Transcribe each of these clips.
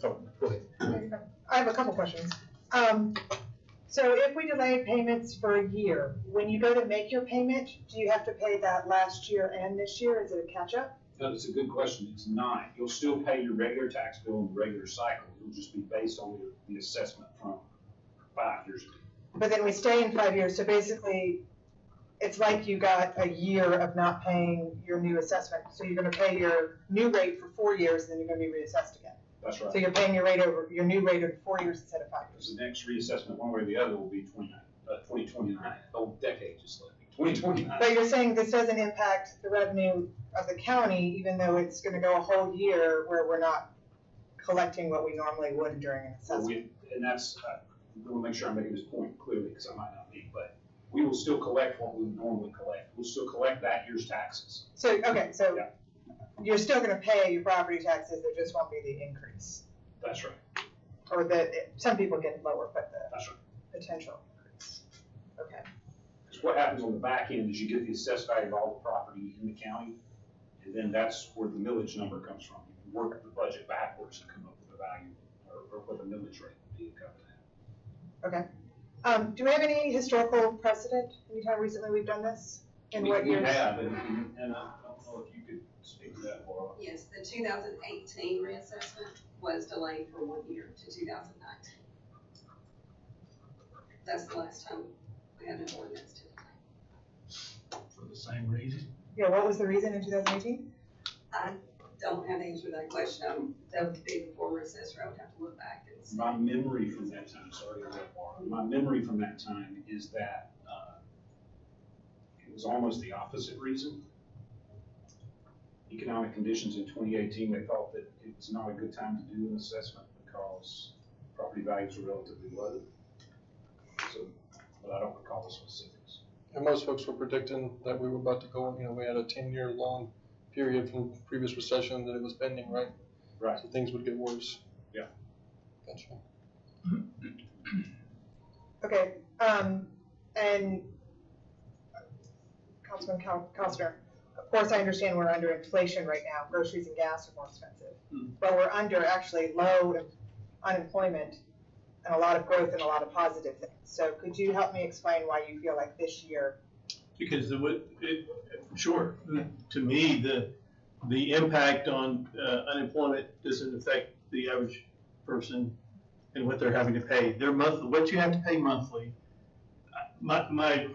Oh, go ahead. I have a couple questions. So if we delay payments for a year, when you go to make your payment, do you have to pay that last year and this year? Is it a catch-up? No, that's a good question. It's not. You'll still pay your regular tax bill in the regular cycle. It'll just be based on the assessment from 5 years ago. But then we stay in 5 years, so basically, it's like you got a year of not paying your new assessment. So you're gonna pay your new rate for 4 years, and then you're gonna be reassessed again. That's right. So you're paying your new rate over 4 years instead of 5 years. The next reassessment, one way or the other, will be 2029. The whole decade just left me. 2029. But you're saying this doesn't impact the revenue of the county, even though it's gonna go a whole year where we're not collecting what we normally would during an assessment. And that's, I want to make sure I'm making this point clearly, because I might not be, but we will still collect what we would normally collect. We'll still collect that year's taxes. So, okay, so yeah. You're still gonna pay your property taxes, there just won't be the increase. That's right. Or some people get lower, but That's right. Potential increase. Okay. Because what happens on the back end is you get the assessed value of all the property in the county, and then that's where the millage number comes from. You can work the budget backwards and come up with a value, or what the millage rate would be to cover that. Okay. Do we have any historical precedent, anytime recently we've done this? We have, and I don't know if you could speak to that, Laura. Yes, the 2018 reassessment was delayed for 1 year to 2019. That's the last time we had an ordinance to delay. For the same reason? Yeah, what was the reason in 2018? I don't have the answer to that question. That would be the former assessor. I would have to look back and see. My memory from that time, sorry to interrupt, Laura. My memory from that time is that it was almost the opposite reason. Economic conditions in 2018, they thought that it was not a good time to do an assessment because property values were relatively low. So, but I don't recall the specifics. And most folks were predicting that we were about to go, we had a 10-year long period from previous recession that it was pending, right? Right. So things would get worse. Yeah. Gotcha. Okay, and Councilman Costner, of course I understand we're under inflation right now. Groceries and gas are more expensive. But we're under actually low unemployment and a lot of growth and a lot of positive things. So could you help me explain why you feel like this year? Because sure, to me, the impact on unemployment doesn't affect the average person and what they're having to pay. Their monthly, what you have to pay monthly. My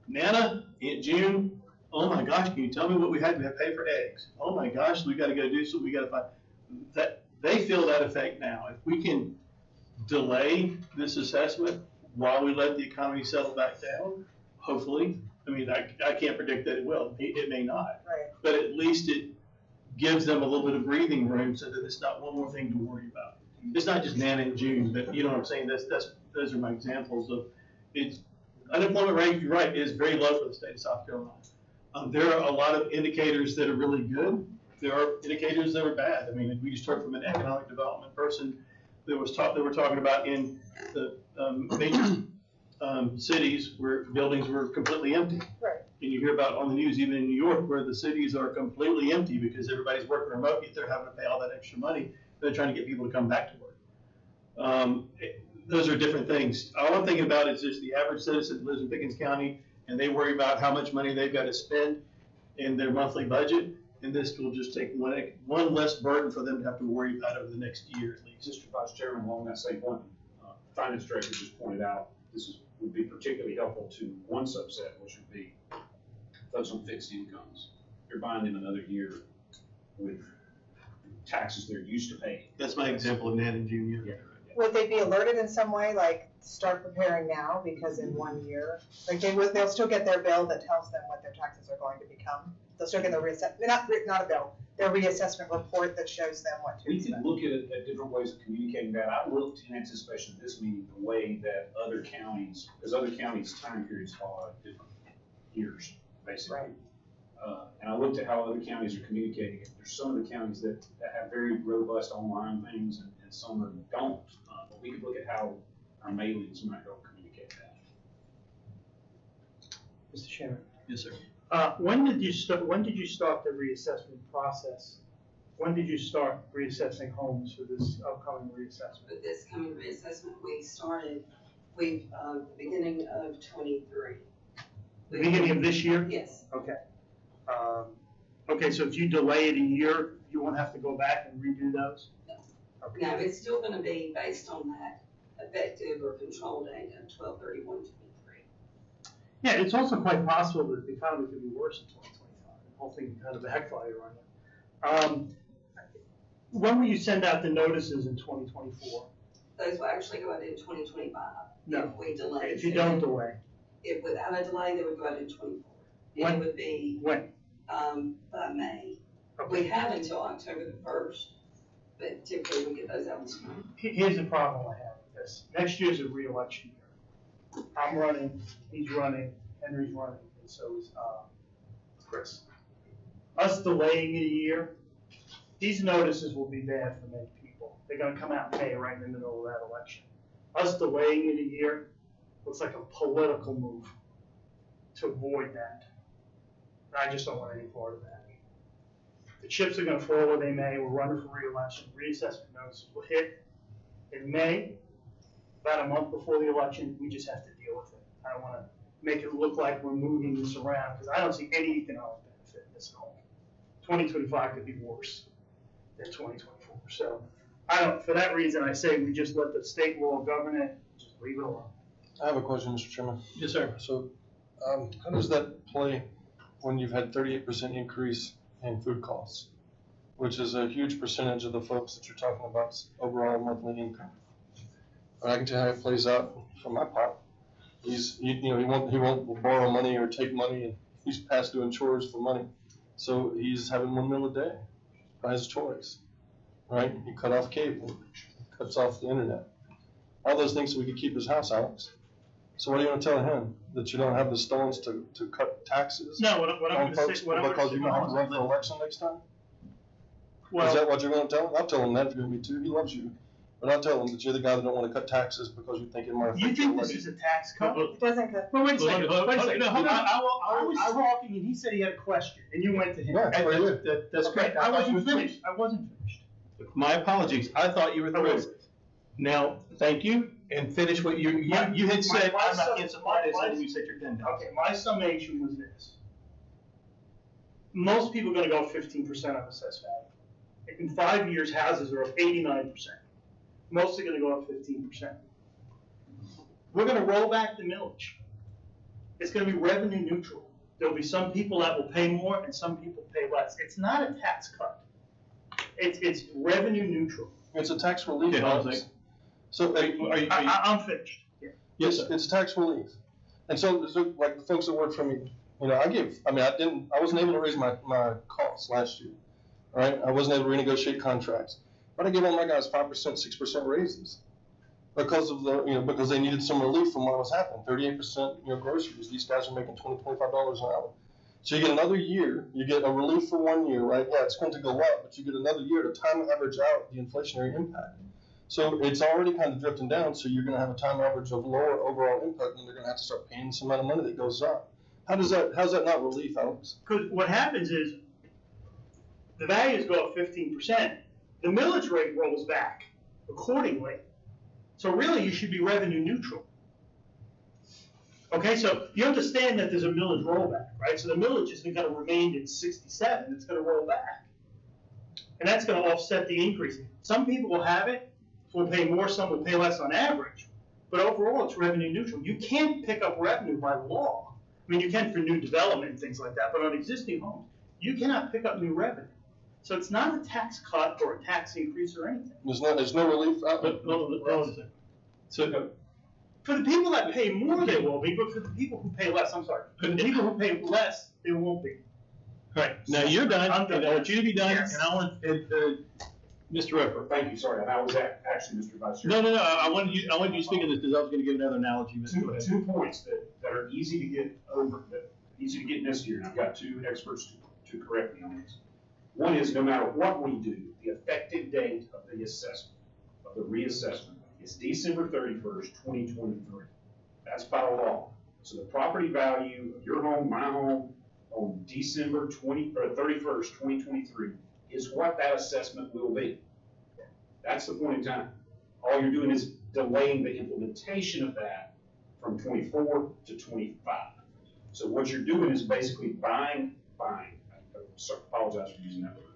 Nana, Aunt June, oh my gosh, can you tell me what we had to pay for eggs? Oh my gosh, we got to go do something. We got to find that. They feel that effect now. If we can delay this assessment while we let the economy settle back down, hopefully. I mean, I can't predict that it will. It may not. Right. But at least it gives them a little bit of breathing room so that it's not one more thing to worry about. It's not just Nana and June, but you know what I'm saying? Those are my examples of it's unemployment rate, you're right, is very low for the state of South Carolina. There are a lot of indicators that are really good. There are indicators that are bad. I mean, we just heard from an economic development person that were talking about in the major cities where buildings were completely empty. Right. And you hear about on the news, even in New York, where the cities are completely empty because everybody's working remote, yet they're having to pay all that extra money. They're trying to get people to come back to work. Those are different things. All I'm thinking about is just the average citizen who lives in Pickens County, and they worry about how much money they've got to spend in their monthly budget, and this will just take one less burden for them to have to worry about over the next year at least. Mr. Vice Chairman, along that same point, Finance Director just pointed out this would be particularly helpful to one subset, which would be folks on fixed incomes. You're buying them another year with taxes they're used to paying. That's my example of Nana and June. Yeah. Would they be alerted in some way, like start preparing now because in 1 year, like they'll still get their bill that tells them what their taxes are going to become. They'll still get their not a bill, their reassessment report that shows them what to expect. We can look at different ways of communicating that. I looked in anticipation of this meeting the way that other counties, because other counties' time periods fall out of different years, basically. Right. And I looked at how other counties are communicating it. There's some of the counties that have very robust online things, and some of them don't. But we could look at how our mailings might help communicate that. Mr. Chairman. Yes, sir. When did you start the reassessment process When did you start reassessing homes for this upcoming reassessment? With this coming reassessment, the beginning of '23. The beginning of this year? Yes, Okay. Okay, so if you delay it a year, you won't have to go back and redo those? Okay. now it's still gonna be based on that effective or control date of 12/31/23. Yeah, it's also quite possible that the economy could be worse in 2025. The whole thing could kind of backfire on you. When will you send out the notices in 2024? Those will actually go out in 2025. No. If we delay. If you don't delay. If without a delay, they would go out in '24. When? It would be, When? by May. Okay. We have until October the 1st, but typically we get those out in spring. Here's the problem I have with this. Next year's a re-election year. I'm running, he's running, Henry's running, and so is Chris. Us delaying it a year, these notices will be bad for many people. They're gonna come out in May, right in the middle of that election. Us delaying it a year looks like a political move to avoid that. I just don't want any part of that. The chips are gonna fall where they may. We're running for re-election. Reassessment notices will hit in May, about a month before the election. We just have to deal with it. I don't wanna make it look like we're moving this around, because I don't see any economic benefit in this at all. 2025 could be worse than 2024. So for that reason, I say we just let the state law govern it, just leave it alone. I have a question, Mr. Chairman. Yes, sir. So, how does that play when you've had 38% increase in food costs, which is a huge percentage of the folks that you're talking about's overall monthly income? And I can tell you how it plays out from my part. He won't borrow money or take money, and he's past doing chores for money. So he's having 1 meal a day by his choice, right? He cut off cable, cuts off the internet, all those things so we could keep his house, Alex. So what are you going to tell him? That you don't have the stones to cut taxes? No, what I'm on gonna folks say, what I'm because you don't have to gonna run for election next time? Is well, that what you're going to tell him? I'll tell him that if you want me to. He loves you. But I'll tell him that you're the guy that don't want to cut taxes because you think it might affect you your think this election. is a tax cut? It doesn't cut. Well, wait a Well, second, hold on, wait a hold on, second. no, hold on. I was talking and he said he had a question, and you went to him. Yeah, that's what I did. That's Okay, correct. I thought you wasn't were finished. I wasn't finished. My apologies. I thought you were I through. was. Now, thank you, and finish what you had said. my I'm not sum- getting surprised my- when you said your pen down. Okay, my summation was this. Most people are gonna go 15% on assessed value. In 5 years, houses are up 89%. Most are gonna go up 15%. We're gonna roll back the millage. It's gonna be revenue neutral. There'll be some people that will pay more and some people pay less. It's not a tax cut. It's revenue neutral. It's a tax relief. Okay, hold on a Alex. second. So, I'm finished. Yeah. Yes, sir. it's tax relief. And so like the folks that work for me, I wasn't able to raise my costs last year, right? I wasn't able to renegotiate contracts, but I gave all my guys 5%, 6% raises because of because they needed some relief from what was happening. 38%, groceries. These guys are making $20, $25 an hour. So you get another year, you get a relief for 1 year, right? Yeah, it's going to go up, but you get another year to time average out the inflationary impact. So it's already kind of drifting down, so you're going to have a time average of lower overall impact, and they're going to have to start paying some amount of money that goes up. How's that not relief, Alex? Because what happens is, the values go up 15%, the millage rate rolls back accordingly. So really, you should be revenue neutral. Okay, so you understand that there's a millage rollback, right? So the millage isn't gonna remain at 67, it's gonna roll back. And that's gonna offset the increase. Some people will have it, will pay more, some will pay less on average, but overall, it's revenue neutral. You can't pick up revenue by law. I mean, you can for new development and things like that, but on existing homes, you cannot pick up new revenue. So it's not a tax cut or a tax increase or anything. There's no relief out there. Hold on a second. So, For the people that pay more, there will be, but for the people who pay less, I'm sorry, for the people who pay less, there won't be. all right, now you're done, I'm done. and I want you to be done, Yes. and I want, Mr. Repper. Thank you, sorry, and I was actually Mr. Vice Chair. No, I wanted you to speak of this because I was gonna give another analogy, but go ahead. Two points that are easy to get over, easy to get missed here, and I've got two experts to correct me on this. One is, no matter what we do, the effective date of the assessment, of the reassessment, is December 31st, 2023. That's by law. So the property value of your home, my home, on December 31st, 2023, is what that assessment will be. That's the point in time. All you're doing is delaying the implementation of that from 24 to 25. So what you're doing is basically buying, I apologize for using that word.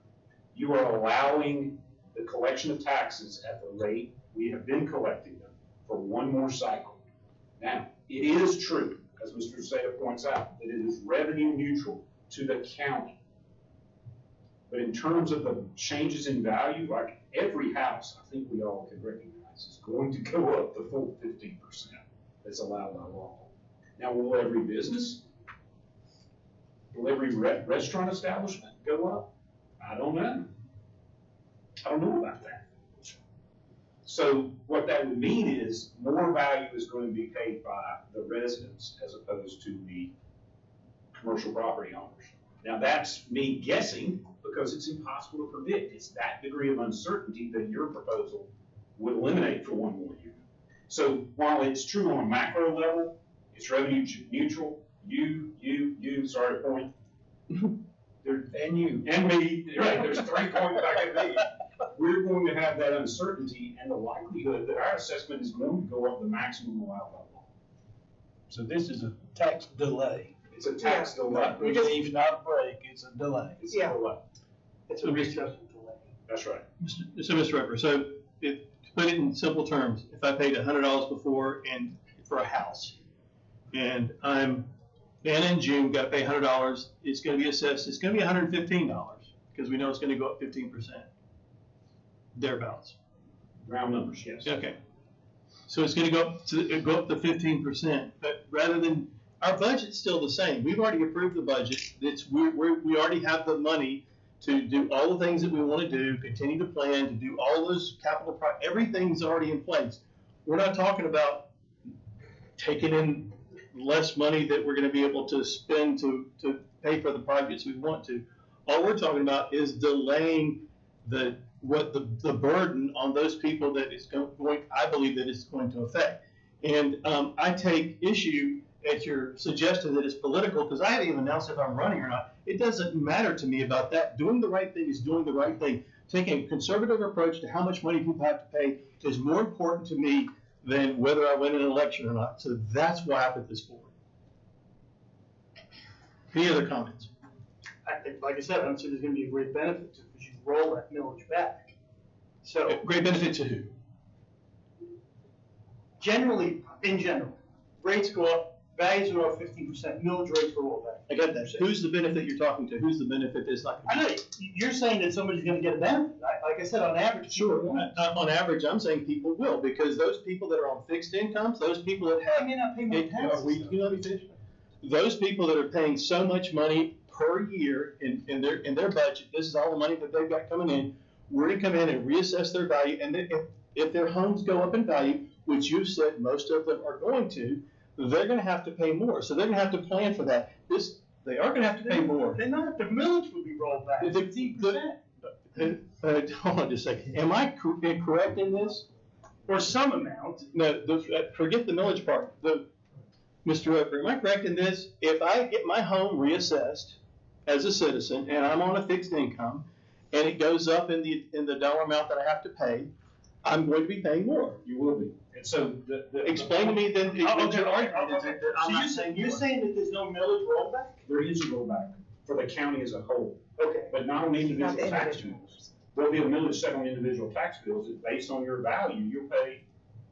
You are allowing the collection of taxes at the rate we have been collecting them for one more cycle. Now, it is true, as Mr. Seda points out, that it is revenue neutral to the county. But in terms of the changes in value, like every house, I think we all can recognize, is going to go up the full 15% that's allowed by law. Now, will every business, will every restaurant establishment go up? I don't know. I don't know about that. So what that would mean is more value is going to be paid by the residents as opposed to the commercial property owners. Now that's me guessing because it's impossible to predict. It's that degree of uncertainty that your proposal would eliminate for one more year. So while it's true on a macro level, it's revenue neutral, sorry to point. And you. And me, right, there's 3 points back at me. We're going to have that uncertainty and the likelihood that our assessment is going to go up the maximum allowed by law. So this is a tax delay. It's a tax delay. Not relief, not a break, it's a delay. It's a delay. It's a reassessment delay. That's right. So, Mr. Repper, so to put it in simple terms, if I paid $100 before and for a house, and in June got to pay $100, it's going to be assessed. It's going to be $115 because we know it's going to go up 15%, thereabouts. Round numbers, yes. Okay. So it's going to go up to 15%, but rather than our budget's still the same. We've already approved the budget. We already have the money to do all the things that we want to do, continue to plan, to do all those capital projects. Everything's already in place. We're not talking about taking in less money that we're going to be able to spend to pay for the projects we want to. All we're talking about is delaying the burden on those people that is going, I believe that it's going to affect. And I take issue at your suggestion that it's political because I haven't even announced if I'm running or not. It doesn't matter to me about that. Doing the right thing is doing the right thing. Taking a conservative approach to how much money people have to pay is more important to me than whether I win an election or not. So that's why I put this forward. Any other comments? I think, like I said, I don't see there's gonna be a great benefit to it because you roll that millage back. So Great benefit to who? generally, in general, rates go up, values go up 15%, millage rates go roll back. I got that. Who's the benefit you're talking to? Who's the benefit that's not? I know, you're saying that somebody's gonna get a benefit. Like I said, on average. Sure. people won't. On average, I'm saying people will because those people that are on fixed incomes, those people that They have may not pay more taxes. Can you let me finish? Those people that are paying so much money per year in their budget, this is all the money that they've got coming in. We're to come in and reassess their value, and if their homes go up in value, which you've said most of them are going to, they're going to have to pay more. So they're going to have to plan for that. They are going to have to pay more. They're not. The millage will be rolled back 15%. Hold on just a second. Am I correct in this? Or some amount. No, forget the millage part. Mr. Repper, am I correct in this? If I get my home reassessed as a citizen and I'm on a fixed income and it goes up in the dollar amount that I have to pay, I'm going to be paying more. You will be. And so Explain to me then. Your argument is that So I'm not saying you're saying that there's no millage rollback? there is a rollback for the county as a whole, Okay. but not on Not individual the tax individual. bills. There'll be a millage set on individual tax bills. It's based on your value. You'll pay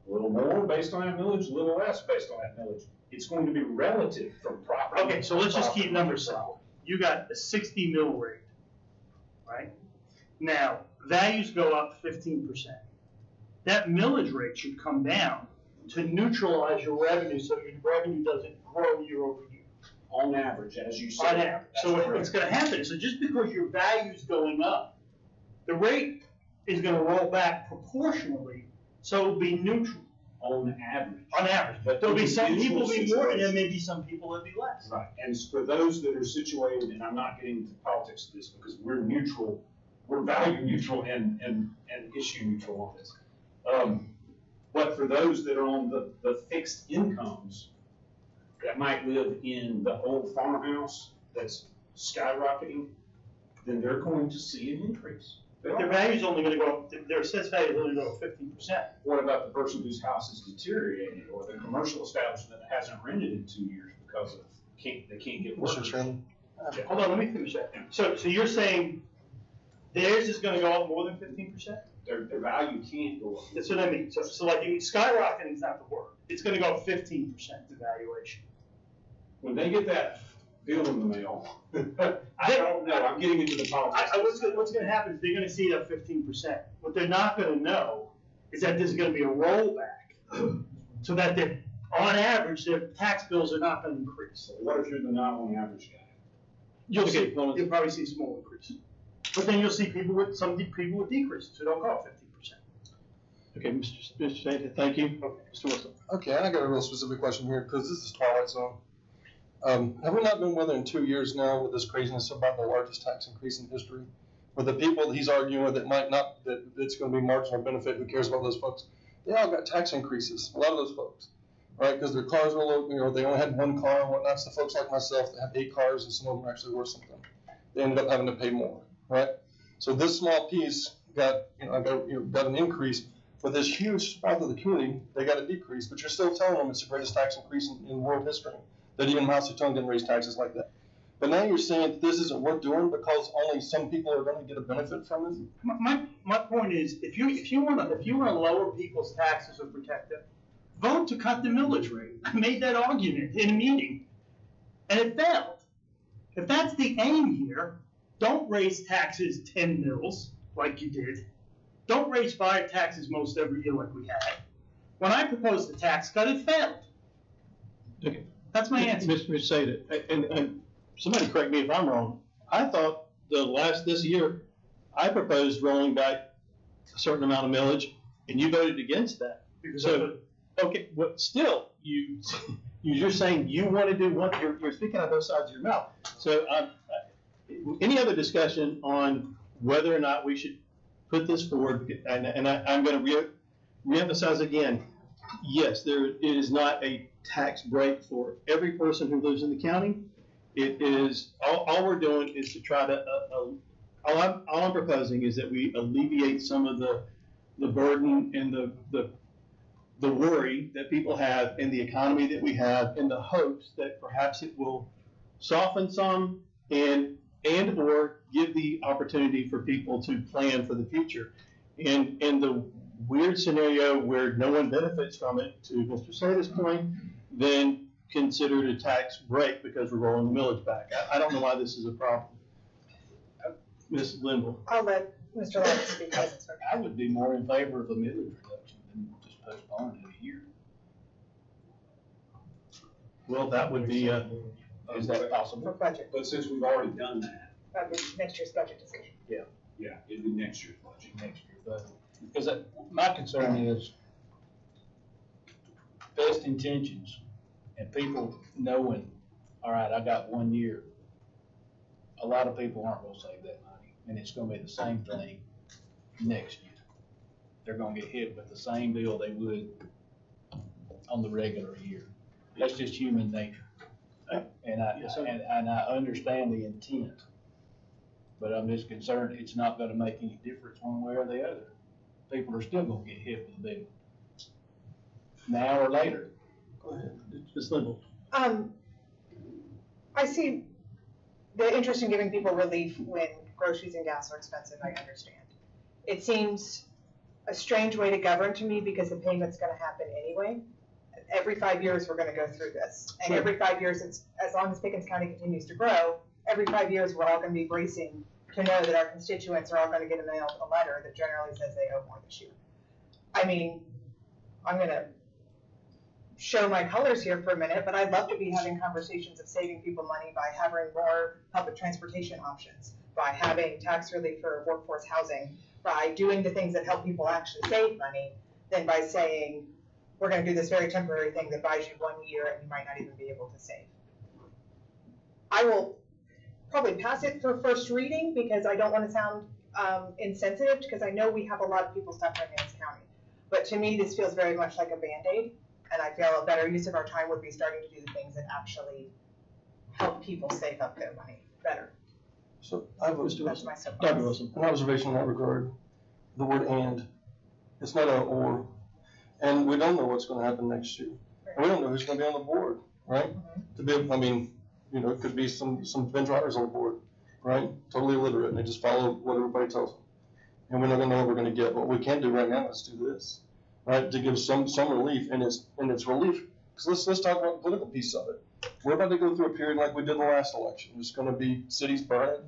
a little more based on that millage, a little less based on that millage. It's going to be relative from property. Okay, so let's just keep property. numbers simple. You got a 60 mil rate, right? Now, values go up 15%. That millage rate should come down to neutralize your revenue so your revenue doesn't grow year over year. On average, as you said. On average. So what's gonna happen, so just because your value's going up, the rate is gonna roll back proportionally, so it'll be neutral. On average. On average. But There'll be some people individual be more, and there situations- may be some people that be less. Right, and for those that are situated, and I'm not getting into politics of this because we're neutral, we're value neutral and issue neutral on this. But for those that are on the fixed incomes that might live in the old farmhouse that's skyrocketing, then they're going to see an increase. But their value's only gonna go up, their assessed value is only gonna go up 15%. What about the person whose house is deteriorated, or the commercial establishment that hasn't rented in 2 years because of, they can't get Mr. workers? Chairman. Hold on, let me finish that. So you're saying theirs is gonna go up more than 15%? Their value can't go up. That's what I mean. So like, skyrocketing is not the word. It's gonna go up 15% the valuation. When they get that bill in the mail, I don't know, I'm getting into the politics. What's gonna happen is they're gonna see that 15%. What they're not gonna know is that there's gonna be a rollback, so that on average, their tax bills are not gonna increase. So what if you're the not on average guy? You'll probably see a small increase. But then you'll see some people with decreases, who don't go up 15%. Okay, Mr. Stanton, thank you. Mr. Wilson. Okay, I got a real specific question here, because this is Twilight Zone. Have we not been within 2 years now with this craziness about the largest tax increase in history? With the people that he's arguing with that might not, that it's going to be marginal benefit, who cares about those folks? They all got tax increases, a lot of those folks, right? Because their cars were low, they only had one car and whatnot. So folks like myself that have 8 cars, and some of them are actually worth something, they ended up having to pay more, right? So this small piece got an increase. For this huge swath of the community, they got a decrease. But you're still telling them it's the greatest tax increase in world history. That even Mao Zedong didn't raise taxes like that. But now you're saying that this isn't worth doing because only some people are going to get a benefit from it? My point is, if you want to lower people's taxes or protect them, vote to cut the millage rate. I made that argument in a meeting, and it failed. If that's the aim here, don't raise taxes 10 mils like you did. Don't raise fire taxes most every year like we had. When I proposed the tax cut, it failed. Okay. That's my answer. Mr. Sada, and somebody correct me if I'm wrong. I thought this year, I proposed rolling back a certain amount of millage, and you voted against that. Okay, but still, you're saying you want to do one. You're speaking on both sides of your mouth. So, any other discussion on whether or not we should put this forward? And I'm going to reemphasize again. Yes, it is not a tax break for every person who lives in the county. It is all we're doing is to try to. All I'm proposing is that we alleviate some of the burden and the worry that people have in the economy that we have, in the hopes that perhaps it will soften some and or give the opportunity for people to plan for the future. And in the weird scenario where no one benefits from it, to Mr. Sada's point, then consider it a tax break because we're rolling the millage back. I don't know why this is a problem. Ms. Linville. I'll let Mr. Levin speak. I would be more in favor of a millage reduction than just postponing it a year. Well, that would be, Is that For possible? budget, But since we've already done that, that would be next year's budget discussion. yeah, it'd be next year's budget. Next year, but, because my concern is best intentions and people knowing, all right, I got 1 year. A lot of people aren't gonna save that money, and it's gonna be the same thing next year. They're gonna get hit with the same bill they would on the regular year. That's just human nature. And I understand the intent, but I'm just concerned it's not gonna make any difference one way or the other. People are still gonna get hit with the bill, now or later. go ahead, Ms. Linville. I see the interest in giving people relief when groceries and gas are expensive, I understand. It seems a strange way to govern to me because the payment's gonna happen anyway. Every 5 years, we're gonna go through this. And every 5 years, as long as Pickens County continues to grow, every 5 years, we're all gonna be bracing to know that our constituents are all gonna get mailed a letter that generally says they owe more this year. I mean, I'm gonna show my colors here for a minute, but I'd love to be having conversations of saving people money by having more public transportation options, by having tax relief for workforce housing, by doing the things that help people actually save money, than by saying, we're gonna do this very temporary thing that buys you 1 year and you might not even be able to save. I will probably pass it for first reading because I don't wanna sound insensitive, because I know we have a lot of people suffering in this county. But to me, this feels very much like a Band-Aid, and I feel a better use of our time would be starting to do the things that actually help people save up their money better. So I have Mr. That's Wilson. my soapbox. Dr. Wilson. an observation in that regard. The word "and," it's not a "or," and we don't know what's going to happen next year, and we don't know who's going to be on the board, right? To be, I mean, it could be some bench riders on the board, right? Totally illiterate, and they just follow what everybody tells them, and we're not going to know what we're going to get. What we can do right now is do this, right, to give some relief, and it's relief. Because let's talk about the political piece of it. We're about to go through a period like we did the last election. There's going to be cities burning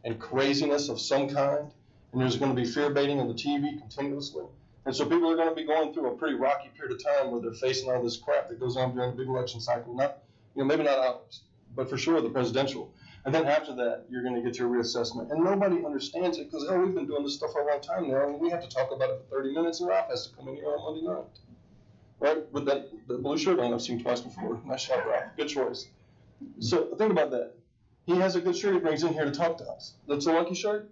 and craziness of some kind, and there's going to be fear baiting on the TV continuously. And so people are going to be going through a pretty rocky period of time where they're facing all this crap that goes on during the big election cycle. Not, maybe not ours, but for sure the presidential. And then after that, you're going to get your reassessment. And nobody understands it because, we've been doing this stuff for a long time now, and we have to talk about it for 30 minutes, and Ralph has to come in here on Monday night. Right? With the blue shirt on, I've seen twice before. Nice shot, Ralph. Good choice. So think about that. He has a good shirt he brings in here to talk to us. That's a lucky shirt?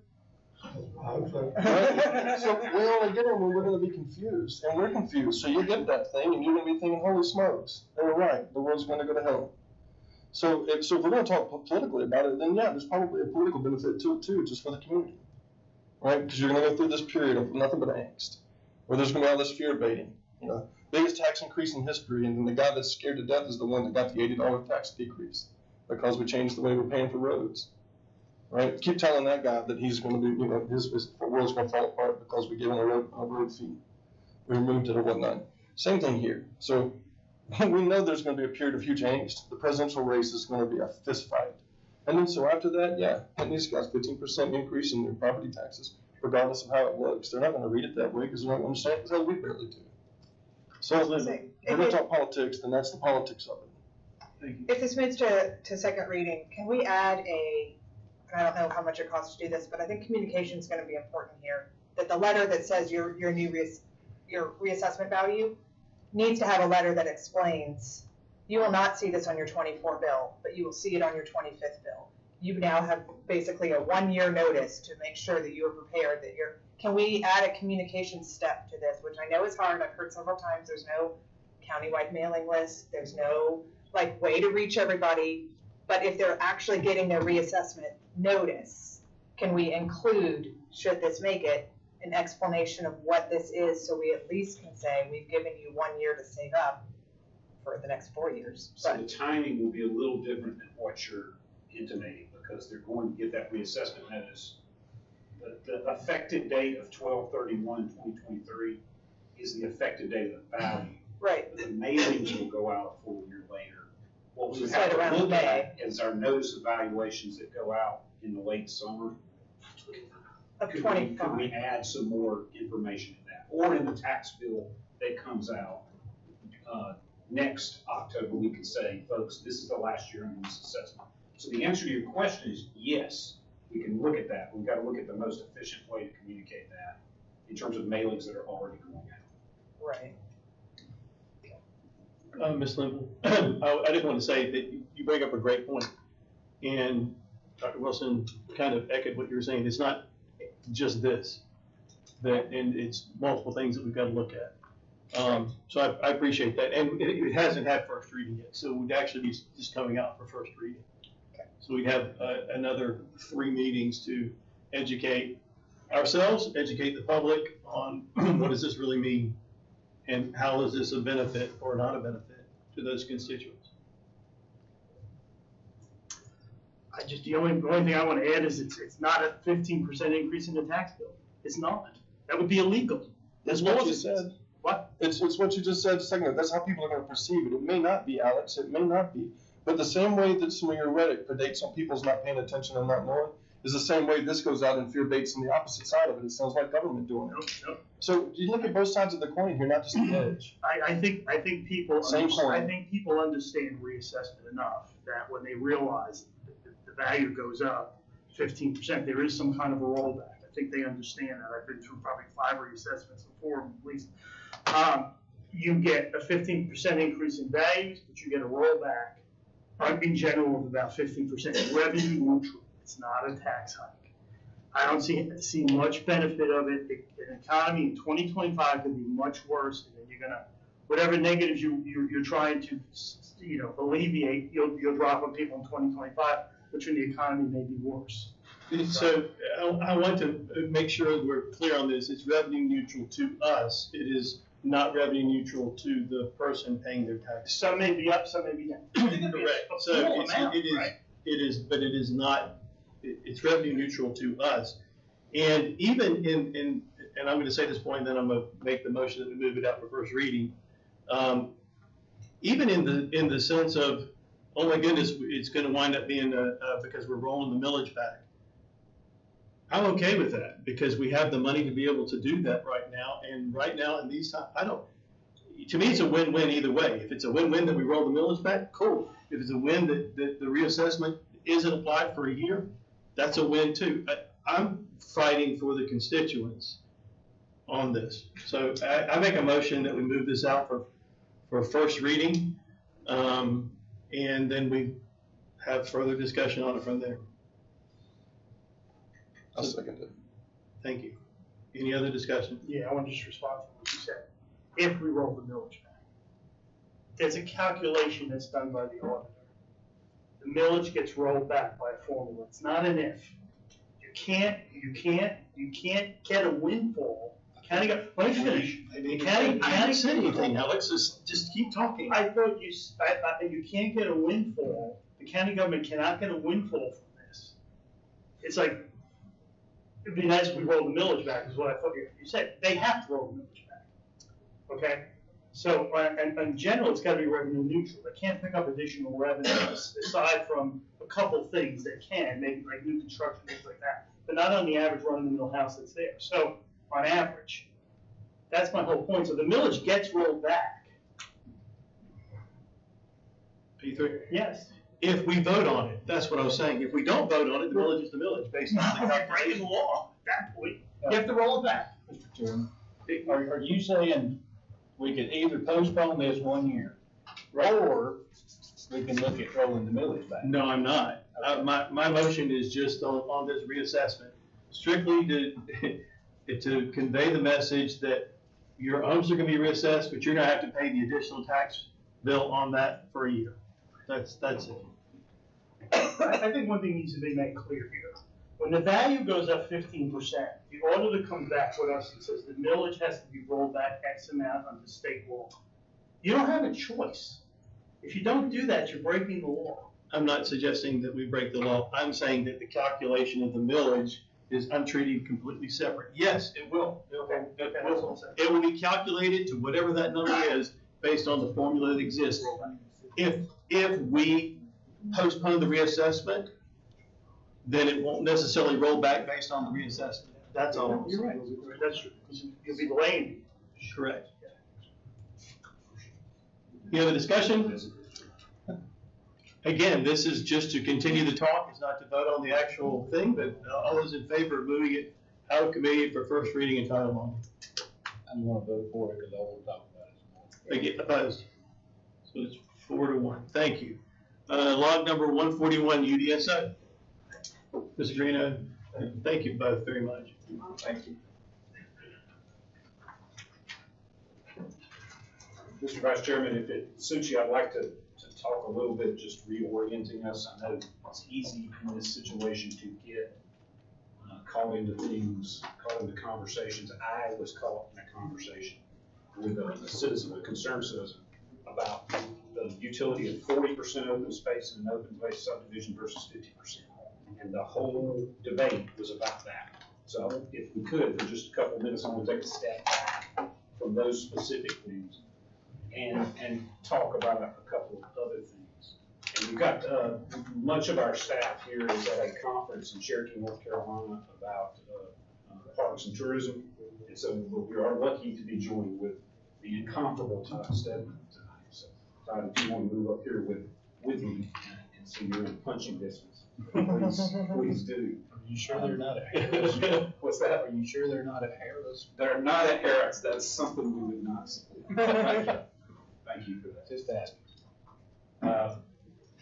Right? So we only get him when we're going to be confused, and we're confused. So you get that thing, and you're going to be thinking, holy smokes, they were right. The world's going to go to hell. So if we're going to talk politically about it, then yeah, there's probably a political benefit to it too, just for the community. Right? Because you're going to go through this period of nothing but angst, where there's going to be all this fear baiting. Biggest tax increase in history, and then the guy that's scared to death is the one that got the $80 tax decrease because we changed the way we're paying for roads. Right? Keep telling that guy that he's going to be, his world's going to fall apart because we gave him a road fee. We removed it or whatnot. Same thing here. So we know there's going to be a period of huge angst. The presidential race is going to be a fist fight. And then so after that, yeah, and these guys 15% increase in their property taxes, regardless of how it looks. They're not going to read it that way because they're not going to understand because we barely do. So if we're going to talk politics, then that's the politics of it. Thank you. If this moves to second reading, can we add and I don't know how much it costs to do this, but I think communication is going to be important here, that the letter that says your reassessment value needs to have a letter that explains, you will not see this on your 24 bill, but you will see it on your 25th bill. You now have basically a 1-year notice to make sure that you are prepared, can we add a communication step to this, which I know is hard. I've heard several times there's no countywide mailing list. There's no way to reach everybody. But if they're actually getting their reassessment notice, can we include, should this make it, an explanation of what this is so we at least can say we've given you 1 year to save up for the next 4 years. So the timing will be a little different than what you're intimating because they're going to get that reassessment notice. The effective date of 12/31/2023 is the effective date of the value. Right. The mailings will go out a full year later. What we Just have right around to look May. at is our notice evaluations that go out in the late summer. Of Could 25. we add some more information in that? Or in the tax bill that comes out next October, we can say, folks, this is the last year on this assessment. So the answer to your question is yes, we can look at that. We've got to look at the most efficient way to communicate that in terms of mailings that are already going out. Right. Ms. Limble, I just want to say that you bring up a great point, and Dr. Wilson kind of echoed what you were saying. It's not just this, and it's multiple things that we've got to look at. So I appreciate that, and it hasn't had first reading yet, so we'd actually be just coming out for first reading. So we'd have another 3 meetings to educate ourselves, educate the public on what does this really mean, and how is this a benefit or not a benefit to those constituents. The only thing I want to add is it's not a 15% increase in the tax bill. It's not. That would be illegal. That's what you said. What? It's what you just said a second ago. That's how people are going to perceive it. It may not be, Alex. It may not be. But the same way that some of your rhetoric predates on people's not paying attention and not knowing is the same way this goes out and fear baits on the opposite side of it. It sounds like government doing it. Nope. So you look at both sides of the coin here, not just the edge. I think people Same coin. I think people understand reassessment enough that when they realize that the value goes up 15%, there is some kind of a rollback. I think they understand that. I've been through probably 5 reassessments before, at least. You get a 15% increase in values, but you get a rollback in general of about 15%. Revenue neutral. It's not a tax hike. I don't see much benefit of it. An economy in 2025 could be much worse, and then you're gonna, whatever negatives you're trying to alleviate, you'll drop on people in 2025, which in the economy may be worse. So I want to make sure we're clear on this. It's revenue neutral to us. It is not revenue neutral to the person paying their taxes. Some may be up, some may be down. Correct. So it is, but it is not, it's revenue neutral to us. And even and I'm going to say this point, then I'm going to make the motion that we move it out for first reading. Even in the sense of, oh my goodness, it's going to wind up being because we're rolling the millage back. I'm okay with that because we have the money to be able to do that right now. And right now in these times, to me, it's a win-win either way. If it's a win-win that we roll the millage back, cool. If it's a win that the reassessment isn't applied for a year, that's a win too. I'm fighting for the constituents on this. So I make a motion that we move this out for first reading, and then we have further discussion on it from there. I'll second it. Thank you. Any other discussion? Yeah, I want to just respond to what you said. If we roll the millage back, there's a calculation that's done by the auditor. The millage gets rolled back by a formula. It's not an if. You can't get a windfall. Let me finish. I didn't say anything, Alex. Just keep talking. I thought you can't get a windfall. The county government cannot get a windfall from this. It's like, it'd be nice if we rolled the millage back, is what I thought you said. They have to roll the millage back. Okay? So, in general, it's got to be revenue neutral. They can't pick up additional revenue aside from a couple things they can, maybe like new construction, things like that, but not on the average run-of-the-mill house that's there. So, on average, that's my whole point. So the millage gets rolled back. P3? Yes. If we vote on it, that's what I was saying. If we don't vote on it, the millage is the millage, based on the We're breaking the law at that point. You have to roll it back. Mr. Chairman, are you saying we could either postpone this 1 year, or we can look at rolling the millage back? No, I'm not. My motion is just on this reassessment, strictly to convey the message that your homes are going to be reassessed, but you're going to have to pay the additional tax bill on that for a year. That's it. I think one thing needs to be made clear here. When the value goes up 15%, the auditor comes back with us and says the millage has to be rolled back X amount under state law. You don't have a choice. If you don't do that, you're breaking the law. I'm not suggesting that we break the law. I'm saying that the calculation of the millage I'm treating completely separate. Yes, it will. It will be calculated to whatever that number is based on the formula that exists. If we postpone the reassessment, then it won't necessarily roll back based on the reassessment. That's all. You're right. That's true. You'll be delaying. Correct. Any other discussion? Again, this is just to continue the talk. It's not to vote on the actual thing, but all those in favor of moving it out of committee for first reading and title only. I'm gonna vote for it because I want to talk about it They get opposed. So it's 4-1. Thank you. Log number 141 UDSO. Mr. Greeno, thank you both very much. Thank you. Mr. Vice Chairman, if it suits you, I'd like to talk a little bit, just reorienting us. I know it's easy in this situation to get caught into things, caught into conversations. I was caught in a conversation with a citizen, a concerned citizen, about the utility of 40% open space in an open space subdivision versus 50%. And the whole debate was about that. So if we could, for just a couple of minutes, I want to take a step back from those specific things and talk about a couple of other things. And we've got much of our staff here is at a conference in Cherokee, North Carolina about parks and tourism. And so we are lucky to be joined with the incomparable Todd Stedman tonight. So Todd, if you want to move up here with me and so you're in punching distance, please do. Are you sure they're not at Harris? What's that? Are you sure they're not at Harris? They're not at Harris. That's something we would not support. Thank you for that. Just asking.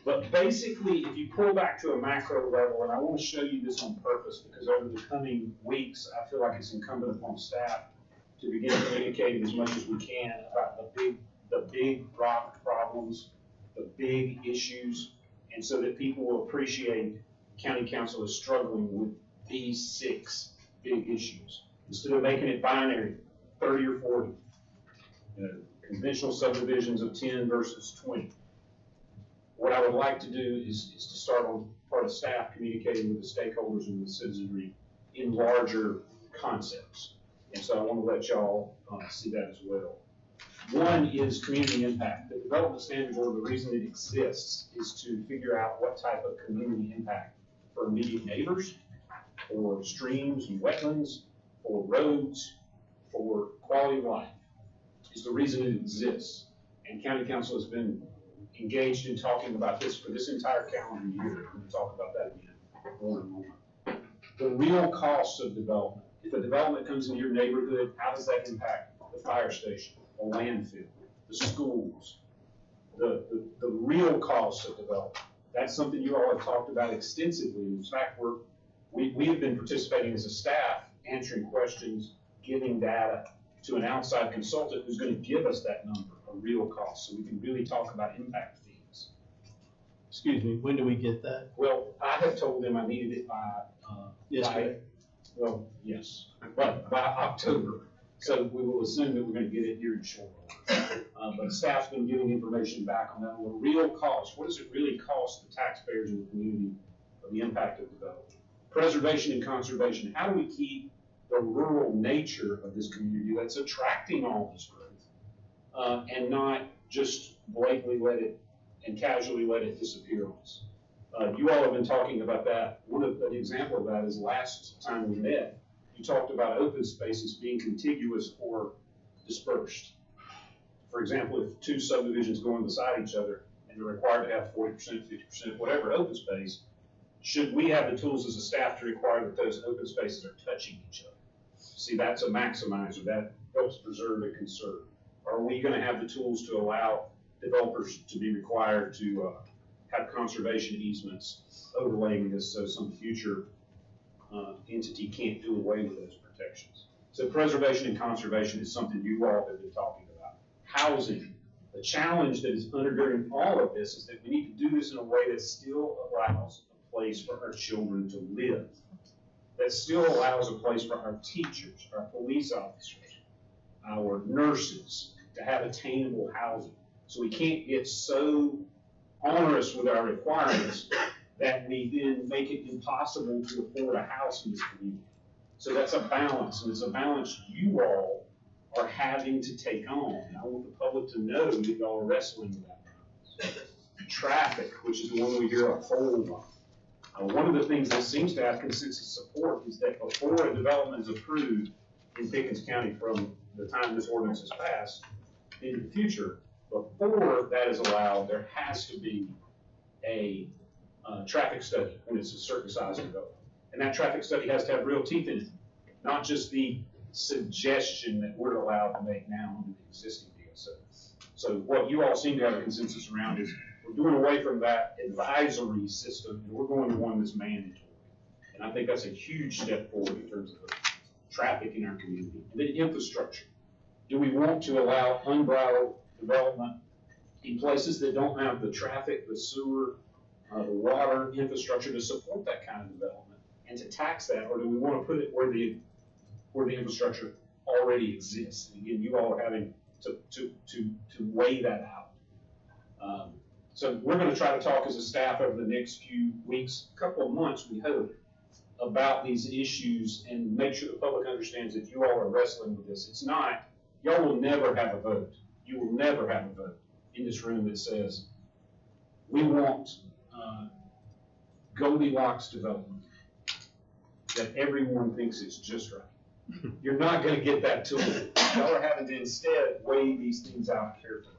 But basically, if you pull back to a macro level, and I want to show you this on purpose because over the coming weeks, I feel like it's incumbent upon staff to begin communicating as much as we can about the big rock problems, the big issues, and so that people will appreciate county council is struggling with these 6 big issues. Instead of making it binary, 30 or 40, conventional subdivisions of 10 versus 20. What I would like to do is to start on part of staff communicating with the stakeholders and the citizenry in larger concepts. And so I want to let y'all see that as well. One is community impact. The Development Standard Board, the reason it exists is to figure out what type of community impact for immediate neighbors, for streams and wetlands, for roads, for quality of life, is the reason it exists. And County Council has been engaged in talking about this for this entire calendar year. We're going to talk about that again more and more. The real costs of development. If a development comes into your neighborhood, how does that impact the fire station, the landfill, the schools, the real costs of development? That's something you all have talked about extensively. In fact, we have been participating as a staff, answering questions, giving data to an outside consultant who's going to give us that number, a real cost, so we can really talk about impact fees. Excuse me, when do we get that? Well, I have told them I needed it by, Yesterday. well, yes, but by October. So we will assume that we're going to get it here in short order. But staff's been giving information back on that. Well, real cost, what does it really cost the taxpayers in the community of the impact of development? Preservation and conservation, how do we keep the rural nature of this community that's attracting all this growth and not just blatantly let it and casually let it disappear on us? You all have been talking about that. An example of that is last time we met, you talked about open spaces being contiguous or dispersed. For example, if 2 subdivisions go beside each other and they're required to have 40%, 50%, whatever open space, should we have the tools as a staff to require that those open spaces are touching each other? See, that's a maximizer. That helps preserve and conserve. Are we going to have the tools to allow developers to be required to have conservation easements overlaying this so some future entity can't do away with those protections? So preservation and conservation is something you all have been talking about. Housing. The challenge that is undergirding all of this is that we need to do this in a way that still allows a place for our children to live, that still allows a place for our teachers, our police officers, our nurses to have attainable housing. So we can't get so onerous with our requirements that we then make it impossible to afford a house in this community. So that's a balance, and it's a balance you all are having to take on. And I want the public to know that y'all are wrestling with that balance. Traffic, which is the one we hear a whole lot. One of the things that seems to have consensus support is that before a development is approved in Pickens County from the time this ordinance is passed into the future, before that is allowed, there has to be a traffic study when it's a certain size of development. And that traffic study has to have real teeth in it, not just the suggestion that we're allowed to make now under the existing DSO. So what you all seem to have a consensus around is we're doing away from that advisory system and we're going to one that's mandatory. And I think that's a huge step forward in terms of traffic in our community. And then infrastructure. Do we want to allow unbridled development in places that don't have the traffic, the sewer, the water infrastructure to support that kind of development and to tax that, or do we want to put it where the infrastructure already exists? And again, you all are having to weigh that out. So we're going to try to talk as a staff over the next few weeks, couple of months, we hope, about these issues and make sure the public understands that you all are wrestling with this. It's not, y'all will never have a vote. You will never have a vote in this room that says, we want Goldilocks development that everyone thinks is just right. You're not going to get that tool. Y'all are having to instead weigh these things out carefully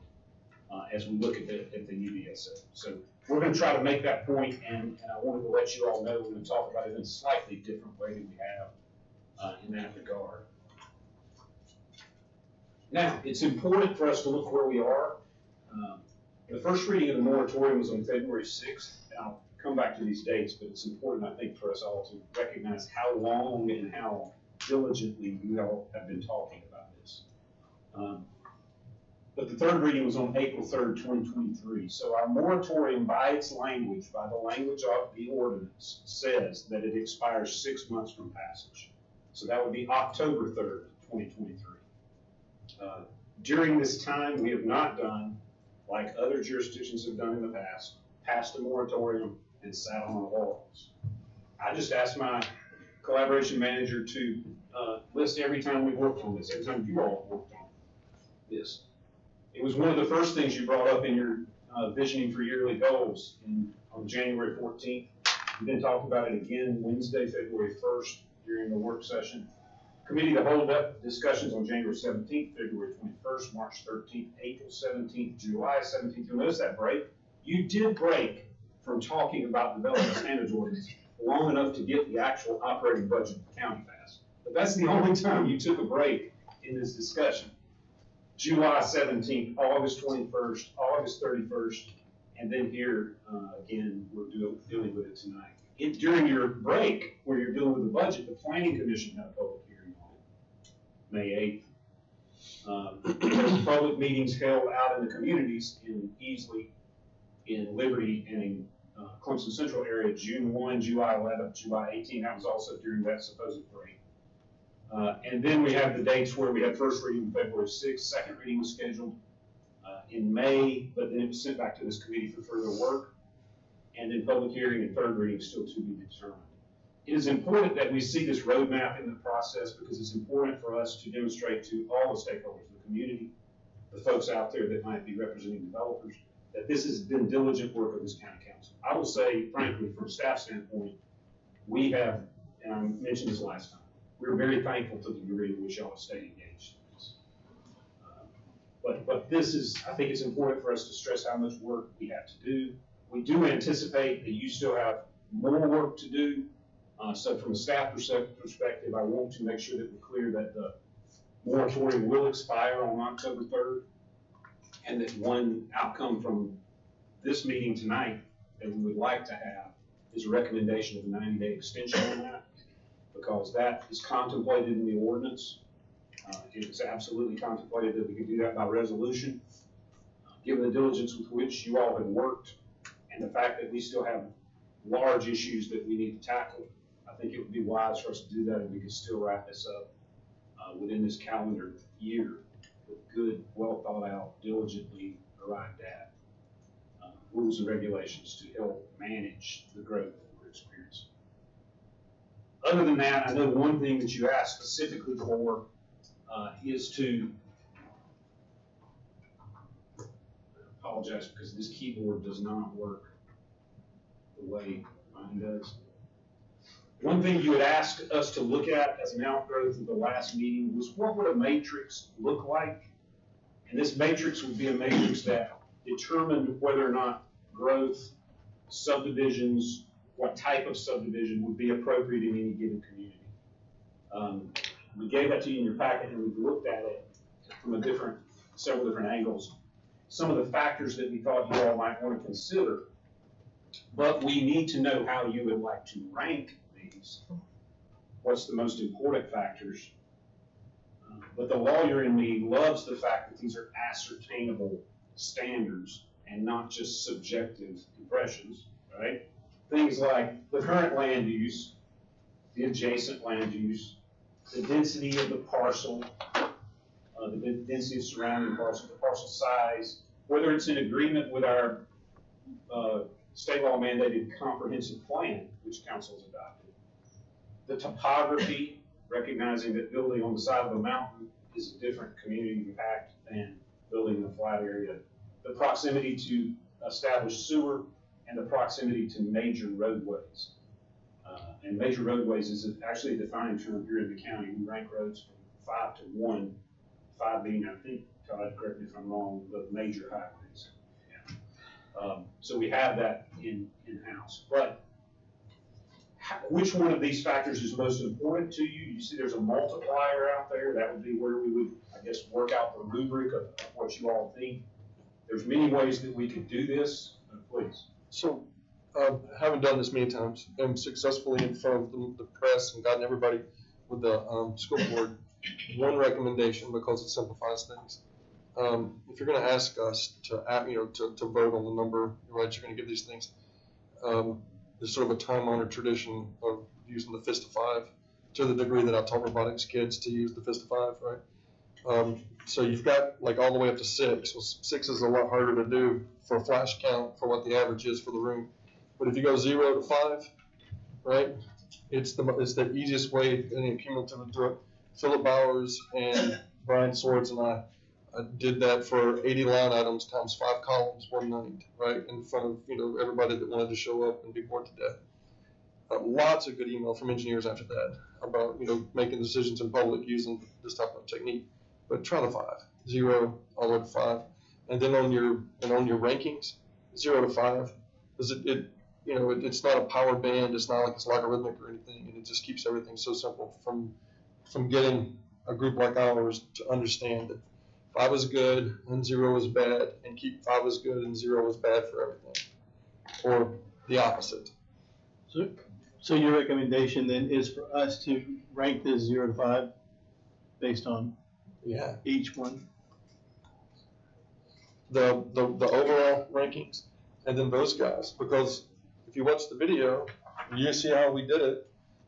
as we look at the UDSO. So we're going to try to make that point, and I wanted to let you all know we're going to talk about it in a slightly different way than we have in that regard. Now, it's important for us to look where we are. The first reading of the moratorium was on February 6th, and I'll come back to these dates, but it's important, I think, for us all to recognize how long and how diligently you all have been talking about this. but the third reading was on April 3rd, 2023. So our moratorium by its language, by the language of the ordinance, says that it expires 6 months from passage. So that would be October 3rd, 2023. During this time, we have not done, like other jurisdictions have done in the past, passed a moratorium and sat on our laurels. I just asked my collaboration manager to list every time we worked on this, every time you all worked on this. It was one of the first things you brought up in your visioning for yearly goals on January 14th. We then talked about it again Wednesday, February 1st during the work session. Committee to hold up discussions on January 17th, February 21st, March 13th, April 17th, July 17th. You'll notice that break. You did break from talking about development standards ordinance long enough to get the actual operating budget of the county passed. But that's the only time you took a break in this discussion. July 17th, August 21st, August 31st, and then here again, we're dealing with it tonight. During your break, where you're dealing with the budget, the Planning Commission had a public hearing on it, May 8th. Public meetings held out in the communities in Easley, in Liberty, and in Clemson Central area, June 1, July 11th, July 18th. That was also during that supposed break. And then we have the dates where we had first reading February 6th, second reading was scheduled in May, but then it was sent back to this committee for further work. And then public hearing and third reading still to be determined. It is important that we see this roadmap in the process because it's important for us to demonstrate to all the stakeholders, the community, the folks out there that might be representing developers, that this has been diligent work of this county council. I will say, frankly, from a staff standpoint, we have, and I mentioned this last time, we're very thankful to the degree in which y'all have stayed engaged in this. But this is, I think it's important for us to stress how much work we have to do. We do anticipate that you still have more work to do. So from a staff perspective, I want to make sure that we're clear that the moratorium will expire on October 3rd, and that one outcome from this meeting tonight that we would like to have is a recommendation of a 90-day extension on that, because that is contemplated in the ordinance. It's absolutely contemplated that we can do that by resolution. Given the diligence with which you all have worked, and the fact that we still have large issues that we need to tackle, I think it would be wise for us to do that, and we could still wrap this up within this calendar year with good, well thought out, diligently arrived at rules and regulations to help manage the growth that we're experiencing. Other than that, I know one thing that you asked specifically for is to, I apologize because this keyboard does not work the way mine does. One thing you had asked us to look at as an outgrowth of the last meeting was what would a matrix look like? And this matrix would be a matrix that determined whether or not growth, subdivisions, what type of subdivision would be appropriate in any given community. We gave that to you in your packet, and we've looked at it from several different angles. Some of the factors that we thought you all might want to consider, but we need to know how you would like to rank these. What's the most important factors? But the lawyer in me loves the fact that these are ascertainable standards and not just subjective impressions, right? Things like the current land use, the adjacent land use, the density of the parcel, the density of surrounding parcel, the parcel size, whether it's in agreement with our state law mandated comprehensive plan, which council has adopted. The topography, recognizing that building on the side of a mountain is a different community impact than building in a flat area. The proximity to established sewer and the proximity to major roadways. And major roadways is actually a defined term here in the county. We rank roads from 5 to 1, 5 being, I think, Todd, correct me if I'm wrong, the major highways. Yeah. So we have that in-house. But which one of these factors is most important to you? You see there's a multiplier out there. That would be where we would, I guess, work out the rubric of what you all think. There's many ways that we could do this. Please. So, having done this many times, and successfully in front of the press and gotten everybody with the school board, one recommendation, because it simplifies things. if you're going to ask us to vote on the number, right, you're going to give these things. There's sort of a time-honored tradition of using the fist of 5 to the degree that I taught robotics kids to use the fist of 5, right? So you've got like all the way up to 6. Well, 6 is a lot harder to do for a flash count for what the average is for the room. But if you go 0 to 5, right, it's the easiest way any cumulative to do it. Philip Bowers and Brian Swords and I did that for 80 line items times 5 columns one night, right, in front of everybody that wanted to show up and be bored to death. Lots of good email from engineers after that about making decisions in public using this type of technique. But try the 5, 0 all the way to 5, and then on your rankings, 0 to 5, because it's not a power band, it's not like it's logarithmic or anything, and it just keeps everything so simple from getting a group like ours to understand that 5 is good and 0 is bad, and keep 5 is good and 0 is bad for everything, or the opposite. So your recommendation then is for us to rank this 0 to 5 based on each one? The overall rankings, and then those guys, because if you watch the video, you see how we did it,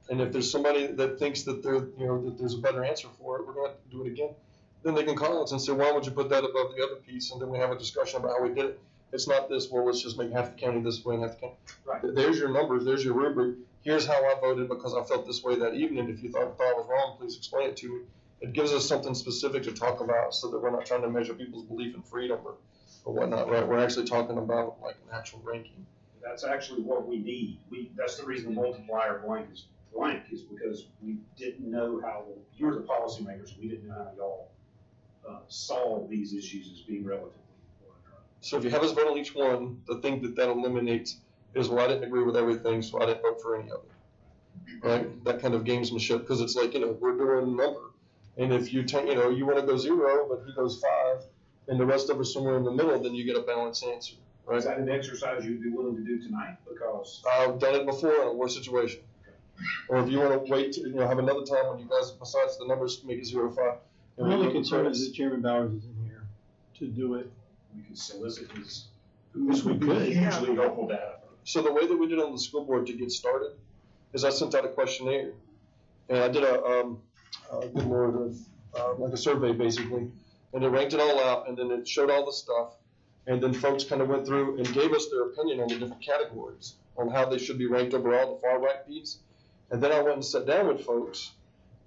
and if there's somebody that thinks that that there's a better answer for it, we're going to have to do it again. Then they can call us and say, why would you put that above the other piece? And then we have a discussion about how we did it. It's not this, well, let's just make half the county this way and half the county. Right. There's your numbers, there's your rubric. Here's how I voted because I felt this way that evening. If you thought I was wrong, please explain it to me. It gives us something specific to talk about so that we're not trying to measure people's belief in freedom or whatnot, right? We're actually talking about like an actual ranking. That's actually what we need. That's the reason the multiplier blank is because we didn't know how, you're the policymakers, we didn't know how y'all solve these issues as being relatively important. So if you have us vote on each one, the thing that eliminates is, well, I didn't agree with everything, so I didn't vote for any of it, right? That kind of gamesmanship, because it's like, we're doing a number. And if you you want to go 0, but he goes 5, and the rest of us somewhere in the middle, then you get a balanced answer, right? Is that an exercise you'd be willing to do tonight? Because I've done it before in a worse situation. Or if you want to wait to have another time when you guys, besides the numbers, make it 0 to 5. My only concern is that Chairman Bowers is in here to do it. We can solicit his We could. hugely helpful data. So the way that we did on the school board to get started is I sent out a questionnaire, and I did like a survey basically, and it ranked it all out, and then it showed all the stuff, and then folks kind of went through and gave us their opinion on the different categories on how they should be ranked overall, the far right piece, and then I went and sat down with folks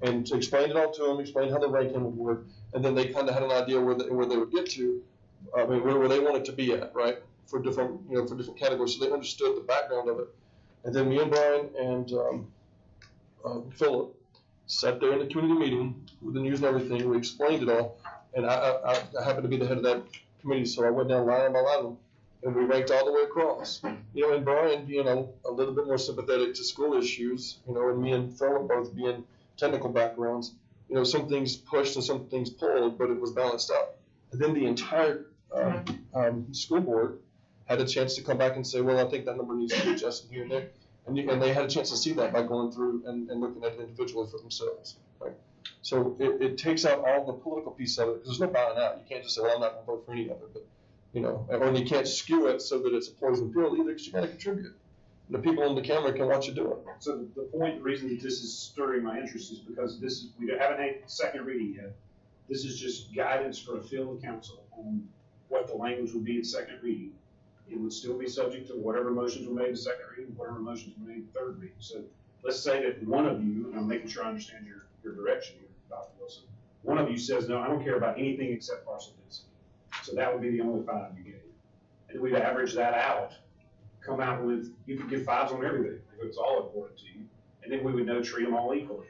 and explained it all to them, explained how the ranking would work, and then they kind of had an idea where they would get to, where they wanted to be at, right, for different categories, so they understood the background of it. And then me and Brian and Philip sat there in the community meeting with the news and everything. We explained it all, and I happened to be the head of that committee, so I went down line by line, and we ranked all the way across. And Brian being a little bit more sympathetic to school issues, and me and Philip both being technical backgrounds, some things pushed and some things pulled, but it was balanced out. And then the entire school board had a chance to come back and say, well, I think that number needs to be adjusted here and there. And they had a chance to see that by going through and looking at it individually for themselves. Right? So it takes out all the political piece of it, because there's no buying out. You can't just say, well, I'm not going to vote for any of it. But, or you can't skew it so that it's a poison pill either, because you got to contribute. The people on the camera can watch you do it. So the reason that this is stirring my interest is because we haven't had second reading yet. This is just guidance for a field council on what the language would be in second reading. It would still be subject to whatever motions were made in second reading, whatever motions were made in third reading. So let's say that one of you, and I'm making sure I understand your direction here, Dr. Wilson, one of you says, no, I don't care about anything except parcel density. So that would be the only 5 you gave. And we'd average that out, come out with, you could give 5s on everything if it's all important to you, and then we would treat them all equally.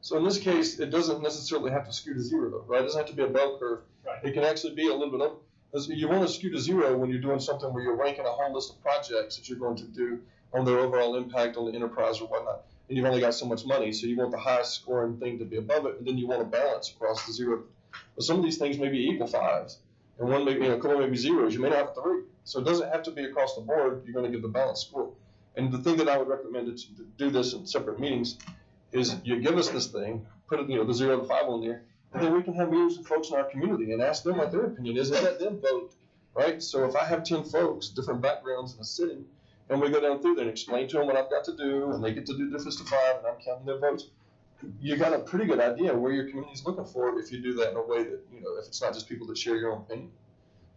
So in this case, it doesn't necessarily have to skew to 0, though, right? It doesn't have to be a bell curve. Right. It can actually be a little bit of, because you want to skew to 0 when you're doing something where you're ranking a whole list of projects that you're going to do on their overall impact on the enterprise or whatnot. And you've only got so much money, so you want the highest scoring thing to be above it, and then you want to balance across the 0. But some of these things may be equal 5s, and one may be, a couple may be 0s. You may not have 3. So it doesn't have to be across the board. You're going to give the balanced score. And the thing that I would recommend to do this in separate meetings is you give us this thing, put it, the 0 to 5 on there, And then we can have meetings with folks in our community and ask them what their opinion is and let them vote, right? So if I have 10 folks, different backgrounds in a city, and we go down through there and explain to them what I've got to do, and they get to do difference to 5, and I'm counting their votes, you got a pretty good idea where your community's looking for if you do that in a way that, if it's not just people that share your own opinion,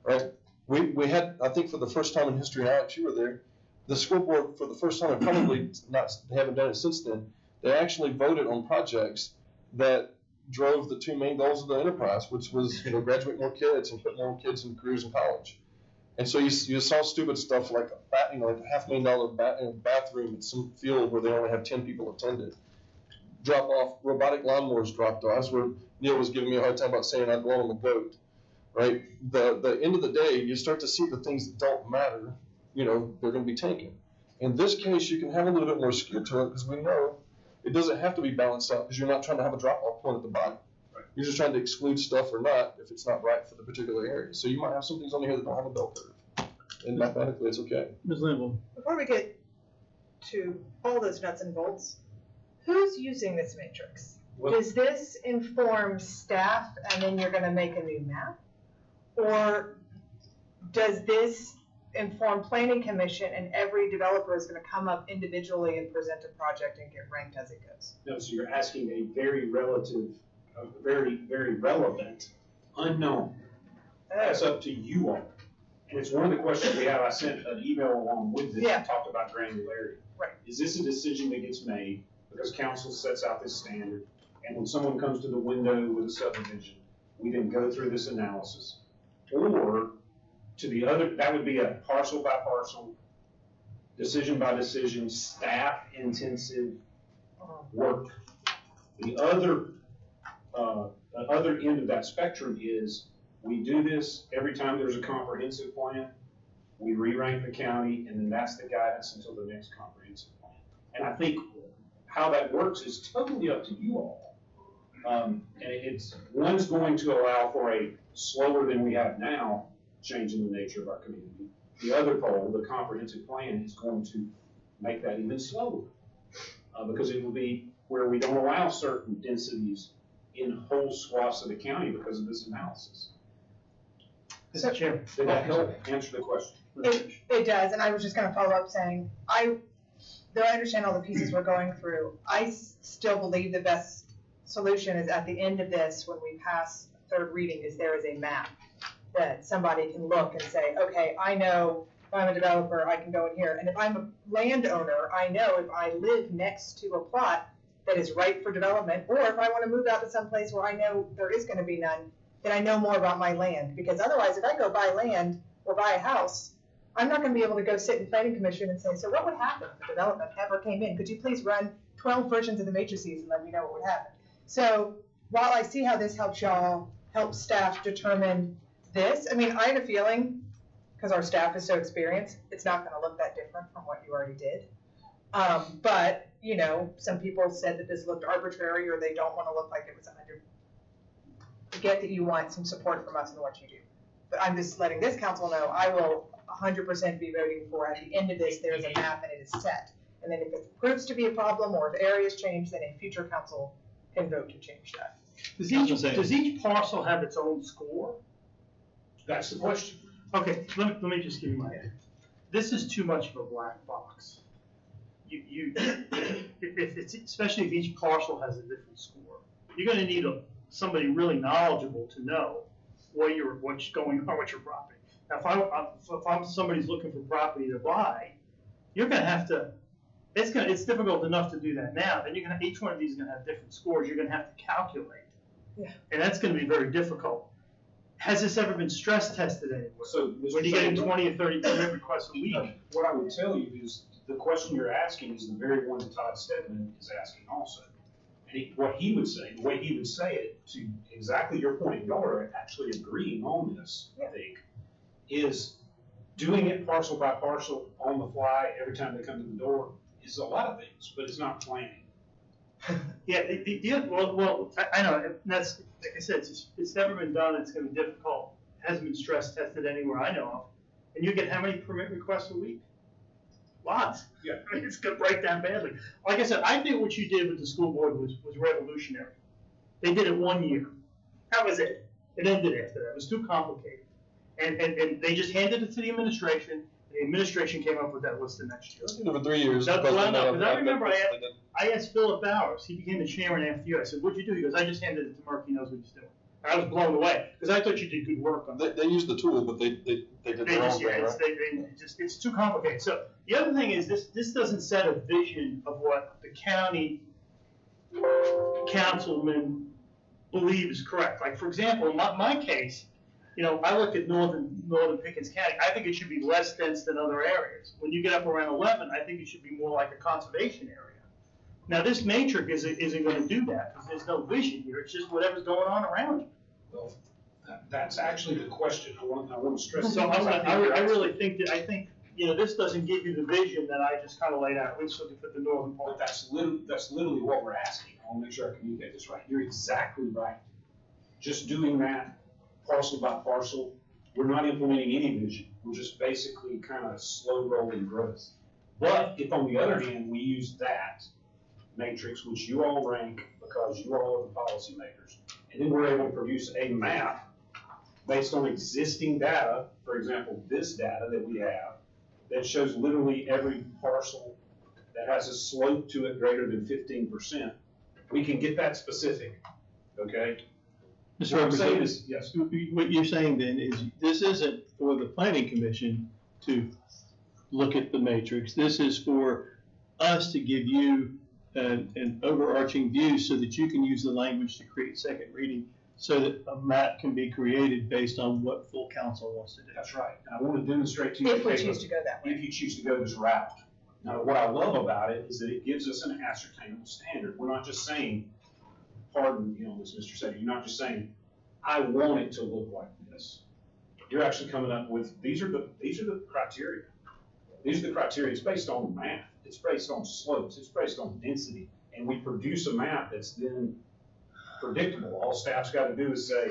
right? We had, I think for the first time in history, Alex, you were there, the school board for the first time, and probably not, they haven't done it since then, they actually voted on projects that drove the 2 main goals of the enterprise, which was, graduate more kids and put more kids in careers in college. And so you saw stupid stuff like like a $500,000 bathroom at some field where they only have 10 people attended. Drop off, robotic lawnmowers dropped off. That's where Neil was giving me a hard time about saying I'd blow him a goat, right? The end of the day, you start to see the things that don't matter, they're going to be taken. In this case, you can have a little bit more skew to it because we know it doesn't have to be balanced out because you're not trying to have a drop-off point at the bottom. Right. You're just trying to exclude stuff or not if it's not right for the particular area. So you might have some things on here that don't have a bell curve. And mathematically, it's okay. Ms. Linville. Before we get to all those nuts and bolts, who's using this matrix? Does this inform staff and then you're going to make a new map? Or does this inform planning commission and every developer is going to come up individually and present a project and get ranked as it goes? No, so you're asking a very very, very relevant unknown. That's up to you all. And it's one of the questions we have. I sent an email along with this and talked about granularity. Right. Is this a decision that gets made because council sets out this standard, and when someone comes to the window with a subdivision, we then go through this analysis? Or to the other, that would be a parcel by parcel, decision by decision, staff intensive work. The other end of that spectrum is we do this every time there's a comprehensive plan. We re-rank the county, and then that's the guidance until the next comprehensive plan. And I think how that works is totally up to you all. And one's going to allow for a slower than we have now change in the nature of our community. The other pole, the comprehensive plan, is going to make that even slower because it will be where we don't allow certain densities in whole swaths of the county because of this analysis. Mr. Chairman. Did that help answer the question? It does, and I was just going to follow up saying, though I understand all the pieces we're going through, I still believe the best solution is at the end of this, when we pass third reading, is there is a map that somebody can look and say, okay, I know if I'm a developer, I can go in here. And if I'm a landowner, I know if I live next to a plot that is right for development, or if I want to move out to some place where I know there is going to be none, then I know more about my land. Because otherwise, if I go buy land or buy a house, I'm not going to be able to go sit in planning commission and say, so what would happen if the development ever came in? Could you please run 12 versions of the matrices and let me know what would happen? So while I see how this helps y'all, help staff determine this, I mean, I have a feeling, because our staff is so experienced, it's not going to look that different from what you already did. But, some people said that this looked arbitrary or they don't want to look like it was 100. I get that you want some support from us in what you do. But I'm just letting this council know I will 100% be voting for at the end of this, there's a map and it is set. And then if it proves to be a problem or if areas change, then a future council can vote to change that. Does each parcel have its own score? That's the question. Okay, let me just give you my answer. This is too much of a black box. Especially if each parcel has a different score, you're going to need somebody really knowledgeable to know what's going on with your property. Now, if I'm somebody's looking for property to buy, you're going to have to. It's difficult enough to do that now. Then each one of these is going to have different scores. You're going to have to calculate, and that's going to be very difficult. Has this ever been stress tested anywhere? So when you're getting 20 or 30 permit requests a week, what I would tell you is the question you're asking is the very one that Todd Stedman is asking also. And what he would say, the way he would say it, to exactly your point, y'all are actually agreeing on this, I think, is doing it parcel by parcel on the fly every time they come to the door is a lot of things, but it's not planning. Well, I know, that's, like I said, it's never been done, it's going to be difficult. It hasn't been stress tested anywhere I know of. And you get how many permit requests a week? Lots. Yeah. I mean, it's going to break down badly. Like I said, I think what you did with the school board was revolutionary. They did it 1 year. That was it. It ended after that. It was too complicated. And they just handed it to the administration. The administration came up with that list the next year. I did it for 3 years. That's because what I know, they- because I remember I asked Philip Bowers, he became the chairman after you. I said, what'd you do? He goes, I just handed it to Mark, he knows what he's doing. And I was blown away, because I thought you did good work on that. They used the tool, but they did They their own just, yeah, thing, it's, right? they just, it's too complicated. So the other thing is this doesn't set a vision of what the county councilmen believe is correct. Like, for example, in my case, I look at northern Pickens County, I think it should be less dense than other areas. When you get up around 11, I think it should be more like a conservation area. Now, this matrix isn't gonna do that, because there's no vision here, it's just whatever's going on around you. Well, that's actually the question I want to stress. So I really think this doesn't give you the vision that I just kind of laid out, at least looking at the northern But part. that's literally what we're asking. I want to make sure I communicate this right. You're exactly right. Just doing that parcel by parcel, we're not implementing any vision. We're just basically kind of slow rolling growth. But if on the other hand, we use that matrix, which you all rank because you all are the policymakers, and then we're able to produce a map based on existing data, for example, this data that we have, that shows literally every parcel that has a slope to it greater than 15%. We can get that specific, okay? Mr. What I'm saying Representative, is, yes, what you're saying then is this isn't for the planning commission to look at the matrix. This is for us to give you an overarching view so that you can use the language to create second reading so that a map can be created based on what full council wants to do. that's right. And I want to demonstrate to you. If we okay, choose to go that way. If you choose to go this route. Now, what I love about it is that it gives us an ascertainable standard. We're not just saying, pardon, this Mr. Sadie, you're not just saying, I want it to look like this. You're actually coming up with, these are the criteria. These are the criteria. It's based on math. It's based on slopes. It's based on density. And we produce a map that's then predictable. All staff's got to do is say,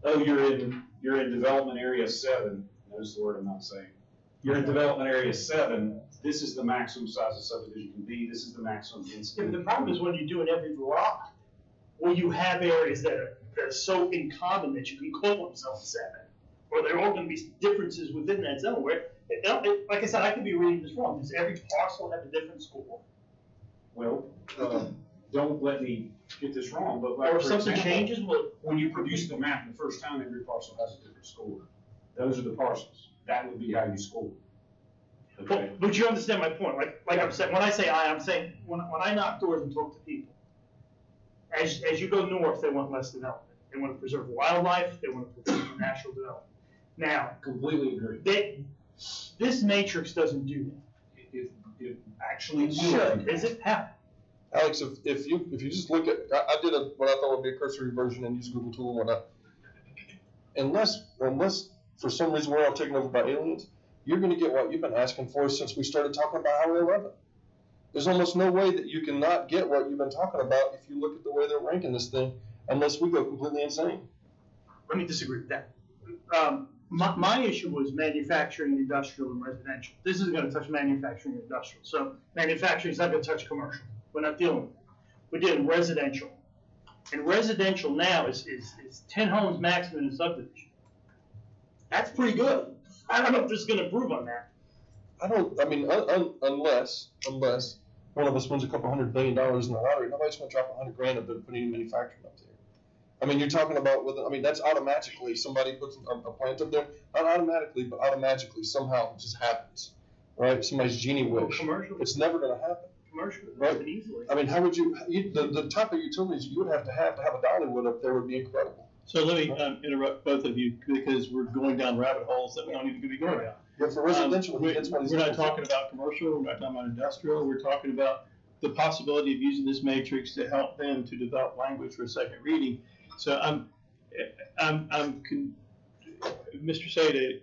oh, you're in development area 7. Notice the word I'm not saying. You're in development area 7. This is the maximum size a subdivision can be. This is the maximum density. Yeah, but the problem is when you do it every lot, where you have areas that are so in common that you can call them zone 7, or there are going to be differences within that zone where, like I said, I could be reading this wrong. Does every parcel have a different score? Well, don't let me get this wrong, but like, Or if for something example, changes, well, when you produce the map the first time, every parcel has a different score. Those are the parcels. That would be how you score. Okay. but you understand my point. Like I'm saying, when I say I'm saying when I knock doors and talk to people, as you go north, they want less development. They want to preserve wildlife. They want to preserve natural development. Now, Completely agree. this matrix doesn't do that. It actually It should. will. Is it? How? Alex, if you just look at, I did what I thought would be a cursory version and use Google tool and whatnot. Unless for some reason we're all taken over by aliens, you're going to get what you've been asking for since we started talking about Highway 11. There's almost no way that you can not get what you've been talking about if you look at the way they're ranking this thing, unless we go completely insane. Let me disagree with that. My issue was manufacturing, industrial, and residential. This isn't going to touch manufacturing and industrial. So manufacturing is not going to touch commercial. We're not dealing with that. We're dealing residential. And residential now is 10 homes maximum in a subdivision. That's pretty good. I don't know if this is going to improve on that. Unless one of us wins a couple $100 billion in the lottery, nobody's going to drop $100,000 up there to put any manufacturing up there. I mean, you're talking about that's automatically somebody puts a plant up there, not automatically, but automatically somehow it just happens, right? Somebody's genie wish. Commercial. It's never going to happen. Commercial would Right. happen easily. I mean, how would the type of utilities you would have to have a Dollywood up there would be incredible. So let me interrupt both of you because we're going down rabbit holes that we don't need to be going down. But for residential, We're that's what he's not talking about commercial, we're not talking about industrial, we're talking about the possibility of using this matrix to help them to develop language for second reading. So Mr. Sada,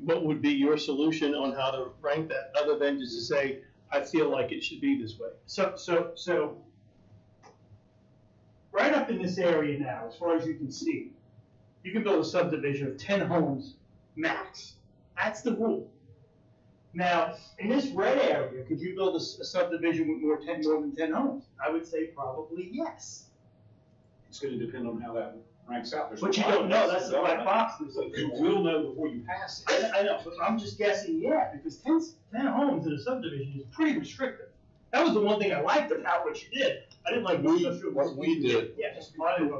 what would be your solution on how to rank that, other than just to say, I feel like it should be this way? So right up in this area now, as far as you can see, you can build a subdivision of 10 homes max. That's the rule. Now, in this red area, could you build a subdivision with more than 10 homes? I would say probably yes. It's gonna depend on how that ranks out. There's But you a lot don't of know, this that's the black development, box. but you will know before you pass it. I know, but I'm just guessing, yeah, because 10 homes in a subdivision is pretty restrictive. That was the one thing I liked about what you did. I didn't like What we did. Yeah, just mine,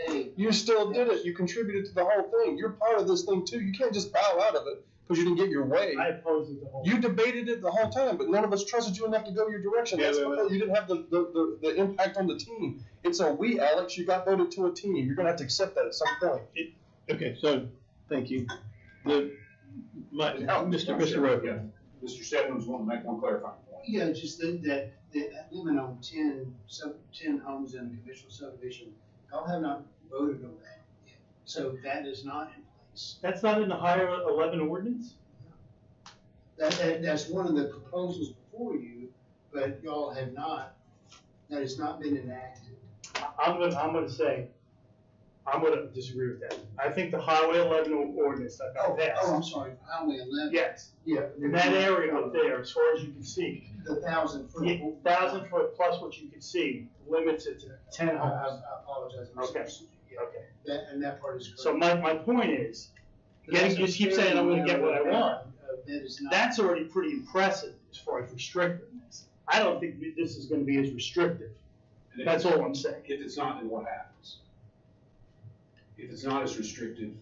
Today, You still did it. You contributed to the whole thing. You're part of this thing too. You can't just bow out of it because you didn't get your way. I opposed it the whole. You debated it the whole time, but none of us trusted you enough to go your direction. That's because you didn't have the impact on the team. It's a we, Alex. You got voted to a team. You're gonna have to accept that at some point. Okay, so, thank you. Mr. Rowe. Yeah. Mr. Stebbins wanted to make one clarifying point. yeah, just that limit on 10 homes in a conventional subdivision, y'all have not voted on that yet. So that is not in place. That's not in the higher 11 ordinance? That's one of the proposals before you, but y'all have not, that has not been enacted. I'm gonna disagree with that. I think the Highway 11 ordinance that got passed. I'm sorry, Highway 11. Yes, Yeah. in that area up there, as far as you can see, The 1,000 foot. 1,000 foot plus what you can see, limits it to 10 I homes. apologize. Okay. Yeah, Okay. that part is correct. So my point is, you just keep saying I'm gonna get what I want. That is not. That's already pretty impressive as far as restrictiveness. I don't think this is gonna be as restrictive. And if That's it's- all I'm saying. If it's not, then what happens? If it's not as restrictive,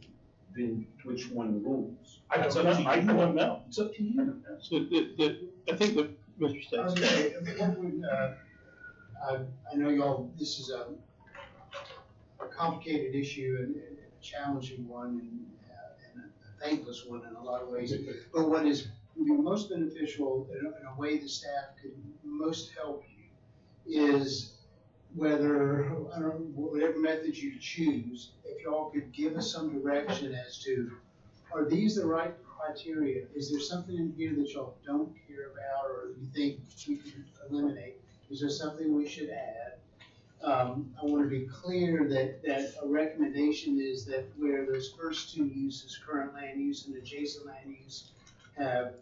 then which one rules? I That's don't up to know. I you. don't know. It's up to you. So, I think that Mr. I was State. gonna say, what would, I know y'all, this is a complicated issue and a challenging one and a thankless one in a lot of ways. But what is would be most beneficial in a way the staff could most help you is whether, I don't know, whatever method you choose, if y'all could give us some direction as to, are these the right criteria? Is there something in here that y'all don't care about or you think we could eliminate? Is there something we should add? I want to be clear that a recommendation is that where those first two uses, current land use and adjacent land use, have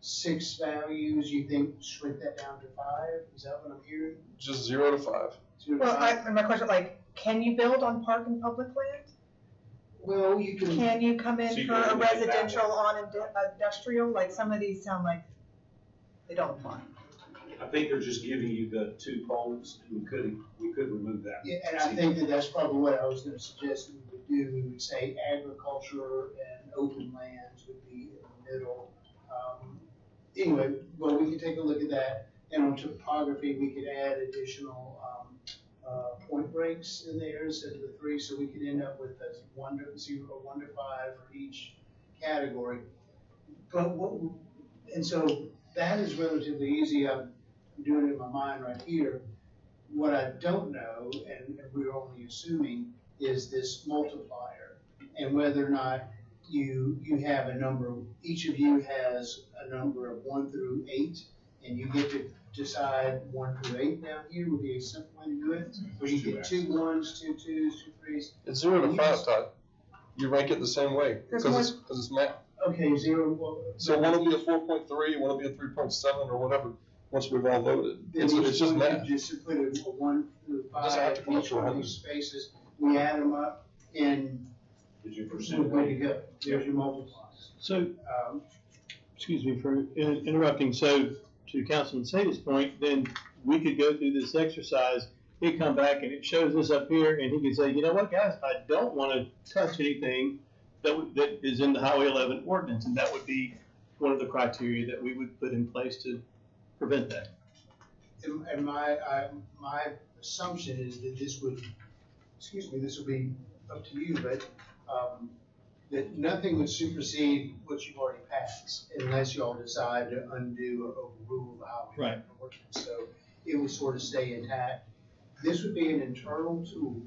6 values, you think shrink that down to 5? Is that what I'm hearing? Just 0 to 5. 0 to Well, 5? my question, like, can you build on park and public land? Well, you can. Can you come So in you for can a eliminate that residential on industrial? Like, some of these sound like they don't apply. I think they're just giving you the 2 poles, and we could remove that. Yeah, and I think that that's probably what I was gonna suggest we would do. We would say agriculture and open lands would be in the middle. Anyway, well, we could take a look at that. And on topography, we could add additional, point breaks in there instead of the 3, so we could end up with a 1 to 0, 1 to 5 for each category. But and so that is relatively easy. I'm doing it in my mind right here. What I don't know, and we're only assuming, is this multiplier, and whether or not you have a number, each of you has a number of 1 through 8, and you get to decide 1 through 8 down here would be a simple way to do it. Or you get 2 1s, 2 2s, 2 3s. It's 0 to 5, Todd. You rank it the same way because it's math. Okay, 0. Well, So one will be a 4.3, one will be a 3.7 or whatever. Once we've all voted, then it's each just one math. you just put a 1 through Doesn't have to 5 come up each to one of 100. these spaces. We add them up, and Did you we're percent? good to go. There's your multipliers. So, Um, excuse me for interrupting. So, to Councilman Sada's point, then we could go through this exercise. He'd come back and it shows us up here, and he could say, you know what, guys, I don't want to touch anything that is in the Highway 11 ordinance, and that would be one of the criteria that we would put in place to prevent that. And my assumption is that this would be up to you, but, that nothing would supersede what you've already passed unless y'all decide to undo or overrule the highway. Right. Ordinance. So it would sort of stay intact. This would be an internal tool,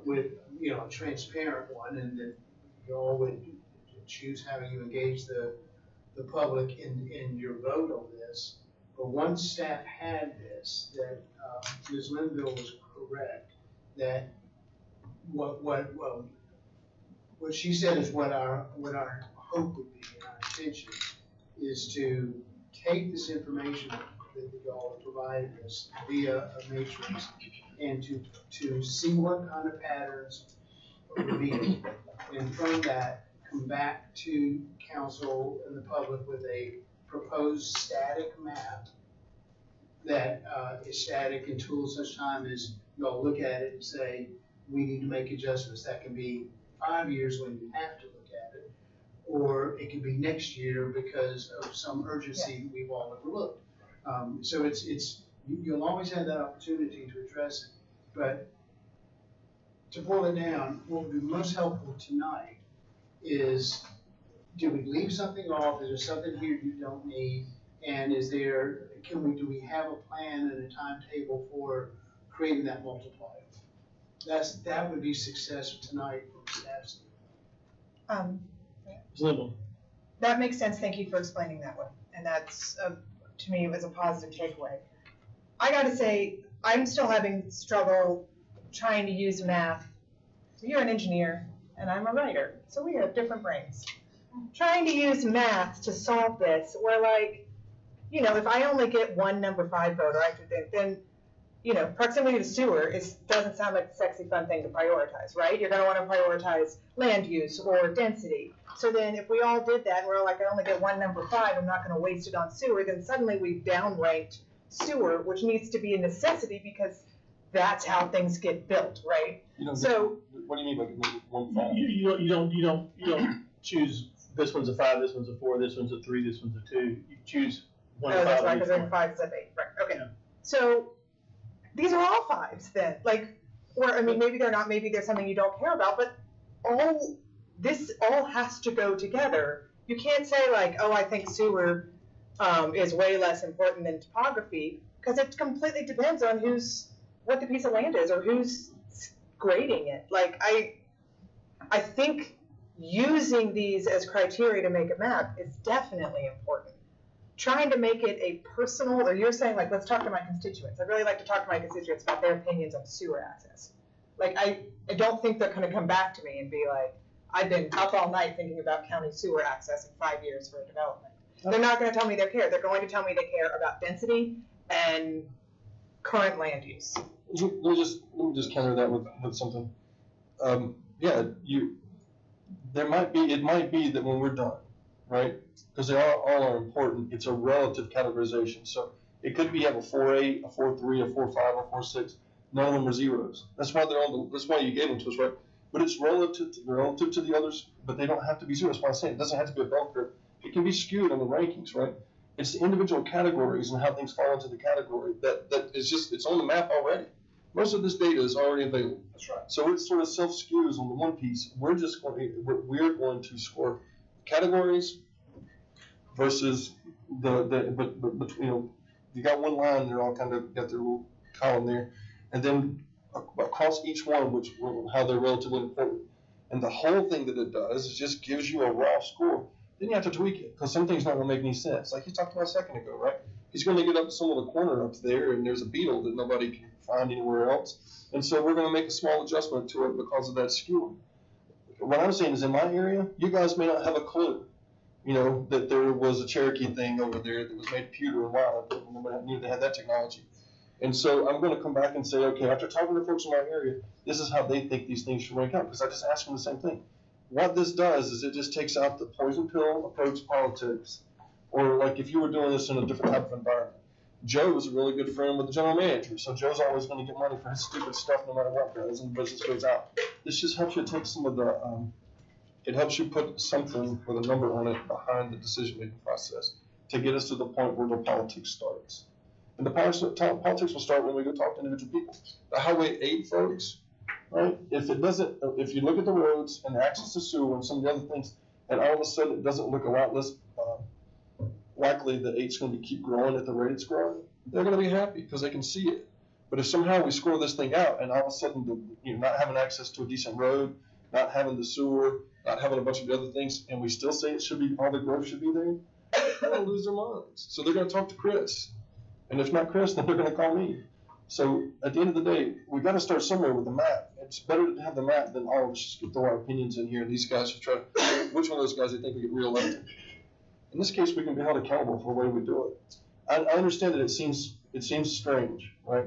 with, a transparent one, and that y'all would choose how you engage the public in your vote on this. But once staff had this, that Ms. Linville was correct, that what she said is what our hope would be and our intention is to take this information that y'all have provided us via a matrix and to see what kind of patterns are revealed. And from that, come back to council and the public with a proposed static map that is static until such time as y'all look at it and say, we need to make adjustments. That can be 5 years when you have to look at it, or it could be next year because of some urgency that we've all overlooked. So you'll always have that opportunity to address it. But to boil it down, what would be most helpful tonight is, do we leave something off? Is there something here you don't need? And do we have a plan and a timetable for creating that multiplier? That would be success tonight from staff standpoint. That makes sense. Thank you for explaining that way. And that's, to me, was a positive takeaway. I gotta say, I'm still having struggle trying to use math. So you're an engineer and I'm a writer, so we have different brains. Trying to use math to solve this, we're like, if I only get one number 5 vote, then, proximity to sewer doesn't sound like a sexy, fun thing to prioritize, right? You're gonna wanna prioritize land use or density. So then if we all did that, and we're like, I only get one number 5, I'm not gonna waste it on sewer, then suddenly we've downranked sewer, which needs to be a necessity because that's how things get built, right? What do you mean by 1-5? You don't choose this one's a 5, this one's a 4, this one's a 3, this one's a 2. You choose 1 to 5. That's right, because then 5 is at 8, right? Okay. Yeah. So these are all 5s then, maybe they're not. Maybe there's something you don't care about, but this all has to go together. You can't say I think sewer is way less important than topography, because it completely depends on what the piece of land is or who's grading it. I think using these as criteria to make a map is definitely important. Trying to make it a personal, or you're saying let's talk to my constituents. I really like to talk to my constituents about their opinions on sewer access. I don't think they're gonna come back to me and be like, I've been up all night thinking about county sewer access in 5 years for a development. They're not gonna tell me they care. They're going to tell me they care about density and current land use. Let me just counter that with something. It might be that when we're done, right? Because they all are important. It's a relative categorization. So it could be have a 4.8, a 4.3, a 4.5, or 4.6. None of them are zeros. That's why that's why you gave them to us, right? But it's relative to the others, but they don't have to be zeros. That's why I'm saying it doesn't have to be a bell curve. It can be skewed on the rankings, right? It's the individual categories and how things fall into the category that is just, it's on the map already. Most of this data is already available. That's right. So it sort of self-skews on the one piece. We're going to score categories versus you got one line, they're all kind of got their little column there, and then across each one, how they're relatively important. And the whole thing that it does is just gives you a raw score. Then you have to tweak it, because some things not going to make any sense. Like you talked about a second ago, right? He's going to get up to some little corner up there, and there's a beetle that nobody can find anywhere else. And so we're going to make a small adjustment to it because of that skewing. What I'm saying is, in my area, you guys may not have a clue, that there was a Cherokee thing over there that was made pewter and wild. Nobody knew they had that technology. And so I'm going to come back and say, okay, after talking to folks in my area, this is how they think these things should rank out, because I just asked them the same thing. What this does is it just takes out the poison pill approach politics, or like if you were doing this in a different type of environment. Joe's a really good friend with the general manager, so Joe's always going to get money for his stupid stuff no matter what goes, and the business goes out. This just helps you take some of the, it helps you put something with a number on it behind the decision-making process to get us to the point where the politics starts. And the politics will start when we go talk to individual people. The Highway 8 folks, right? If you look at the roads and the access to sewer and some of the other things, and all of a sudden it doesn't look a lot less likely that 8's going to keep growing at the rate it's growing, they're going to be happy because they can see it. But if somehow we score this thing out and all of a sudden not having access to a decent road, not having the sewer, not having a bunch of the other things, and we still say it should be, all the growth should be there, they're going to lose their minds. So they're going to talk to Chris. And if not Chris, then they're going to call me. So at the end of the day, we've got to start somewhere with the map. It's better to have the map than all of us just throw our opinions in here. And these guys should try which one of those guys they think we get reelected. In this case, we can be held accountable for the way we do it. I understand that it seems strange, right?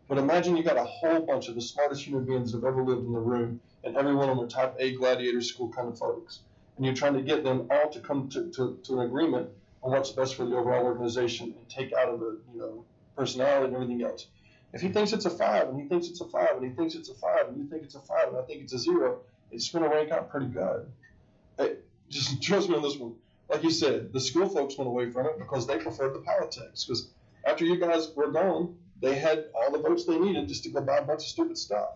But imagine you got a whole bunch of the smartest human beings that have ever lived in the room, and every one of them are type A gladiator school kind of folks. And you're trying to get them all to come to an agreement on what's best for the overall organization and take out of the, personality and everything else. If he thinks it's a 5, and he thinks it's a 5, and he thinks it's a 5, and you think it's a 5, and I think it's a 0, it's going to rank out pretty good. Just trust me on this one. Like you said, the school folks went away from it because they preferred the politics. Because after you guys were gone, they had all the votes they needed just to go buy a bunch of stupid stuff,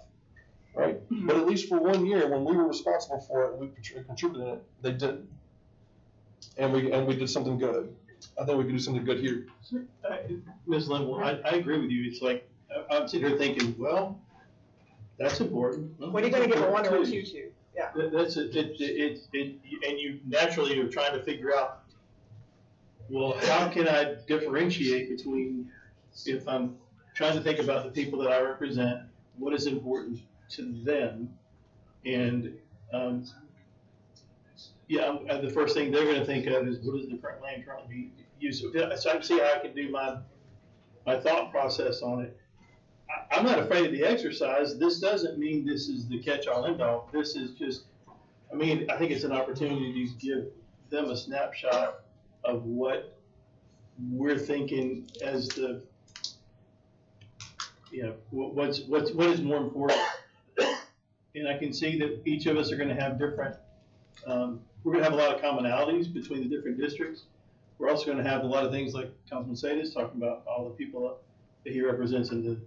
right? Mm-hmm. But at least for 1 year, when we were responsible for it and we contributed in it, they didn't. And we did something good. I think we can do something good here. Ms. Linville, I agree with you. It's like, I'm sitting here thinking, well, that's important. What are you going to give a 1 or a 2 to? Yeah. That's it. And you naturally are trying to figure out, well, how can I differentiate between, if I'm trying to think about the people that I represent, what is important to them, and the first thing they're going to think of is what is the current land currently being used. So I can see how I can do my thought process on it. I'm not afraid of the exercise. This doesn't mean this is the catch-all end-all. This is just, I think it's an opportunity to give them a snapshot of what we're thinking as the, what is more important. And I can see that each of us are going to have different, we're going to have a lot of commonalities between the different districts. We're also going to have a lot of things like Councilman Sadis talking about all the people that he represents in the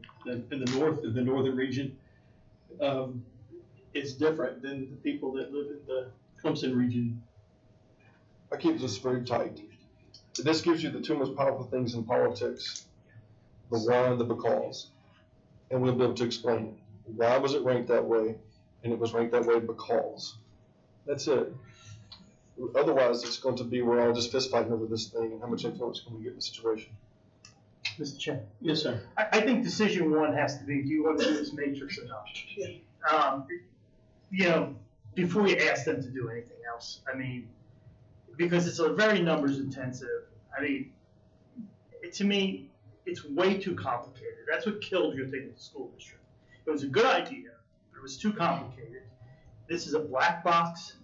north, in the northern region. It's different than the people that live in the Clemson region. I keep this very tight. This gives you the 2 most powerful things in politics: the why and the because. And we'll be able to explain it. Why was it ranked that way? And it was ranked that way because. That's it. Otherwise, it's going to be we're all just fist fighting over this thing, and how much influence can we get in the situation? Mr. Chair. Yes, sir. I think decision 1 has to be, do you want to do this matrix or not? Before you ask them to do anything else. Because it's a very numbers intensive. To me, it's way too complicated. That's what killed your thing with the school district. It was a good idea, but it was too complicated. This is a black box.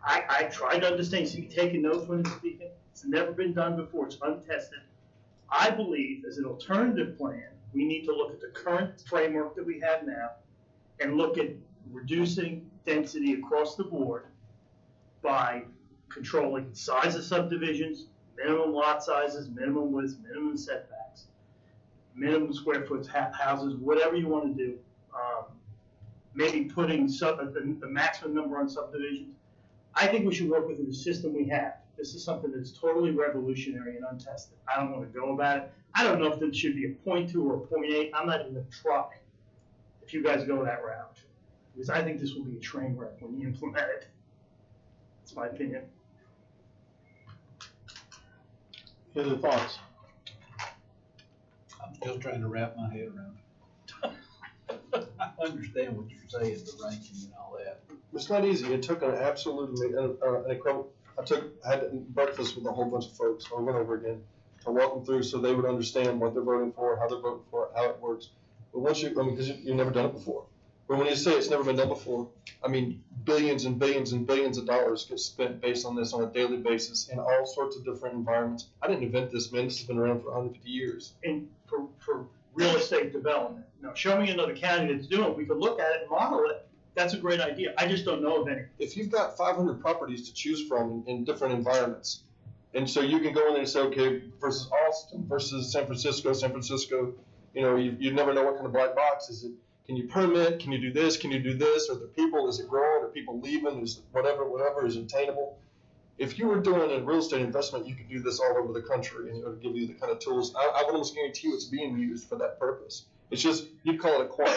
I tried to understand. You see me taking notes when I'm speaking. It's never been done before. It's untested. I believe, as an alternative plan, we need to look at the current framework that we have now and look at reducing density across the board by controlling size of subdivisions, minimum lot sizes, minimum widths, minimum setbacks, minimum square foot houses, whatever you want to do. Maybe putting the maximum number on subdivisions. I think we should work within the system we have. This is something that's totally revolutionary and untested. I don't want to go about it. I don't know if it should be a 0.2 or a 0.8. I'm not even going to try if you guys go that route. Because I think this will be a train wreck when you implement it. That's my opinion. Any other thoughts? I'm still trying to wrap my head around it. I understand what you're saying, the ranking and all that. It's not easy. It took an absolute an incredible. I had breakfast with a whole bunch of folks over and over again to walk them through so they would understand what they're voting for, how they're voting for it, how it works. But once because you've never done it before. But when you say it's never been done before, billions and billions and billions of dollars get spent based on this on a daily basis in all sorts of different environments. I didn't invent this, man. This has been around for 150 years. And for real estate development. Now, show me another county that's doing it. We could look at it and model it. That's a great idea. I just don't know of any. If you've got 500 properties to choose from in different environments, and so you can go in there and say, okay, versus Austin, versus San Francisco, you never know what kind of black box is it. Can you permit? Can you do this? Can you do this? Are there people? Is it growing? Are people leaving? Is whatever is attainable? If you were doing a real estate investment, you could do this all over the country, and it would give you the kind of tools. I would almost guarantee you it's being used for that purpose. It's just, you'd call it a quant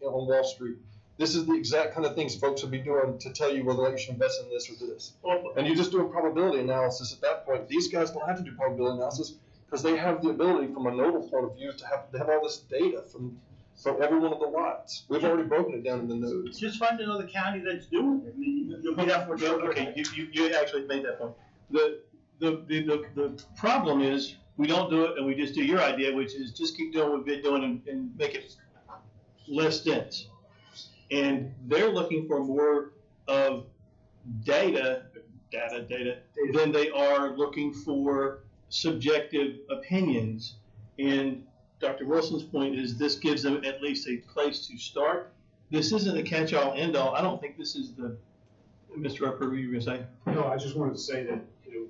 on Wall Street. This is the exact kind of things folks would be doing to tell you whether you should invest in this or this. And you're just doing probability analysis at that point. These guys don't have to do probability analysis because they have the ability from a nodal point of view to have all this data from every one of the lots. We've already broken it down in the nodes. Just find another county that's doing it. You'll be that much. Okay, you actually made that point. The problem is we don't do it and we just do your idea, which is just keep doing what we've been doing and make it less dense. And they're looking for more of data than they are looking for subjective opinions. And Dr. Wilson's point is this gives them at least a place to start. This isn't a catch-all, end-all. I don't think this is the, Mr. Upper, what you were going to say? No, I just wanted to say that,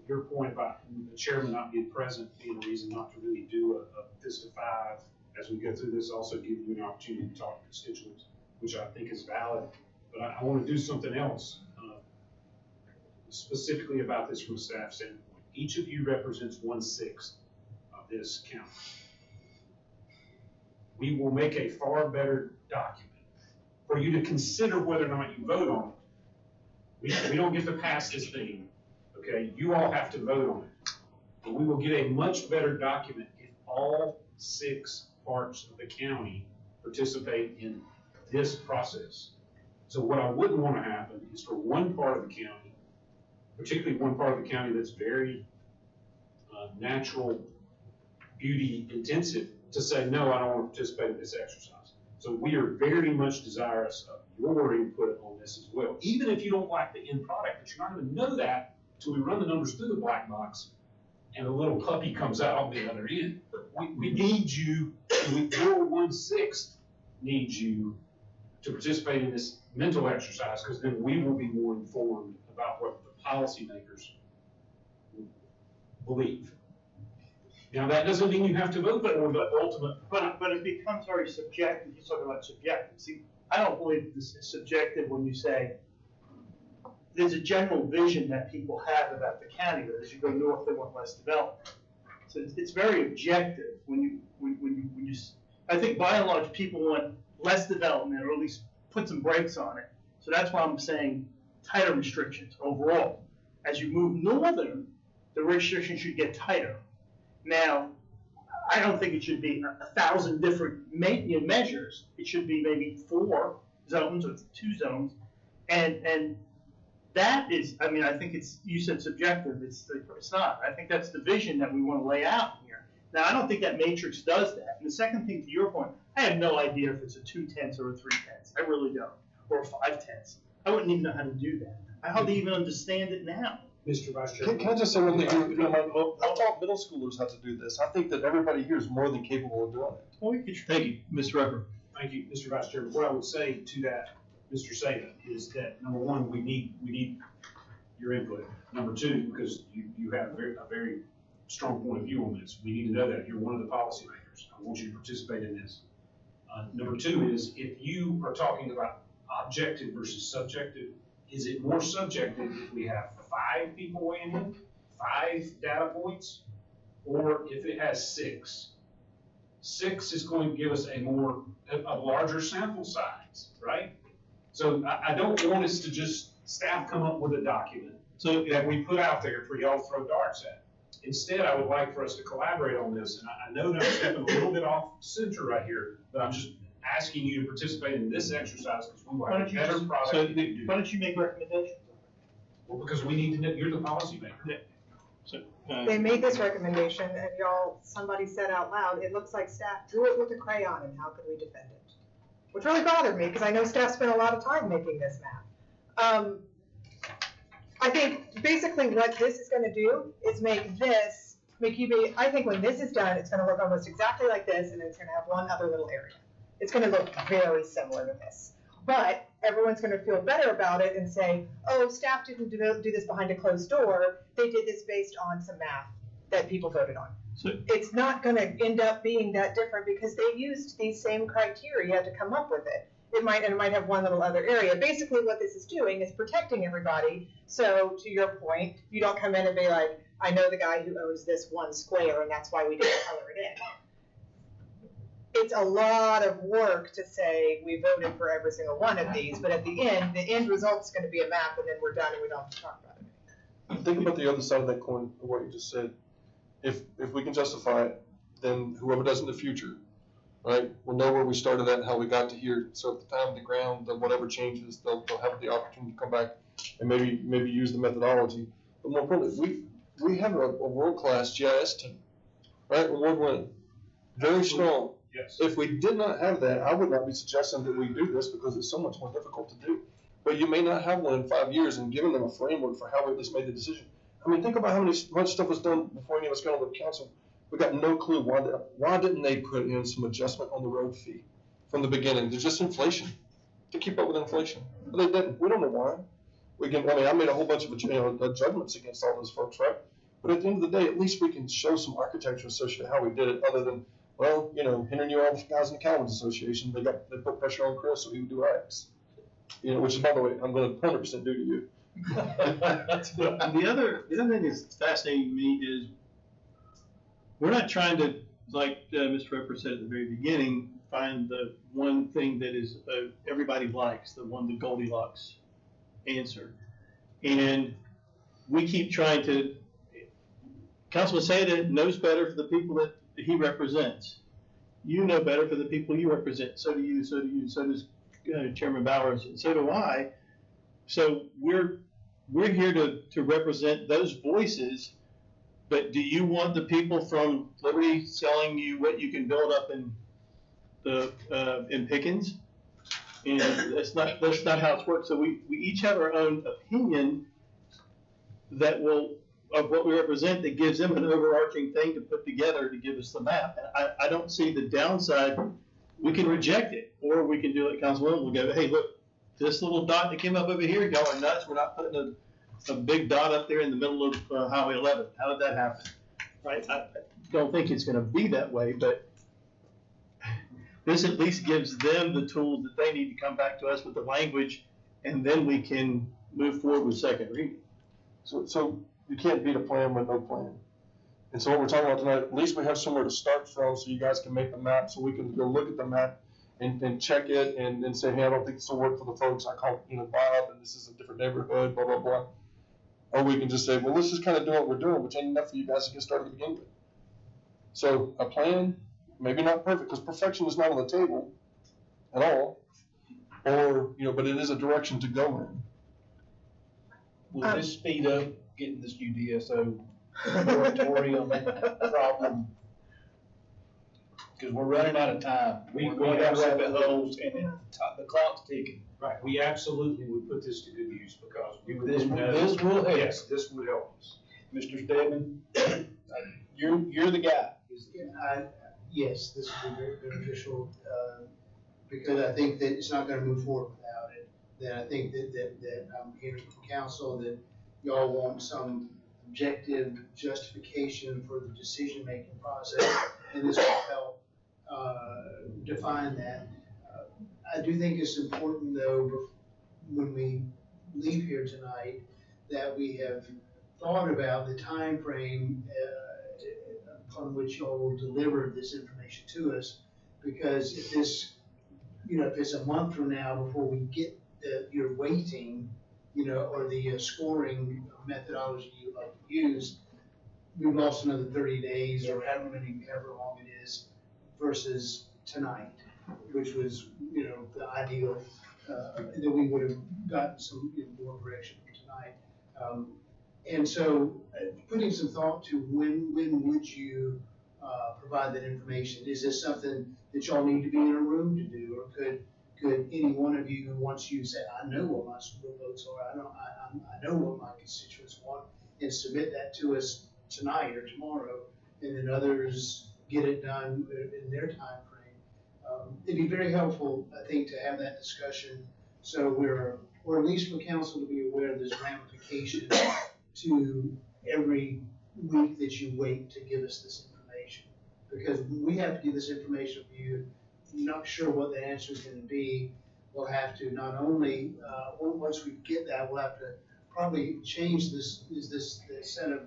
your point about the chairman not being present being a reason not to really do this to 5 as we go through this also give you an opportunity to talk to constituents, which I think is valid. But I want to do something else, specifically about this from a staff standpoint. Each of you represents 1/6 of this county. We will make a far better document for you to consider whether or not you vote on it. We don't get to pass this thing, okay? You all have to vote on it. But we will get a much better document if all 6 parts of the county participate in this process. So what I wouldn't want to happen is for one part of the county, particularly one part of the county that's very natural beauty intensive, to say, no, I don't want to participate in this exercise. So we are very much desirous of your input on this as well. Even if you don't like the end product, but you're not going to know that until we run the numbers through the black box and a little puppy comes out on the other end. We need you, and your 1/6 needs you to participate in this mental exercise, because then we will be more informed about what the policymakers believe. Now, that doesn't mean you have to vote for the ultimate. But it becomes very subjective. You're talking about subjective. See, I don't believe this is subjective when you say there's a general vision that people have about the county, that as you go north, they want less development. So it's very objective when you. I think by and large, people want less development, or at least put some brakes on it. So that's why I'm saying tighter restrictions overall. As you move northern, the restrictions should get tighter. Now, I don't think it should be 1,000 different measures. It should be maybe 4 zones or 2 zones, and that is, I mean, I think it's, you said subjective. It's not. I think that's the vision that we want to lay out here. Now, I don't think that matrix does that. And the second thing, to your point, I have no idea if it's a 2/10 or a 3/10. I really don't, or a 5/10. I wouldn't even know how to do that. I hardly even understand it now. Mr. Vice Chairman. Can I just say one thing? I taught middle schoolers how to do this. I think that everybody here is more than capable of doing it. Thank you, Mr. Upper. Thank you, Mr. Vice Chairman. What I would say to that, Mr. Seda, is that number one, we need your input. Number two, because you have a very strong point of view on this, we need to know that you're one of the policymakers. I want you to participate in this. Number two is, if you are talking about objective versus subjective, is it more subjective if we have 5 people weighing in, 5 data points, or if it has 6? 6 is going to give us a larger sample size, right? So I don't want us to just staff come up with a document that we put out there for y'all to throw darts at. Instead, I would like for us to collaborate on this, and I know that I'm stepping a little bit off center right here, but I'm just asking you to participate in this exercise because we will have a better product. Why don't you make recommendations? Well, because we need to know, you're the policymaker. Yeah. So, They made this recommendation, and somebody said out loud, it looks like staff drew it with a crayon, and how could we defend it? Which really bothered me, because I know staff spent a lot of time making this map. I think basically what this is gonna do is I think when this is done, it's gonna look almost exactly like this, and it's gonna have one other little area. It's gonna look very similar to this. But everyone's gonna feel better about it and say, oh, staff didn't do this behind a closed door. They did this based on some math that people voted on. So it's not gonna end up being that different because they used these same criteria to come up with it. It might have one little other area. Basically what this is doing is protecting everybody. So to your point, you don't come in and be like, I know the guy who owns this 1 square and that's why we didn't color it in. It's a lot of work to say we voted for every single one of these, but at the end result is going to be a map, and then we're done and we don't have to talk about it. Think about the other side of that coin, of what you just said. If we can justify it, then whoever does in the future, right, will know where we started at and how we got to here. So at the time, the ground, whatever changes, they'll have the opportunity to come back and maybe use the methodology. But more importantly, we have a world-class GIS team. right? Award-winning, very strong. Yes. If we did not have that, I would not be suggesting that we do this because it's so much more difficult to do. But you may not have one in 5 years, and giving them a framework for how we at least made the decision. I mean, think about how much stuff was done before any of us got on the council. We got no clue why didn't they put in some adjustment on the road fee from the beginning? There's just inflation to keep up with inflation. But they didn't. We don't know why. I made a whole bunch of judgments against all those folks, right? But at the end of the day, at least we can show some architecture associated with how we did it, other than, well, Henry knew all the guys in the Calvin's Association. They put pressure on Chris, so he would do X. Which is, by the way, I'm going to 100% do to you. The other thing that's fascinating to me is we're not trying to, like Mr. Roper said at the very beginning, find the one thing that is everybody likes, the Goldilocks answer. And we keep trying to, Councilman Seda knows better for the people that he represents. You know better for the people you represent. So do you, so does Chairman Bowers, and so do I. So we're here to represent those voices, but do you want the people from Liberty selling you what you can build up in Pickens? And that's not how it's worked. So we each have our own opinion of what we represent that gives them an overarching thing to put together to give us the map. And I don't see the downside. We can reject it, or we can do it, Councilwoman. We'll go, hey, look, this little dot that came up over here, y'all are nuts. We're not putting a big dot up there in the middle of Highway 11. How did that happen? Right? I don't think it's going to be that way, but this at least gives them the tools that they need to come back to us with the language, and then we can move forward with second reading. So you can't beat a plan with no plan. And so what we're talking about tonight, at least we have somewhere to start from, so you guys can make the map, so we can go look at the map and check it, and then say, hey, I don't think this will work for the folks. I called Bob, and this is a different neighborhood, blah, blah, blah. Or we can just say, well, let's just kind of do what we're doing, which ain't enough for you guys to get started to begin with. So a plan, maybe not perfect, because perfection is not on the table at all, or, but it is a direction to go in. Will this speed up getting this UDSO moratorium problem? Because we're running out of time. We're going down rabbit holes, and the clock's ticking. Right, we absolutely would put this to good use, because we would. This will help. Yes, this would help us. Mr. Stedman, you're the guy. Yes, this would be very beneficial, because I think that it's not gonna move forward without it. Then I think that I'm hearing from council that y'all want some objective justification for the decision-making process, and this will help define that. I do think it's important, though, when we leave here tonight, that we have thought about the time frame upon which y'all will deliver this information to us. Because if this, if it's a month from now before we get your weighting, or the scoring methodology you like to use, we've lost another 30 days or however long it is versus tonight, which was, the ideal, that we would have gotten some more direction tonight. And so putting some thought to when would you provide that information? Is this something that y'all need to be in a room to do, or could any one of you, once you say, I know what my school votes are, I know what my constituents want, and submit that to us tonight or tomorrow, and then others get it done in their time frame? It'd be very helpful, I think, to have that discussion, so or at least for council to be aware of this ramification to every week that you wait to give us this information. Because we have to give this information to you, not sure what the answer is going to be. We'll have to not only, once we get that, we'll have to probably change this set of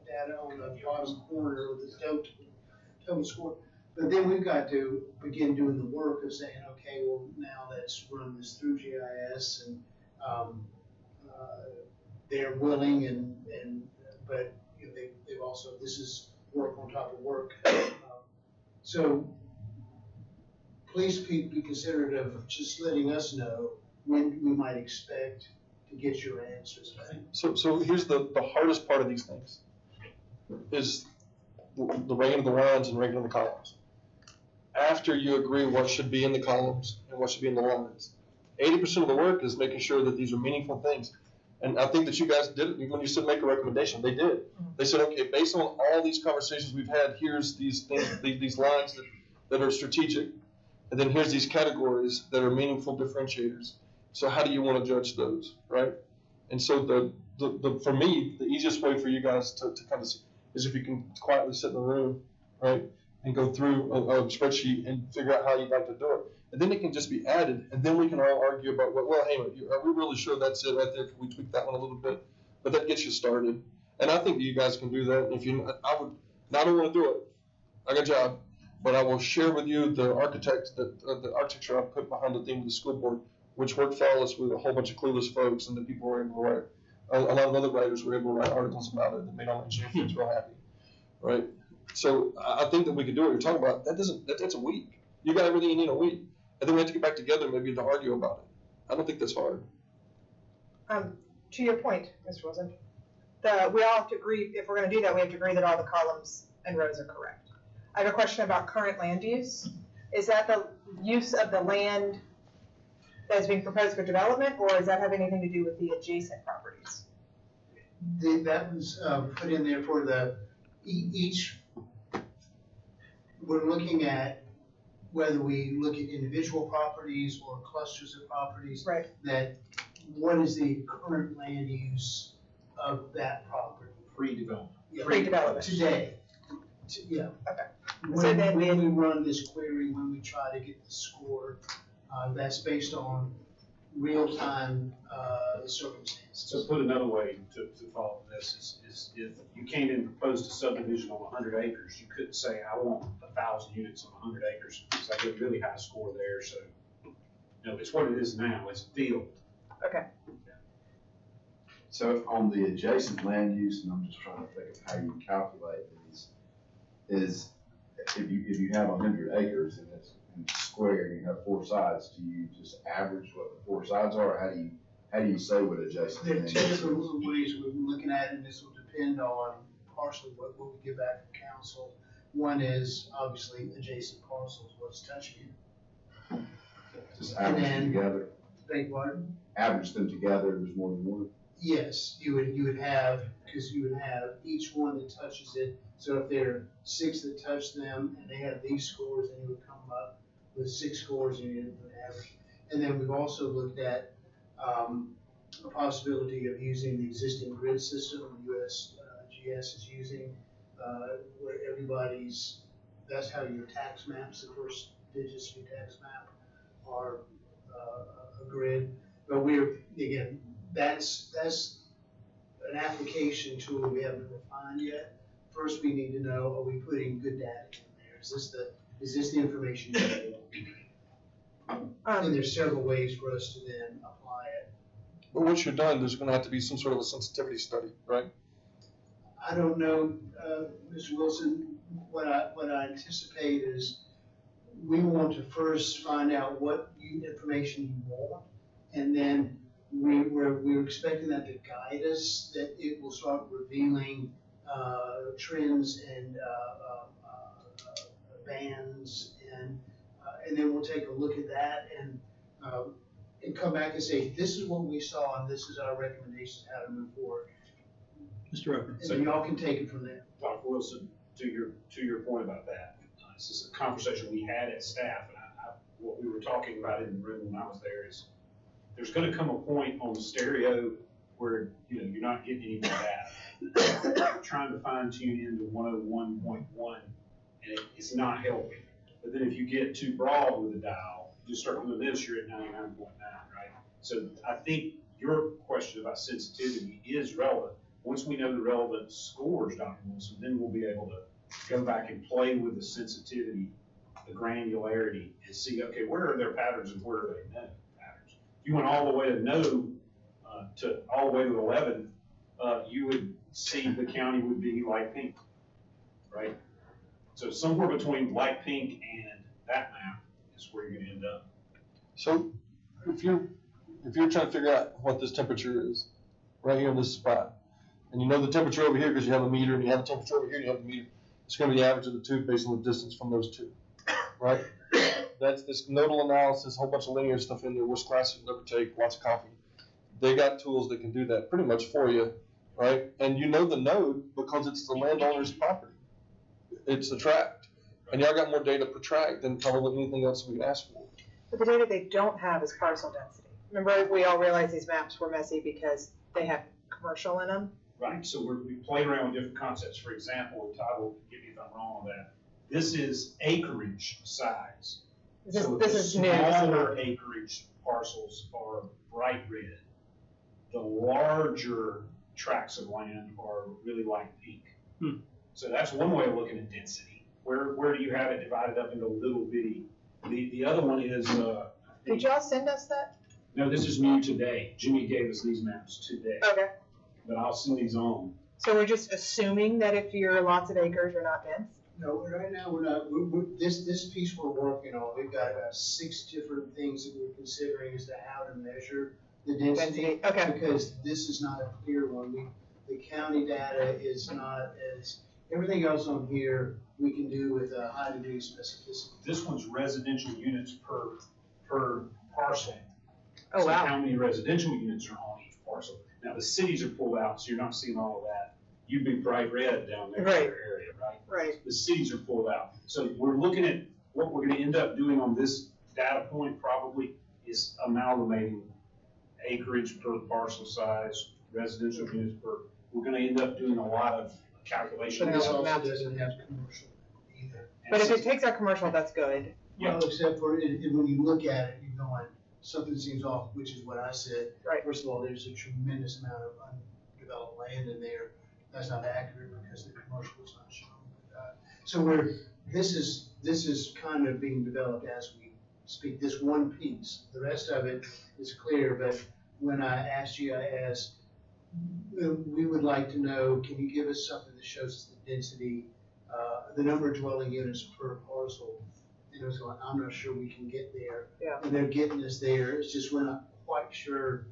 data on the bottom corner of the total score. But then we've got to begin doing the work of saying, okay, well, now let's run this through GIS, and they're willing, but they've also, this is work on top of work. So please be considerate of just letting us know when we might expect to get your answers back. So here's the hardest part of these things is the ranking of the lines and ranking of the columns. After you agree what should be in the columns and what should be in the lines, 80% of the work is making sure that these are meaningful things. And I think that you guys did it when you said make a recommendation. They did. They said, okay, based on all these conversations we've had, here's these things, these lines that are strategic, and then here's these categories that are meaningful differentiators. So how do you want to judge those, right? And so for me, the easiest way for you guys to kind of see is if you can quietly sit in the room, right, and go through a spreadsheet and figure out how you'd like to do it. And then it can just be added, and then we can all argue about, well, hey, are we really sure that's it right there? Can we tweak that one a little bit? But that gets you started. And I think you guys can do that. If you, I don't want to do it. I got a job. But I will share with you the the architecture I put behind the theme of the school board, which worked flawless with a whole bunch of clueless folks, and the people were able to write. A lot of other writers were able to write articles about it that made all engineer friends real happy, right? So I think that we could do what you're talking about. That's a week. You got everything you need in a week. And then we have to get back together maybe to argue about it. I don't think that's hard. To your point, Mr. Wilson, we all have to agree, if we're gonna do that, we have to agree that all the columns and rows are correct. I have a question about current land use. Is that the use of the land that is being proposed for development, or does that have anything to do with the adjacent properties? That was put in there for we're looking at whether we look at individual properties or clusters of properties. Right. That what is the current land use of that property? Pre-development. Yeah, Pre-development. Today. Yeah. Okay. When we run this query, when we try to get the score, that's based on real-time circumstances. So put another way to follow this is if you came in and proposed a subdivision on 100 acres, you couldn't say, I want 1,000 units on 100 acres, because I get a really high score there, so, it's what it is now, it's a field. Okay. So on the adjacent land use, and I'm just trying to think of how you calculate these, is if you have 100 acres and it's square and you have 4 sides, do you just average what the 4 sides are, or how do you say what adjacent There are land two use different is? ways we're looking at it, and this will depend on partially what we get back from council. One is obviously adjacent parcels, what's touching it. Just average them then- together, Beg pardon? average them together, there's more than one. Yes, you would have, because you would have each one that touches it. So if there are 6 that touch them and they have these scores, then you would come up with 6 scores and you would average. And then we've also looked at a possibility of using the existing grid system USGS is using, where that's how your tax maps, the first digits of your tax map are a grid. But that's an application tool we haven't refined yet. First, we need to know, are we putting good data in there? Is this the information you need? And there's several ways for us to then apply it. But once you're done, there's going to have to be some sort of a sensitivity study, right? I don't know, Mr. Wilson, what I anticipate is we want to first find out what information you want, and then we're expecting that to guide us, that it will start revealing trends and bands, and then we'll take a look at that and come back and say, this is what we saw and this is our recommendations how to move forward. Mr. Roper. And then y'all can take it from there. Dr. Wilson, to your point about that, this is a conversation we had at staff, and what we were talking about in the room when I was there is, there's gonna come a point on the stereo where, you're not getting any more data. You're trying to fine tune into 101.1, and it's not helping. But then if you get too broad with the dial, you start doing this, you're at 99.9, right? So I think your question about sensitivity is relevant. Once we know the relevant scores, Dr. Wilson, then we'll be able to go back and play with the sensitivity, the granularity, and see, okay, where are their patterns and where are they no patterns? If you went all the way to no, all the way to 11, you would see the county would be light pink, right? So somewhere between light pink and that map is where you're gonna end up. So if you're trying to figure out what this temperature is, right here in this spot, and you know the temperature over here because you have a meter, and you have the temperature over here and you have the meter, It's gonna be the average of the two based on the distance from those two, right? That's this nodal analysis, a whole bunch of linear stuff in there, which classes you'll never take, lots of coffee. They got tools that can do that pretty much for you, right? And you know the node because it's the landowner's property. It's a tract. And y'all got more data per tract than probably anything else we can ask for. But the data they don't have is parcel density. Remember, we all realized these maps were messy because they have commercial in them? Right, so we play around with different concepts. For example, Todd will give me if I'm wrong on that. This is acreage size. This So is the new. smaller acreage parcels are bright red. The larger tracts of land are really light pink. So that's one way of looking at density. Where do you have it divided up into little bitty? The other one is, Did y'all send us that? no, this is new today. Jimmy gave us these maps today, Okay. but I'll send these on. So we're just assuming that if you're lots of acres, you're not dense? No, right now, we're not, this piece we're working on, we've got about 6 different things that we're considering as to how to measure the density. Okay. Because this is not a clear one. The county data is not as, everything else on here, we can do with a high degree of specificity. This one's residential units per parcel. Oh, So wow. how many residential units are on each parcel? Now, the cities are pulled out, so you're not seeing all of that. You'd be bright red down there in Right. your area, right? Right. The cities are pulled out. So we're looking at, what we're gonna end up doing on this data point probably is amalgamating acreage per parcel size, residential units per, we're gonna end up doing a lot of calculations. But this Yeah. also doesn't have commercial either. But if it takes our commercial, that's good. Yeah. Well, except for, when you look at it, you're going, something seems off, which is what I said. Right. First of all, there's a tremendous amount of undeveloped land in there. That's not accurate because the commercial is not shown. So this is kind of being developed as we speak, this one piece. The rest of it is clear, but when I asked GIS, we would like to know, can you give us something that shows us the density, the number of dwelling units per parcel? And I was going, I'm not sure we can get there. Yeah. And they're getting us there, it's just we're not quite sure.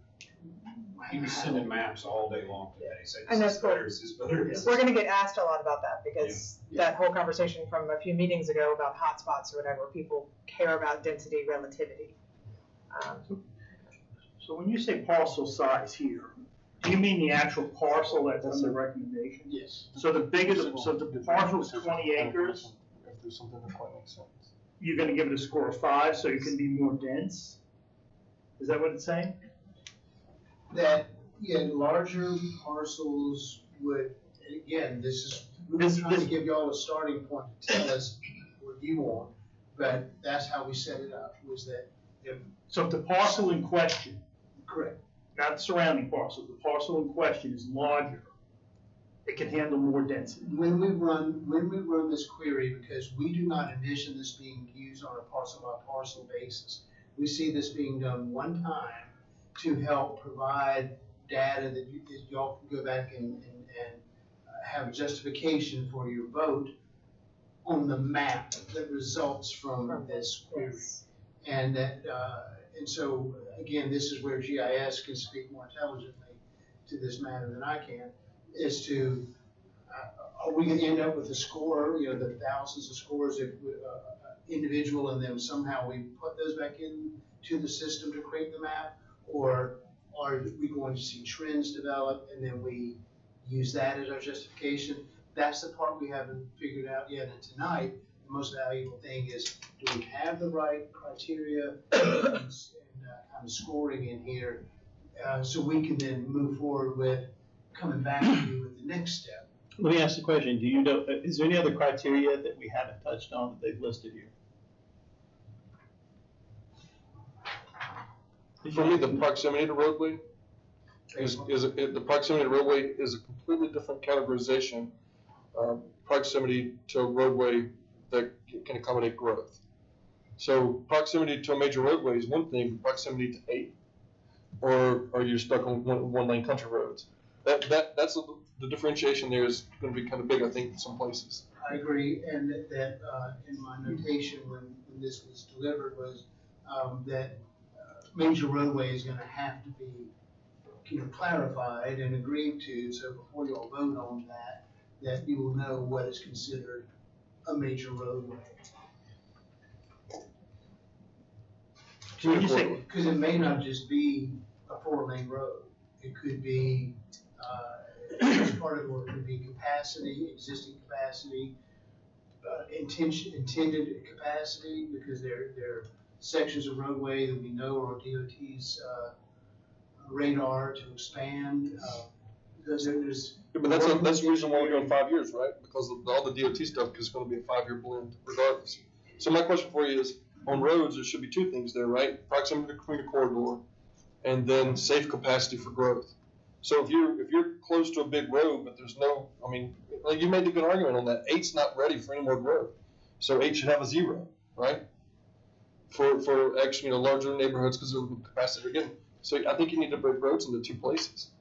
You'd be sending maps all day long today, say And this that's is cool. better, this is better. this is We're gonna get asked a lot about that because Yeah. that whole conversation from a few meetings ago about hotspots or whatever, people care about density relativity. So when you say parcel size here, do you mean the actual parcel that's under recommendation? Yes. So the bigger, so the parcel is 20 acres, If there's something that quite makes sense. you're gonna give it a score of 5 so you can be more dense? Is that what it's saying? That, yeah, larger parcels would, and again, we're This- trying to this- give y'all a starting point to tell us what you want, but that's how we set it up, was that, if, So if the parcel in question, correct. not the surrounding parcel, the parcel in question is larger, it can handle more density. When we run this query, because we do not envision this being used on a parcel by parcel basis, we see this being done one time to help provide data that y'all can go back and have justification for your vote on the map that results from this query. And that, and so, again, this is where GIS can speak more intelligently to this matter than I can, is to, are we gonna end up with a score, the thousands of scores if, individual, and then somehow we put those back into the system to create the map? Or are we going to see trends develop and then we use that as our justification? That's the part we haven't figured out yet. And tonight, the most valuable thing is, do we have the right criteria and kind of scoring in here, so we can then move forward with coming back to you with the next step? Let me ask the question, do you know, is there any other criteria that we haven't touched on that they've listed here? For me, the proximity to roadway the proximity to roadway is a completely different categorization. Proximity to a roadway that can accommodate growth. So proximity to a major roadway is one thing, proximity to 8, or are you stuck on one lane country roads? That's the differentiation there is going to be kind of big, I think, in some places. I agree, and that in my notation when this was delivered was that major roadway is going to have to be, clarified and agreed to. So before you all vote on that, that you will know what is considered a major roadway. Because it may not just be a 4-lane road. It could be, part of it, or it could be capacity, existing capacity, intended capacity, because there are sections of roadway that we know are on DOT's radar to expand. There's But that's the reason why we're doing 5 years, right? Because of all the DOT stuff, because it's going to be a 5-year blend regardless. So my question for you is, on roads, there should be 2 things there, right? Proximity to commuter corridor, and then safe capacity for growth. So if you're close to a big road, but there's no, I mean, like you made a good argument on that. 8's not ready for any more growth, so 8 should have a 0, right? For actually, larger neighborhoods because of the capacity they're getting. So I think you need to break roads into 2 places.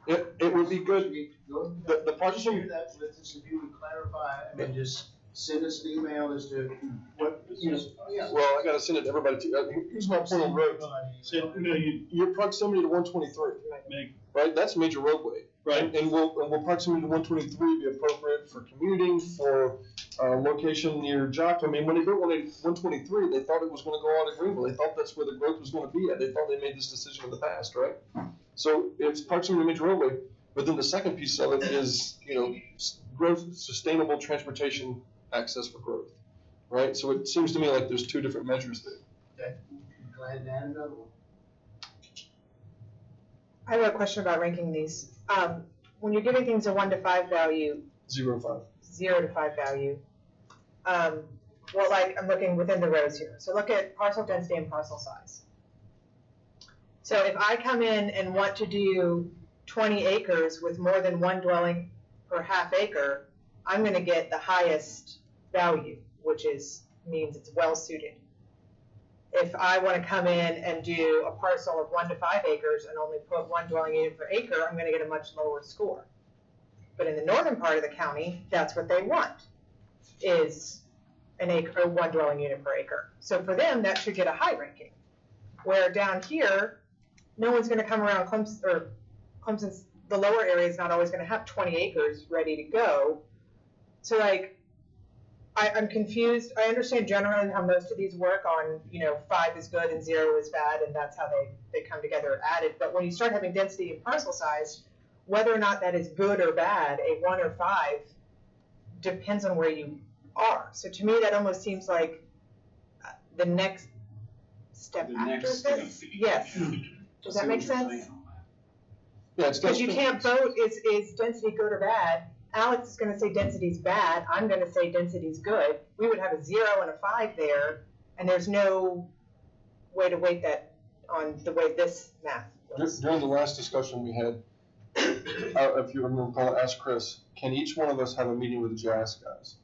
It would be good. The parking. Share that with us if you would clarify. I mean, just send us an email as to what, yeah. Well, I gotta send it to everybody too. Here's my point on roads. So, Your proximity to 123, right? That's a major roadway, right? And will proximity to 123 be appropriate for commuting, for location near Jock? I mean, when they built 123, they thought it was going to go out of Greenville. They thought that's where the growth was going to be at. They thought they made this decision in the past, right? So it's proximity to major roadway. But then the second piece of it is, growth, sustainable transportation access for growth, right? So it seems to me like there's 2 different measures there. Okay, glad to add another one. I have a question about ranking these. When you're giving things a 1 to 5 value, 0 to 5. 0 to 5 value, well, like I'm looking within the rows here. So look at parcel density and parcel size. So if I come in and want to do 20 acres with more than 1 dwelling per half acre, I'm going to get the highest value, which means it's well suited. If I want to come in and do a parcel of 1 to 5 acres and only put 1 dwelling unit per acre, I'm going to get a much lower score. But in the northern part of the county, that's what they want, is an acre, or 1 dwelling unit per acre. So for them, that should get a high ranking. Where down here, no one's going to come around Clemson's, the lower area is not always going to have 20 acres ready to go. So I'm confused. I understand generally how most of these work on, 5 is good and 0 is bad, and that's how they come together or added. But when you start having density and parcel size, whether or not that is good or bad, a 1 or 5 depends on where you are. So to me, that almost seems like the next step after this. Yes. Does that make sense? Yeah, because you can't vote is density good or bad. Alex is going to say density's bad. I'm going to say density's good. We would have a 0 and a 5 there, and there's no way to weight that on the way this math works. During the last discussion we had, if you remember, ask Chris, can each one of us have a meeting with the Jazz guys?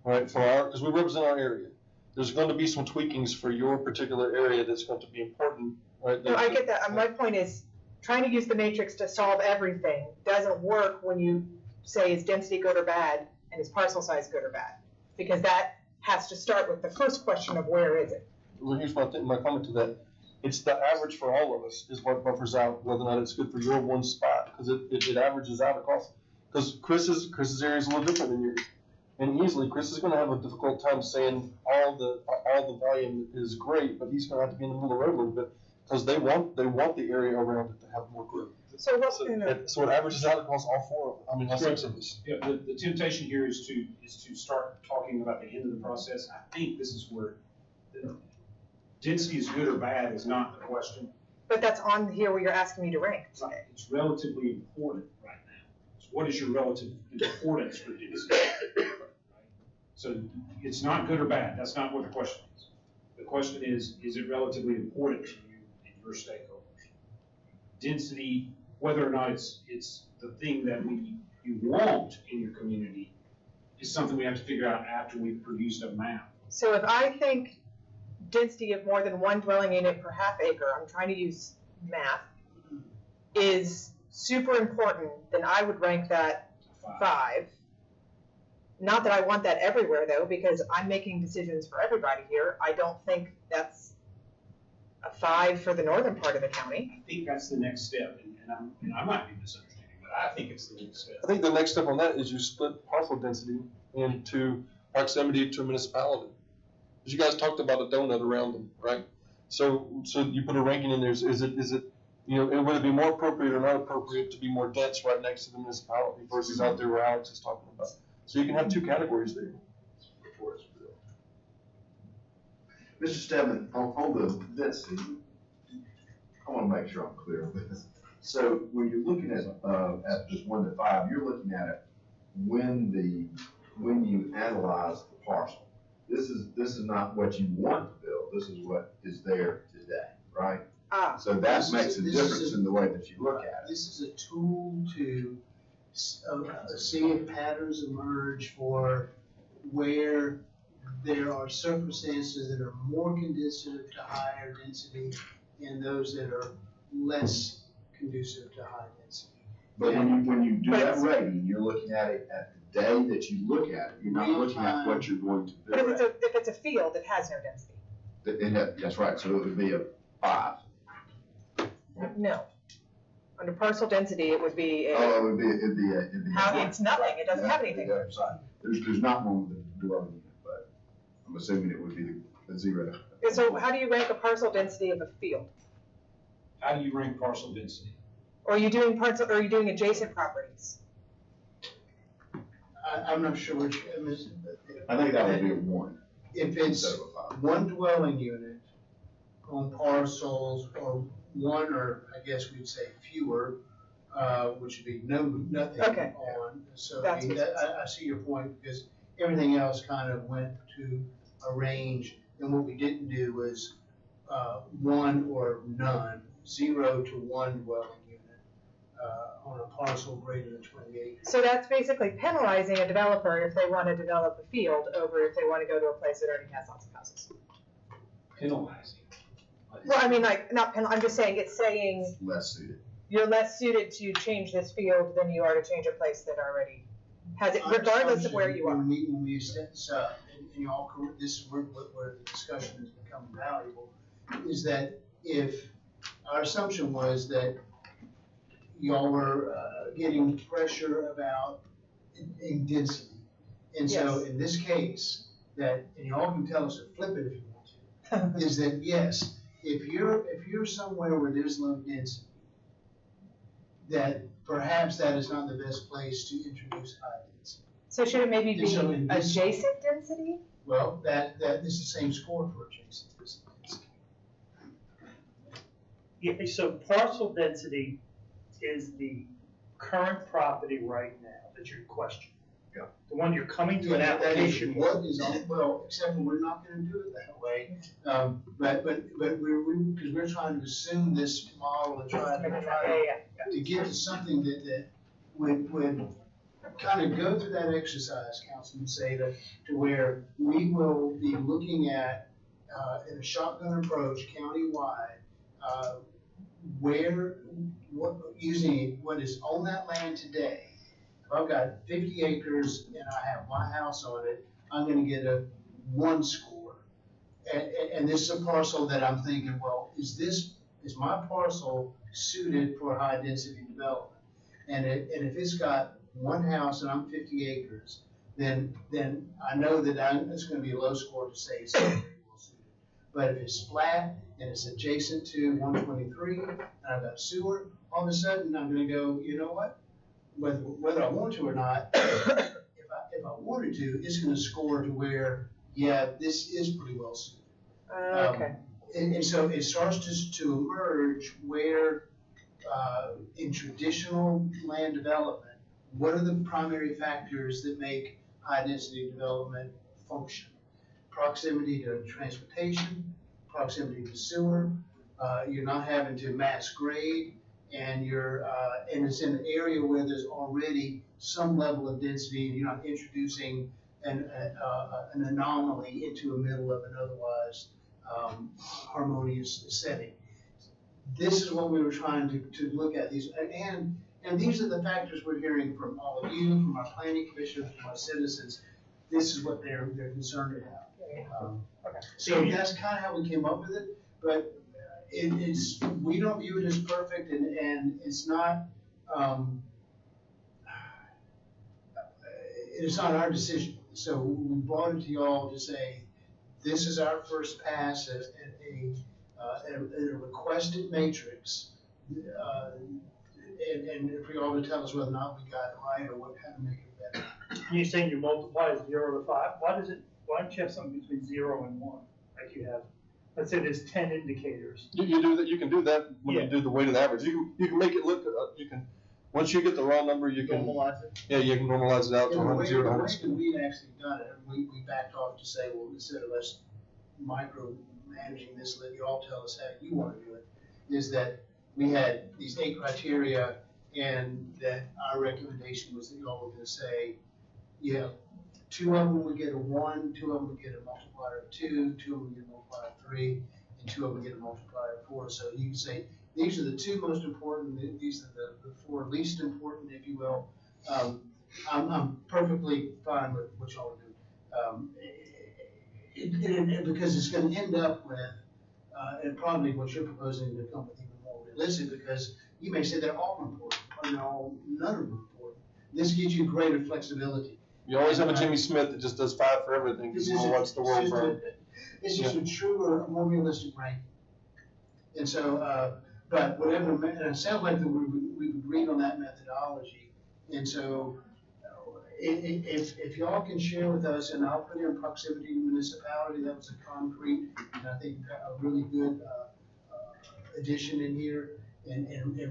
Right, because we represent our area. There's going to be some tweakings for your particular area that's going to be important, right? No, I get that. My point is, trying to use the matrix to solve everything doesn't work when you say is density good or bad and is parcel size good or bad, because that has to start with the first question of where is it. Well, here's my comment to that. It's the average for all of us is what buffers out whether or not it's good for your one spot, because it averages out across. Because Chris's area is a little different than yours, and easily Chris is going to have a difficult time saying all the volume is great, but he's going to have to be in the middle of the road a little bit because they want the area around it to have more growth. So it averages out across all 4. I mean, all 6 of us. Yeah, the temptation here is to start talking about the end of the process. I think this is where the density is good or bad is not the question. But that's on here where you're asking me to rank. It's relatively important right now. So what is your relative importance for density? Right? So it's not good or bad. That's not what the question is. The question is it relatively important to you and your stakeholders? Density, whether or not it's the thing that you want in your community, is something we have to figure out after we've produced a map. So if I think density of more than 1 dwelling unit per half acre, I'm trying to use math, is super important, then I would rank that 5. Not that I want that everywhere though, because I'm making decisions for everybody here. I don't think that's a 5 for the northern part of the county. I think that's the next step, and I might be misunderstanding, but I think it's the next step. I think the next step on that is you split parcel density into proximity to a municipality. Because you guys talked about a donut around them, right? So you put a ranking in there. Is it, you know, would it be more appropriate or not appropriate to be more dense right next to the municipality versus out there where Alex is talking about? So you can have two categories there. Before it's built. Mr. Stedman, on the density, I want to make sure I'm clear with this. So when you're looking at just 1 to 5, you're looking at it when you analyze the parcel. This is not what you want to build. This is what is there today, right? So that makes a difference in the way that you look at it. This is a tool to see if patterns emerge for where there are circumstances that are more conducive to higher density and those that are less conducive to high density. But when you do that rating, you're looking at it at the day that you look at it. You're not looking at what you're going to build. But if it's a field, it has no density. That's right, so it would be a 5. No. Under parcel density, it would be Oh, it'd be a. it's nothing, it doesn't have anything. The other side. There's not one with a dwelling unit, but I'm assuming it would be the 0. So how do you rank a parcel density of a field? How do you rank parcel density? Or are you doing adjacent properties? I'm not sure which. I think that would be a 1. If it's instead of a 5. one dwelling unit on parcels, or one, or I guess we'd say fewer, which would be nothing Okay. on. So That's I see your point, because everything else kind of went to a range, and what we didn't do was 1 or none, 0 to 1 dwelling unit on a parcel greater than 20 acres. So that's basically penalizing a developer if they want to develop a field over if they want to go to a place that already has lots of houses. Penalizing. Well, I mean, like, I'm just saying, it's saying Less suited. you're less suited to change this field than you are to change a place that already has it, regardless of where you are. When we set this up, and y'all, this is where the discussion has become valuable, is that if, our assumption was that y'all were getting pressure about in density. And so Yes. in this case, and y'all can tell us to flip it if you want to, is that yes, if you're somewhere where there's low density, that perhaps that is not the best place to introduce high density. So should it maybe be So in this- adjacent density? Well, that is the same score for adjacent density. Yeah, so parcel density is the current property right now, that's your question. Yeah. The one you're coming to an Yeah, that is application with. what is on, well, except for we're not gonna do it that way. But because we're trying to assume this model and try to get to something that would kind of go through that exercise, Councilman, say to where we will be looking at, in a shotgun approach countywide, using what is on that land today. If I've got 50 acres and I have my house on it, I'm gonna get a 1 score. And this is a parcel that I'm thinking, well, is my parcel suited for high density development? And if it's got 1 house and I'm 50 acres, then I know that it's gonna be a low score to say it's not very well suited. But if it's flat and it's adjacent to 123 and I've got sewer, all of a sudden I'm gonna go, you know what? Whether I want to or not, if I wanted to, it's gonna score to where, yeah, this is pretty well suited. Okay. And so it starts to emerge where, in traditional land development, what are the primary factors that make high density development function? Proximity to transportation, proximity to sewer, you're not having to mass grade, and and it's in an area where there's already some level of density, and you're not introducing an anomaly into the middle of an otherwise harmonious setting. This is what we were trying to look at these, and these are the factors we're hearing from all of you, from our planning commission, from our citizens. This is what they're concerned about. So that's kind of how we came up with it, but we don't view it as perfect, and it's not, it's not our decision. So we brought it to y'all to say, this is our first pass at a requested matrix. And for y'all to tell us whether or not we got it right or what, how to make it better. You're saying you multiply 0 to 5, why don't you have something between 0 and 1, like you have, let's say there's 10 indicators. You do that, you can do that when Yeah. you do the weighted average. You can make it look, you can, once you get the raw number, you can. Normalize it? Yeah, you can normalize it out to And the 100, way 0 to that 100. we'd actually done it, and we backed off to say, well, instead of us micromanaging this, let y'all tell us how you want to do it, is that we had these 8 criteria, and that our recommendation was that y'all were gonna say, yeah, 2 of them would get a 1, 2 of them would get a multiplier of 2, 2 of them would get a multiplier of 3, and 2 of them would get a multiplier of 4. So you can say, these are the 2 most important, these are the 4 least important, if you will. I'm perfectly fine with what y'all are doing. And because it's gonna end up with, and probably what you're proposing to come with even more realistic, because you may say they're all important, or none of them important. This gives you greater flexibility. You always have a Jimmy Smith that just does 5 for everything, because he wants the world burn. It's just a truer, more realistic ranking. And so, but whatever, and it sounds like that we've agreed on that methodology. And so, if y'all can share with us, and I'll put in proximity to municipality, that was a concrete, and I think a really good addition in here, and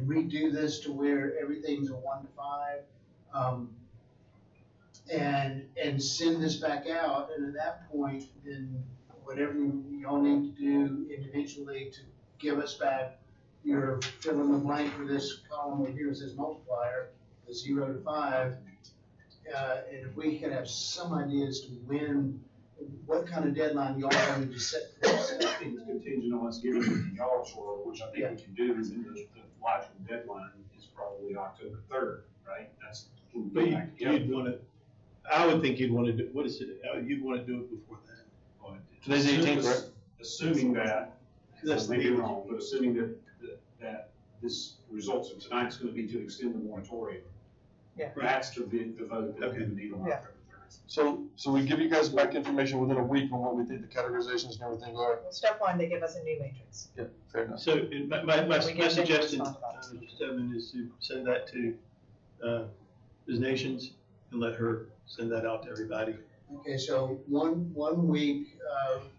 redo this to where everything's a 1 to 5. And send this back out, and at that point, then whatever y'all need to do individually to give us back your fill in the blank for this column over here, it says multiplier, the 0 to 5. And if we can have some ideas to when, what kind of deadline y'all wanted to set for this. I think it's contingent on us giving it to y'all, which I think we can do, and the logical deadline is probably October 3rd, right? That's. But you'd want to, I would think you'd want to do, what is it, you'd want to do it before then. Today's the 18th, right? Assuming that, That's maybe the- wrong, but assuming that this results of tonight's gonna be to extend the moratorium. Yeah. That's to be the vote that we would need on Yeah. October 3rd. So we give you guys back information within a week on what we think the categorizations and everything are. Well, step 1, they give us a new matrix. Yeah, fair enough. So my We get them to suggestion, respond about it. Mr. Stedman, is to send that to Ms. Nations and let her send that out to everybody. Okay, so one week,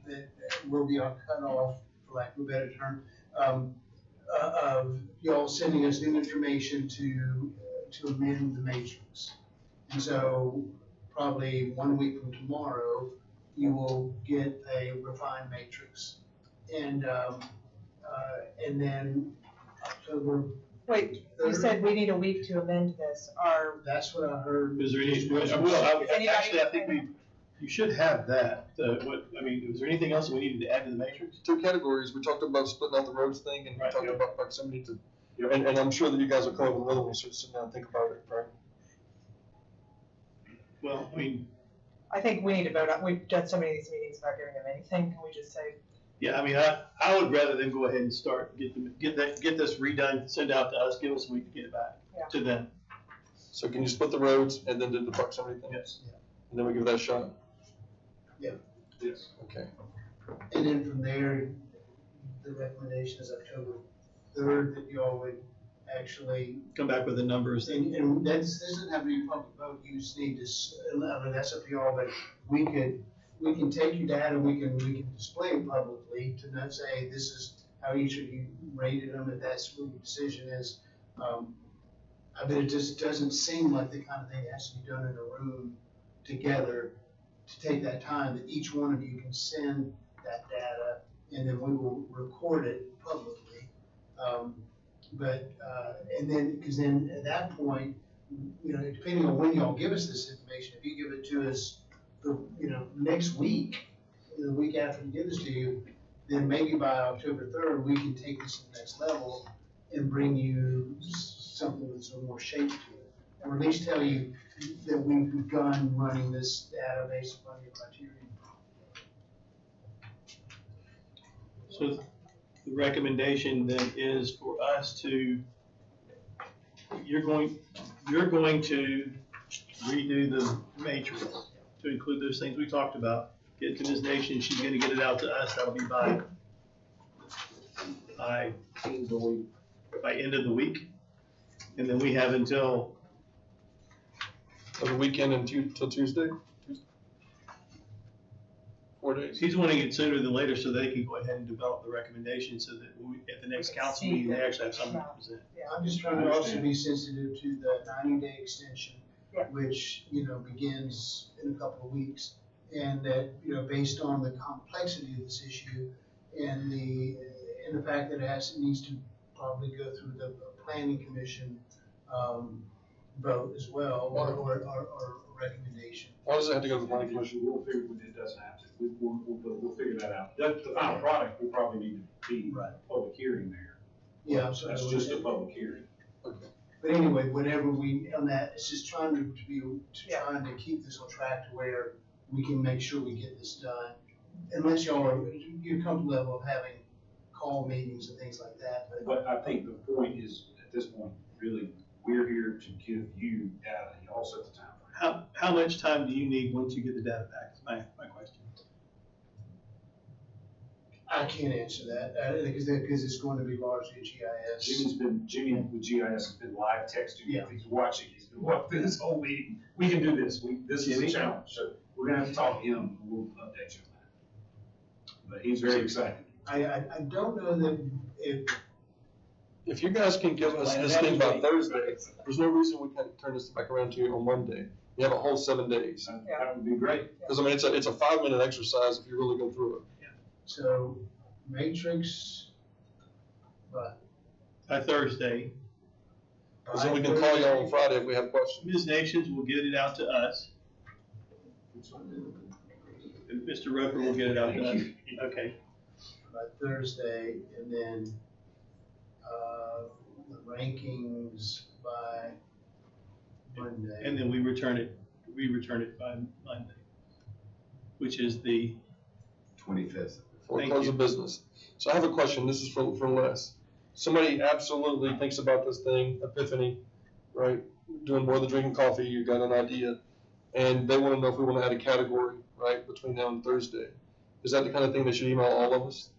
that will be our cutoff, for lack of a better term, of y'all sending us new information to amend the matrix. And so probably 1 week from tomorrow, you will get a refined matrix. And then October, Wait, you said we need a week to amend this, that's what I heard. Is there any, actually, I think you should have that. Is there anything else that we needed to add to the matrix? 2 categories. We talked about splitting out the roads thing, and we Right, talked yeah. about proximity to, Yep. and I'm sure that you guys are coming up with another one, so sit down and think about it, right? Well, I think we need to vote on, we've done so many of these meetings without giving them anything, can we just say, yeah, I would rather them go ahead and start, get this redone, send out to us, give us a week to get it back Yeah. to them. So can you split the roads and then do the proximity thing? Yes. And then we give that a shot? Yes. Okay. And then from there, the recommendation is October 3rd, that y'all would actually, Come back with the numbers. and this doesn't have to be a public vote, you just need to, I mean, that's up to y'all, but we can take your data, we can display it publicly to not say, this is how each of you rated them, and that's what your decision is. I bet it just doesn't seem like the kind of thing that has to be done in a room together to take that time, that each one of you can send that data, and then we will record it publicly. And then, because then at that point, depending on when y'all give us this information, if you give it to us, next week, the week after we give this to you, then maybe by October 3rd, we can take this to the next level and bring you something with some more shape to it. Or at least tell you that we've begun running this data based upon your criteria. So the recommendation then is for us to, you're going to redo the matrix to include those things we talked about. Get it to Ms. Nation, she's gonna get it out to us, that'll be by end of the week. And then we have until Of the weekend until Tuesday? 4 days? He's wanting it sooner than later so they can go ahead and develop the recommendation so that at the next council meeting, they actually have something to present. I'm just trying to also be sensitive to the 90-day extension, which, begins in a couple of weeks. And that, based on the complexity of this issue and the fact that it needs to probably go through the planning commission, vote as well, or recommendation. Why does it have to go to the planning commission? We'll figure, it doesn't have to, we'll figure that out. The final product, we probably need to be Right. public hearing there. Yeah, so That's just a public hearing. But anyway, whenever on that, it's just trying trying to keep this on track to where we can make sure we get this done. Unless you're comfortable level of having call meetings and things like that. But I think the point is, at this point, really, we're here to give you data, y'all set the time frame. How much time do you need once you get the data back, is my question. I can't answer that, because it's going to be largely GIS. Jimmy with GIS has been live texting. Yeah. He's watching, he's been watching this whole meeting. We can do this, this is a challenge, so we're gonna have to talk to him, and we'll update you on that. But he's very excited. I don't know that If you guys can give us this thing by Thursday, there's no reason we can't turn this back around to you on Monday. You have a whole 7 days. That would be great. Because, it's a 5-minute exercise if you really go through it. so matrix, but. By Thursday, Because then we can call you on Friday if we have questions. Ms. Nations will get it out to us. And Mr. Roper will get it out to us. Okay. By Thursday, and then, the rankings by Monday. And then we return it by Monday, which is the 25th. For Thank close you. of business. So I have a question. This is from Les. Somebody absolutely thinks about this thing, Epiphany, right? Doing more than drinking coffee. You got an idea, and they want to know if we want to add a category, right, between now and Thursday. Is that the kind of thing they should email all of us?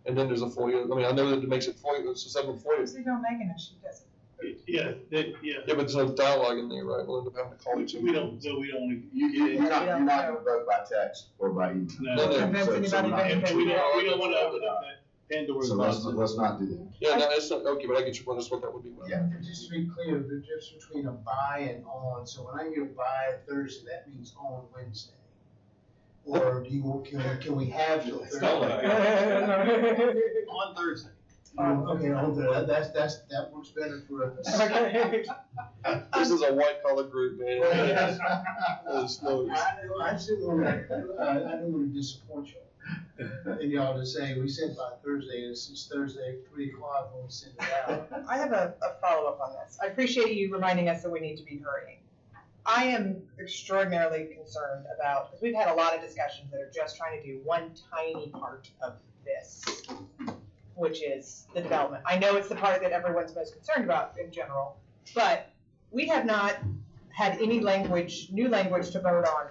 And then there's a FOIA. I mean, I know that it makes it FOIA. It's a separate FOIA. So you don't make it, she does it. Yeah. Yeah, but there's no dialogue in there, right? We'll end up having to call each other. We don't want to. You're not gonna vote by text or by email. No. Convince So- anybody so we're not- that We don't want to open up that Pandora's So box. let's not do that. Yeah, no, it's not, okay, but I get your point. That's what that would be. Yeah. Just to be clear, the difference between a buy and on, so when I hear buy Thursday, that means on Wednesday. Or can we have till It's not Thursday? like- On Thursday. Okay, on Thursday, that works better for us. This is a white collar group, man. Holy smokes. I just didn't want to disappoint you. And y'all to say, we said by Thursday, and it's Thursday, 3 o'clock when we send it out. I have a follow-up on this. I appreciate you reminding us that we need to be hurrying. I am extraordinarily concerned about, because we've had a lot of discussions that are just trying to do one tiny part of this, which is the development. I know it's the part that everyone's most concerned about in general, but we have not had any new language to vote on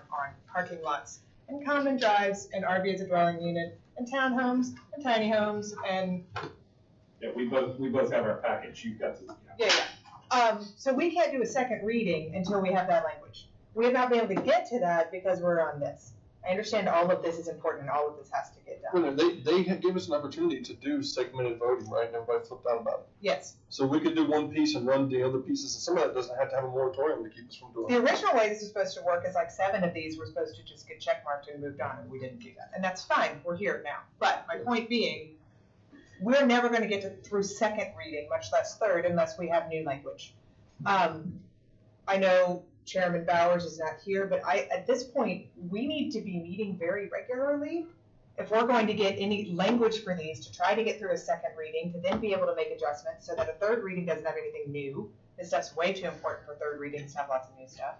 parking lots and common drives and RV as a dwelling unit and townhomes and tiny homes and Yeah, we both have our package, you've got the. so we can't do a second reading until we have that language. We have not been able to get to that because we're on this. I understand all of this is important and all of this has to get done. Well, they gave us an opportunity to do segmented voting, right? And everybody flipped out about it. Yes. So we could do one piece and run the other pieces, and some of that doesn't have to have a moratorium to keep us from doing The it. original way this is supposed to work is like 7 of these were supposed to just get checkmarked and moved on, and we didn't do that. And that's fine, we're here now. But my point being, we're never gonna get through second reading, much less third, unless we have new language. I know Chairman Bowers is not here, but at this point, we need to be meeting very regularly if we're going to get any language for these, to try to get through a second reading, to then be able to make adjustments so that a third reading doesn't have anything new. This stuff's way too important for third readings to have lots of new stuff.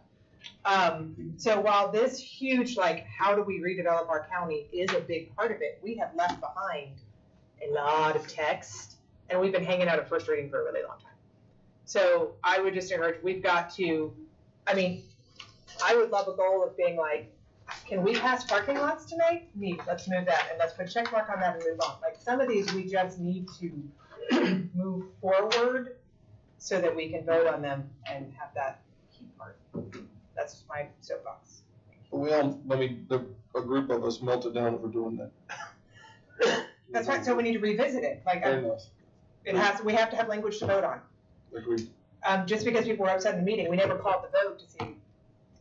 So while this huge, how do we redevelop our county is a big part of it, we have left behind a lot of text, and we've been hanging out at first reading for a really long time. So I would just encourage, we've got to, I would love a goal of being like, can we pass parking lots tonight? Neat, let's move that, and let's put a check mark on that and move on. Like, some of these, we just need to move forward so that we can vote on them and have that key part. That's my soapbox. A group of us melted down over doing that. That's right, so we need to revisit it, like, Fair enough. we have to have language to vote on. Agreed. Just because people were upset in the meeting, we never called the vote to see,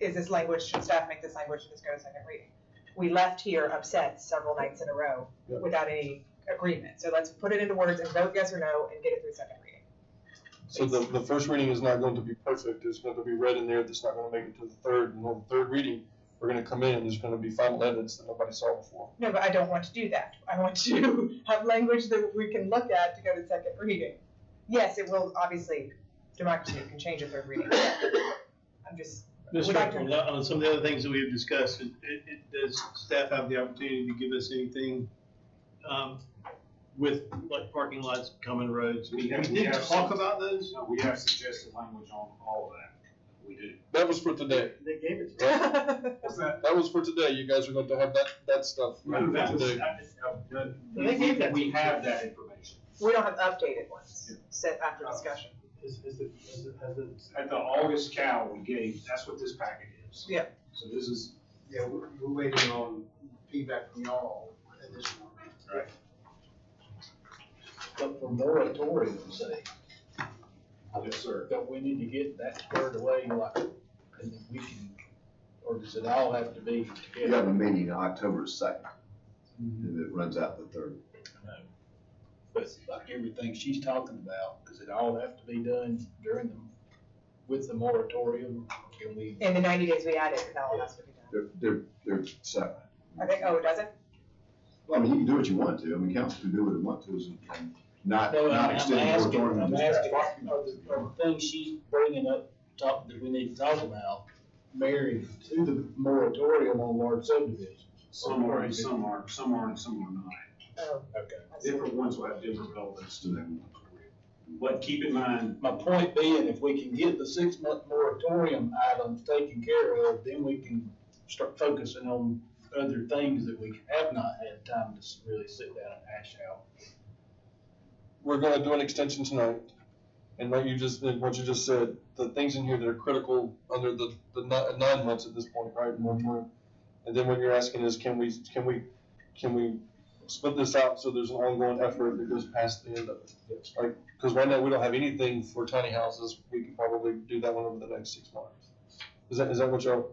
is this language, should staff make this language, should this go to second reading? We left here upset several nights in a row Yep. without any agreement. So let's put it into words and vote yes or no and get it through second reading. So the first reading is not going to be perfect. There's going to be red in there that's not going to make it to the third. And on the third reading, we're going to come in and there's going to be final edits that nobody saw before. No, but I don't want to do that. I want to have language that we can look at to go to second reading. Yes, it will, obviously, democracy can change a third reading. I'm just, Mr. would like to- Director, on some of the other things that we have discussed, does staff have the opportunity to give us anything with like parking lots, common roads? We did talk about those? No, we have suggested language on all of that. We do. That was for today. They gave it to us. What's that? That was for today. You guys are going to have that stuff ready for today. They gave that. We have that information. We don't have updated ones set after discussion. At the August Cal we gave, that's what this packet is. Yeah. So this is, Yeah, we're waiting on feedback from y'all at this point. right. But for moratorium's sake, Yes, sir. that we need to get that squared away, like, and then we can, or does it all have to be You have together? a meeting October 2nd, and it runs out the 3rd. No. But like everything she's talking about, does it all have to be done during with the moratorium? Can we? In the 90 days we added, that all has to be done. They're separate. I think, oh, it doesn't? Well, I mean, you can do what you want to. I mean, council can do what it want to, and not No, not I'm extend the asking, moratorium. I'm to just asking, parking are lots. the things she's bringing up, that we need to talk about, married to the moratorium on large subdivisions? Some are, and some aren't, some are and some are not. Oh, Okay. I see. Different ones will have different relevance to them. But keep in mind, My point being, if we can get the 6-month moratorium items taken care of, then we can start focusing on other things that we have not had time to really sit down and hash out. We're going to do an extension tonight. And what you just said, the things in here that are critical under the 9 months at this point, right? And then what you're asking is, can we split this out so there's an ongoing effort that goes past the end of it? Like, because right now we don't have anything for tiny houses. We can probably do that one over the next 6 months. Is that what you're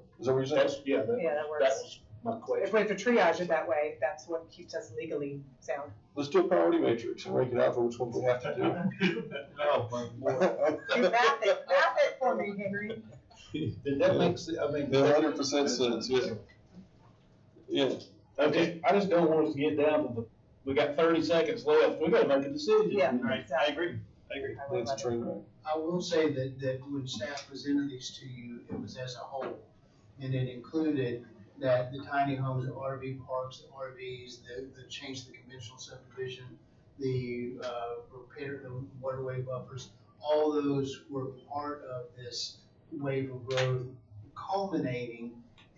saying? That's, yeah, Yeah, that that works. was my If question. we have to triage it that way, that's what keeps us legally sound. Let's do a priority matrix and rank it out for which ones we have to Oh, my Lord. You math it for me, Henry. Did that make sense? I mean. do. 100% sense, yeah. Yeah. Okay, I just don't want us to get down to we got 30 seconds left, we gotta make a decision. Yeah. Right, I agree. I would That's love it. true, I will say that when staff presented these to you, it was as a whole. And it included that the tiny homes, the RV parks, the RVs, the change to the conventional subdivision, the repair, the waterway buffers, all those were part of this wave of growth culminating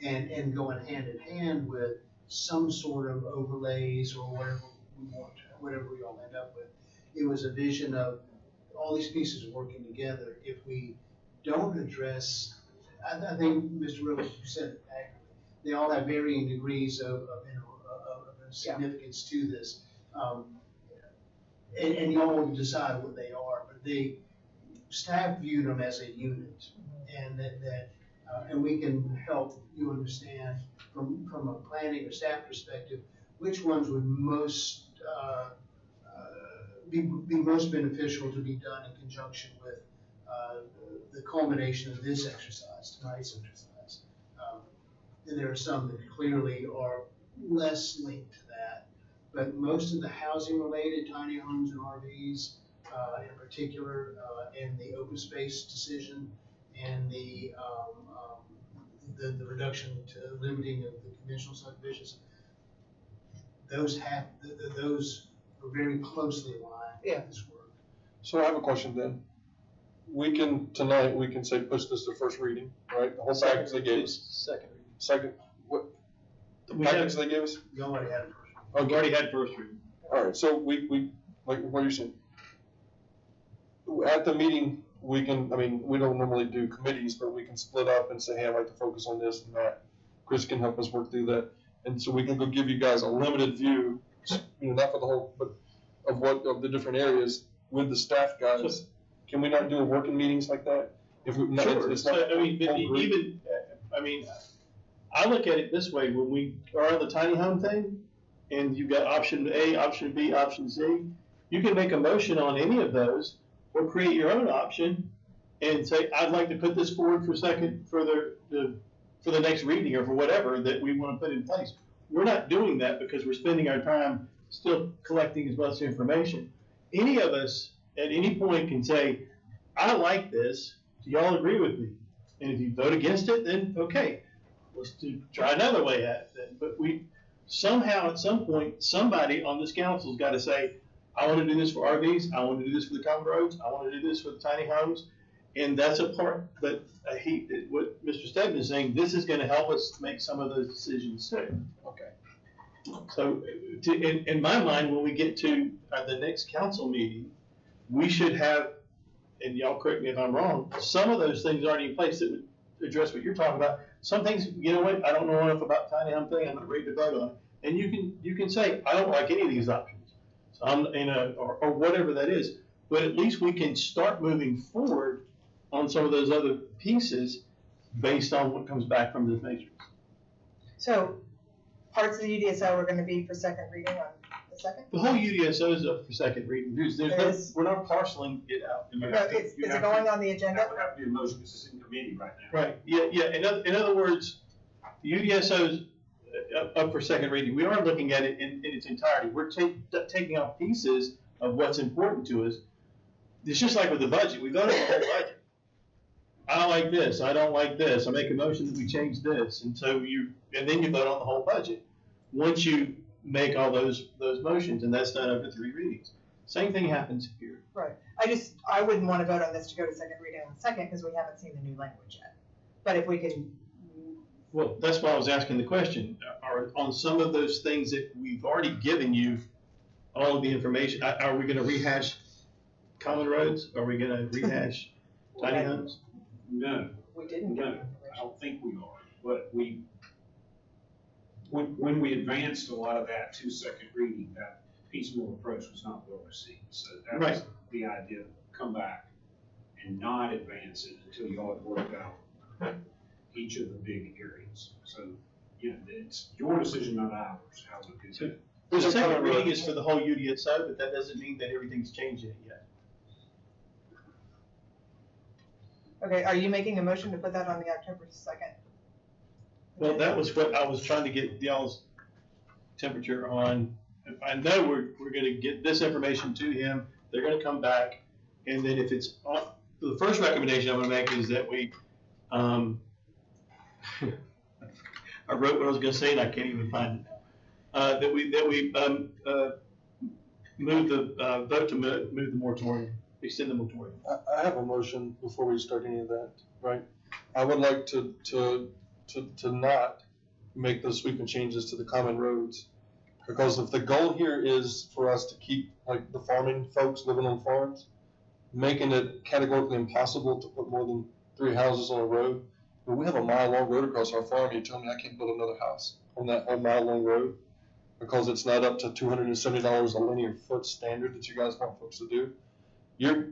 and going hand in hand with some sort of overlays or whatever we want, whatever we all end up with. It was a vision of all these pieces working together. If we don't address, I think Mr. Rivers, you said it accurately, they all have varying degrees of significance to this. And y'all will decide what they are, but staff viewed them as a unit. And and we can help you understand from a planning or staff perspective, which ones would most, be most beneficial to be done in conjunction with the culmination of this exercise, tonight's exercise. And there are some that clearly are less linked to that, but most of the housing-related tiny homes and RVs, in particular, and the open space decision and the reduction to limiting of the conventional subdivisions, those are very closely aligned Yeah. with this work. So I have a question then. we can, tonight, we can say push this to first reading, right? The whole package they gave us. Second reading. Second, what, the We package have- they gave us? You already had it first. We've already had first reading. All right, so we, like, what you're saying? At the meeting, we can, I mean, we don't normally do committees, but we can split up and say, hey, I'd like to focus on this and that. Chris can help us work through that. And so we can go give you guys a limited view, not for the whole, but of the different areas with the staff guys. Can we not do working meetings like that? If we, Sure. it's not. So, I mean, but whole group. even, I mean, I look at it this way, when we are on the tiny home thing, and you've got option A, option B, option C, you can make a motion on any of those, or create your own option, and say, I'd like to put this forward for the next reading, or for whatever that we want to put in place. We're not doing that because we're spending our time still collecting as much information. Any of us, at any point, can say, I like this, do y'all agree with me? And if you vote against it, then okay, let's try another way at it then. But we, somehow, at some point, somebody on this council's got to say, I want to do this for RVs, I want to do this for the common roads, I want to do this for the tiny homes. And that's a part, but what Mr. Stebbins is saying, this is going to help us make some of those decisions too. Okay. So, in my mind, when we get to the next council meeting, we should have, and y'all correct me if I'm wrong, some of those things already in place that would address what you're talking about. Some things, you know what, I don't know enough about tiny home thing, I'm not ready to vote on it. And you can say, I don't like any of these options. So I'm, or whatever that is. But at least we can start moving forward on some of those other pieces based on what comes back from this matrix. So parts of the UDSO are gonna be for second reading on the second? The whole UDSO is up for second reading. We're not parceling it out. No, is it going on the agenda? That would have to be a motion, because it's in committee right now. Right, yeah. In other words, the UDSO's up for second reading. We are looking at it in its entirety. We're taking out pieces of what's important to us. It's just like with the budget. We voted on the whole budget. I don't like this. I don't like this. I make a motion that we change this. And so and then you vote on the whole budget. Once you make all those motions, and that's done over 3 readings. Same thing happens here. Right. I wouldn't wanna vote on this to go to second reading on the second, because we haven't seen the new language yet. But if we can, Well, that's why I was asking the question. Are on some of those things that we've already given you all of the information, are we gonna rehash common roads? Are we gonna rehash tiny homes? No, we didn't get no, the I information. don't think we are, but when we advanced a lot of that to second reading, that piecemeal approach was not well received. So that was Right. the idea, come back and not advance it until y'all had worked out each of the big areas. So, it's your decision, not ours, how we do that. The second reading is for the whole UDSO, but that doesn't mean that everything's changed yet. Okay, are you making a motion to put that on the October 2nd? Well, that was what I was trying to get y'all's temperature on. I know we're gonna get this information to him, they're gonna come back, and then if it's, the first recommendation I'm gonna make is that we, I wrote what I was gonna say and I can't even find it now. That we move the, vote to move the moratorium, extend the moratorium. I have a motion before we start any of that, right? I would like to not make those sweeping changes to the common roads. Because if the goal here is for us to keep, like, the farming folks living on farms, making it categorically impossible to put more than 3 houses on a road. But we have a mile-long road across our farm, you tell me I can't build another house on that whole mile-long road? Because it's not up to $270 a linear foot standard that you guys want folks to do. You're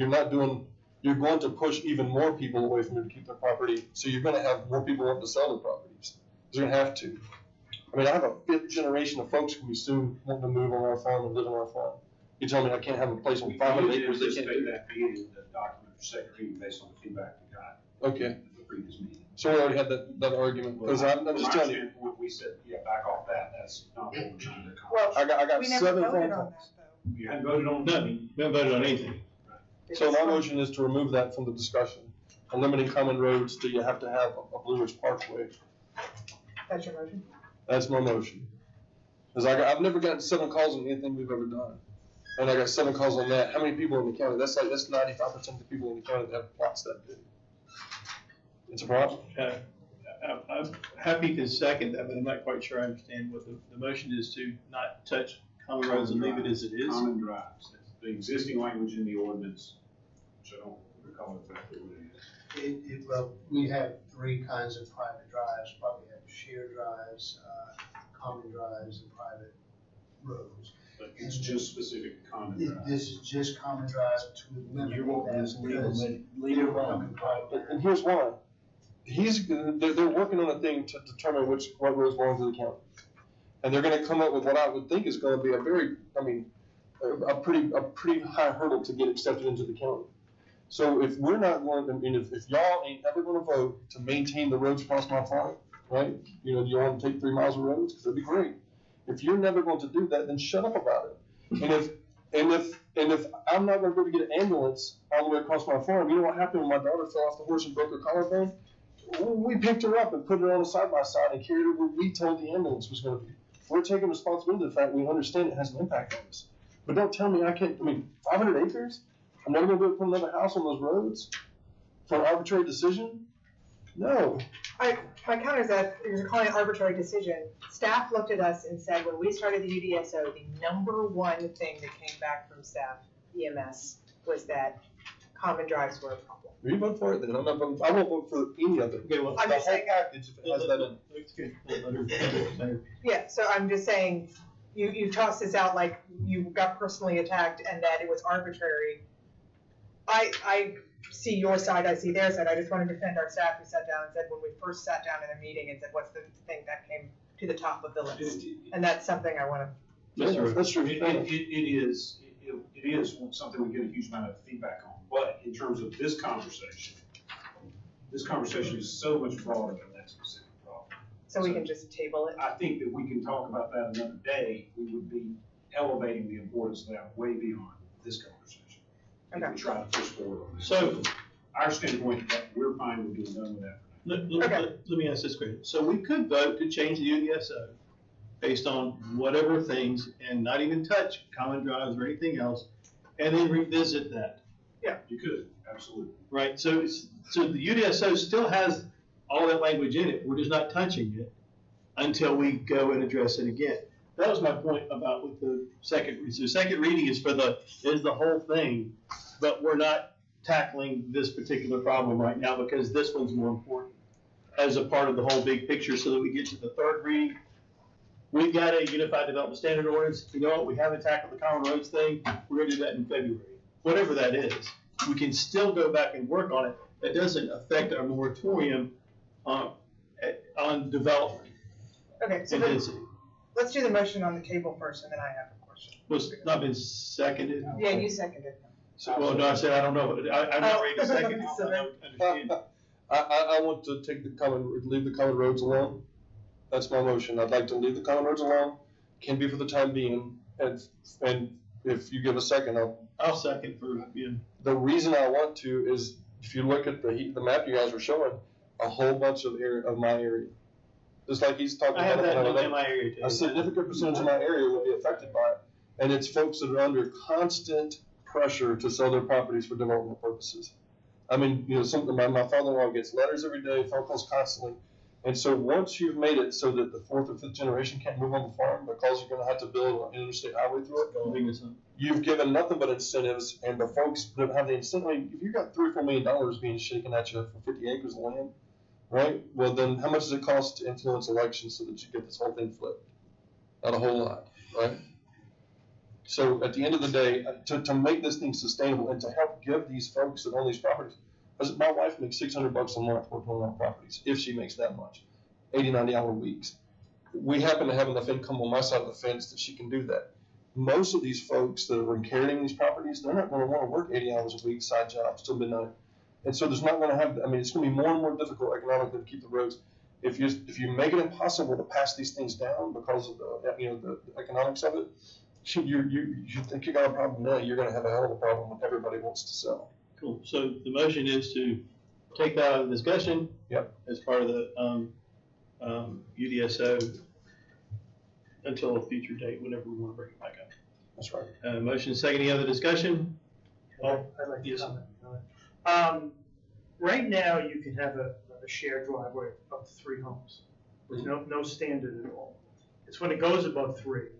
not doing, you're going to push even more people away from it to keep their property, so you're gonna have more people wanting to sell their properties. You're gonna have to. I mean, I have a 5th generation of folks who soon want to move on our farm and live on our farm. You tell me I can't have a place on 500 acres, they can't do that. That being in the document for second reading based on the feedback we got. Okay, At the previous meeting. so we already had that argument, because I'm just telling you, When we said, back off that, that's not what we're trying to accomplish. Well, I got we never 7 voted phone on calls. that, though. You hadn't voted on Nothing, we haven't voted on anything. So my motion is to remove that from the discussion, eliminating common roads till you have to have a Blue Ridge Parkway. That's your motion? That's my motion. Because I've never gotten 7 calls on anything we've ever done. and I got 7 calls on that. How many people in the county? That's 95% of the people in the county that have plots that big. It's a problem. I'm happy to second that, but I'm not quite sure I understand what the motion is to not touch common roads and leave it as it is. Common drives, that's the existing language in the ordinance, which I don't recall exactly what it is. Well, we have 3 kinds of private drives, probably have shared drives, common drives, and private roads. But it's just specific to common drives. This is just common drives to eliminate You want this that legal, because leave it they're alone. becoming private. And here's why. They're working on a thing to determine what roads belong to the county. And they're gonna come up with what I would think is gonna be a pretty high hurdle to get accepted into the county. So if we're not going, if y'all ain't ever gonna vote to maintain the roads across my farm, right? You know, you wanna take 3 miles of roads, cause that'd be great. If you're never going to do that, then shut up about it. And if I'm not gonna be able to get an ambulance all the way across my farm, you know what happened when my daughter fell off the horse and broke her collarbone? We picked her up and put her on a side-by-side and carried her where we told the ambulance was gonna be. We're taking responsibility for the fact we understand it has an impact on us. But don't tell me I can't, 500 acres? I'm never gonna be able to put another house on those roads for an arbitrary decision? No. My counter is that you're calling it arbitrary decision. Staff looked at us and said, when we started the UDSO, the number one thing that came back from staff, EMS, was that common drives were a problem. You vote for it then. I'm not voting, I won't vote for any of it. Okay, well, I'm The just whole saying, package, if it has that in it. yeah, so I'm just saying, you tossed this out like you got personally attacked and that it was arbitrary. I see your side, I see their side. I just want to defend our staff who sat down and said, when we first sat down in a meeting and said, what's the thing that came to the top of the list? And that's something I want to. That's true. It is something we get a huge amount of feedback on, but in terms of this conversation is so much broader than that specific problem. So we can just table it. I think that we can talk about that another day. We would be elevating the importance of that way beyond this conversation. Okay. And try to push forward on this. So, Our standpoint, that we're fine with being done with that. let me ask this question. So we could vote to change the UDSO based on whatever things and not even touch common drives or anything else, and then revisit that, You could, absolutely. right? So the UDSO still has all that language in it. We're just not touching it until we go and address it again. That was my point about with the second reading. So second reading is the whole thing, but we're not tackling this particular problem right now because this one's more important as a part of the whole big picture so that we get to the third reading. We've got a unified development standard ordinance. You know what? We haven't tackled the common roads thing. We're gonna do that in February. Whatever that is, we can still go back and work on it. That doesn't affect our moratorium on development Okay, so and then, density. let's do the motion on the table first and then I have a question. Was not been seconded. Yeah, you seconded. So, well, no, I said, I don't know. I'm not ready to second it. So I then- don't understand. I want to leave the common roads alone. That's my motion. I'd like to leave the common roads alone, can be for the time being, and if you give a second, I'll second for, you. the reason I want to is, if you look at the map you guys were showing, a whole bunch of my area. Just like he's talking I have about. that in my area too. A significant percentage of my area will be affected by it. And it's folks that are under constant pressure to sell their properties for development purposes. I mean, my father-in-law gets letters every day, phone calls constantly. And so once you've made it so that the 4th or 5th generation can't move on the farm because you're gonna have to build an interstate highway through it, you've given nothing but incentives, and the folks that have the incentive, if you got $3 or $4 million being shaken at you for 50 acres of land, right? Well, then how much does it cost to influence elections so that you get this whole thing flipped? Not a whole lot, right? So at the end of the day, to make this thing sustainable and to help give these folks that own these properties, because my wife makes $600 a month working on properties, if she makes that much, 80, 90-hour weeks. We happen to have enough income on my side of the fence that she can do that. Most of these folks that are inheriting these properties, they're not gonna wanna work 80 hours a week, side jobs till midnight. And so there's not gonna have, it's gonna be more and more difficult economically to keep the roads. If you make it impossible to pass these things down because of the economics of it, you think you got a problem now, you're gonna have a hell of a problem when everybody wants to sell. Cool. So the motion is to take that out of the discussion. Yep. As part of the UDSO until a future date, whenever we want to bring it back up. That's right. Motion second, any other discussion? I'd like to Yes. comment on it. Right now, you can have a shared driveway up to 3 homes. There's no standard at all. It's when it goes above 3.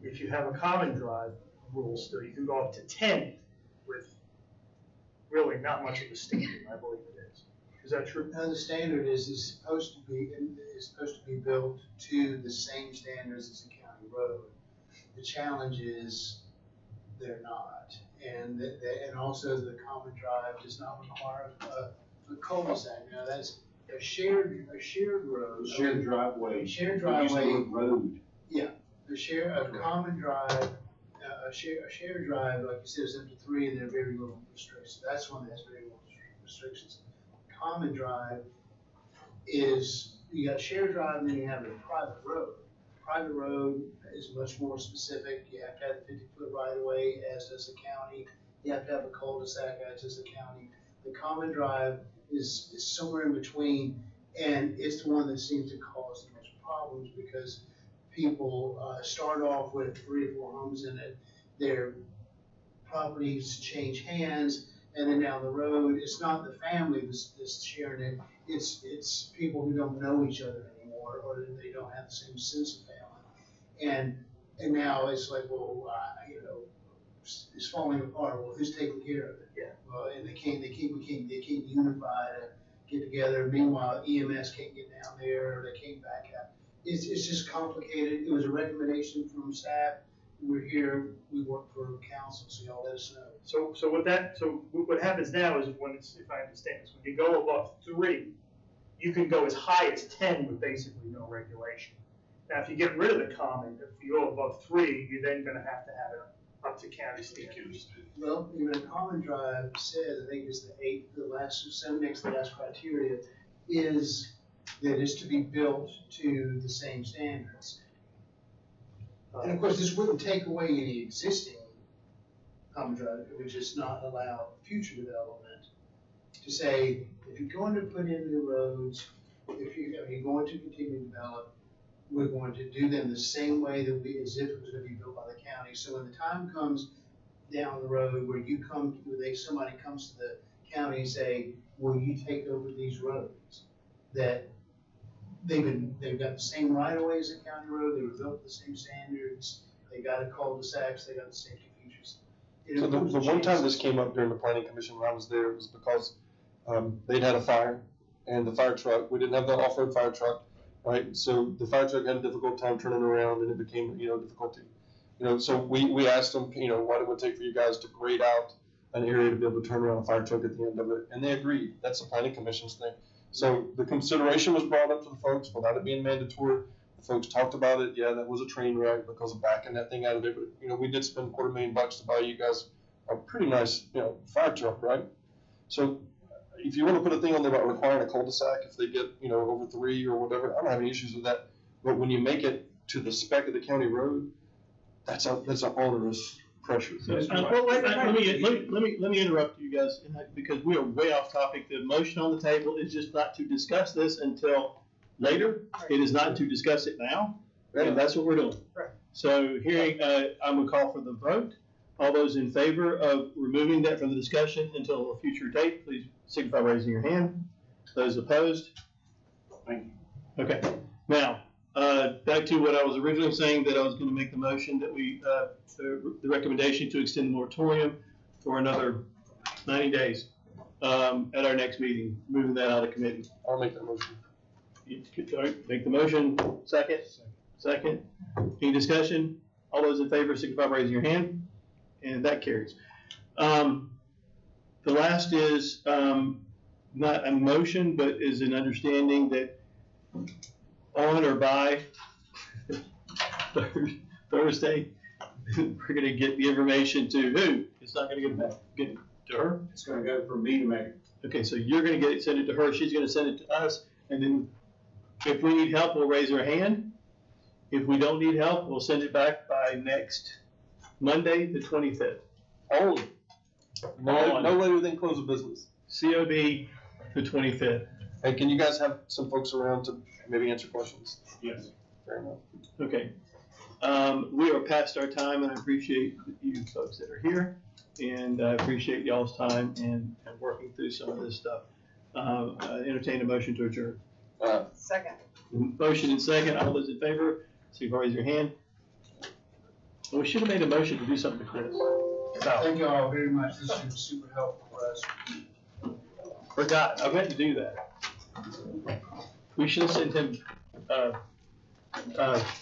If you have a common drive rule still, you can go up to 10 with really not much of a standard, I believe it is. Is that true? Now, the standard is supposed to be built to the same standards as a county road. The challenge is they're not. And also the common drive does not require a cul-de-sac. Now, that's a shared road. Shared driveway. Shared We're using the driveway. word road. A common drive, a shared drive, like you said, is up to 3 and there are very little restrictions. That's one that has very little restrictions. Common drive is, you got a shared drive and then you have a private road. Private road is much more specific. You have to have the 50-foot right of way, as does the county. You have to have a cul-de-sac, as does the county. The common drive is somewhere in between, and it's the one that seems to cause the most problems because people start off with 3 or 4 homes in it. Their properties change hands, and then down the road, it's not the family that's sharing it. It's people who don't know each other anymore, or they don't have the same sense of family. And now it's like, well, it's falling apart. Well, who's taking care of it? Yeah. Well, and they can't unify to get together. Meanwhile, EMS can't get down there, or they can't back out. It's just complicated. It was a recommendation from staff. We're here, we work for council, so y'all let us know. So what happens now is when it's, if I understand this, when you go above 3, you can go as high as 10 with basically no regulation. Now, if you get rid of the common, if you go above 3, you're then gonna have to have it up to county standards. Well, even a common drive says, I think it's next to the last criteria, is that it's to be built to the same standards. And of course, this wouldn't take away any existing common drive, it would just not allow future development. To say, if you're going to put in new roads, if you're going to continue to develop, we're going to do them the same way as if it was going to be built by the county. So when the time comes down the road where somebody comes to the county and say, will you take over these roads? That they've got the same right of way as a county road, they were built to the same standards, they got a cul-de-sacs, they got the safety features. So the one time this came up during the planning commission when I was there, it was because they'd had a fire, and the fire truck, we didn't have the off-road fire truck, right? So the fire truck had a difficult time turning around, and it became, difficulty. So we asked them, what it would take for you guys to grade out an area to be able to turn around a fire truck at the end of it, and they agreed. That's the planning commission's thing. So the consideration was brought up to the folks without it being mandatory. The folks talked about it. Yeah, that was a train wreck because of backing that thing out of there. But we did spend $250,000 to buy you guys a pretty nice, fire truck, right? So if you want to put a thing on there about requiring a cul-de-sac, if they get, over 3 or whatever, I don't have any issues with that. But when you make it to the spec of the county road, that's an onerous pressure. Well, let me interrupt you guys because we are way off topic. The motion on the table is just not to discuss this until later. It is not to discuss it now, and that's what we're doing. Right. So I'm gonna call for the vote. All those in favor of removing that from the discussion until a future date, please signify by raising your hand. Those opposed? Thank you. Okay. Now, back to what I was originally saying, that I was going to make the motion that the recommendation to extend the moratorium for another 90 days at our next meeting, moving that out of committee. I'll make that motion. All right, make the motion. Second. Any discussion? All those in favor signify by raising your hand, and that carries. The last is not a motion, but is an understanding that on or by Thursday, we're going to get the information to who? It's not going to get to her? It's gonna go from me to Megan. Okay, so you're going to send it to her, she's going to send it to us, and then if we need help, we'll raise our hand. If we don't need help, we'll send it back by next Monday, the 25th. Only. No later than close of business. COB, the 25th. And can you guys have some folks around to maybe answer questions? Yes. Fair enough. Okay. We are past our time, and I appreciate you folks that are here, and I appreciate y'all's time and working through some of this stuff. Entertain a motion to adjourn. Second. Motion and second, all those in favor, so you raise your hand. We should have made a motion to do something to Chris. Thank you all very much. This has been super helpful for us. Forgot, I meant to do that. We should have sent him,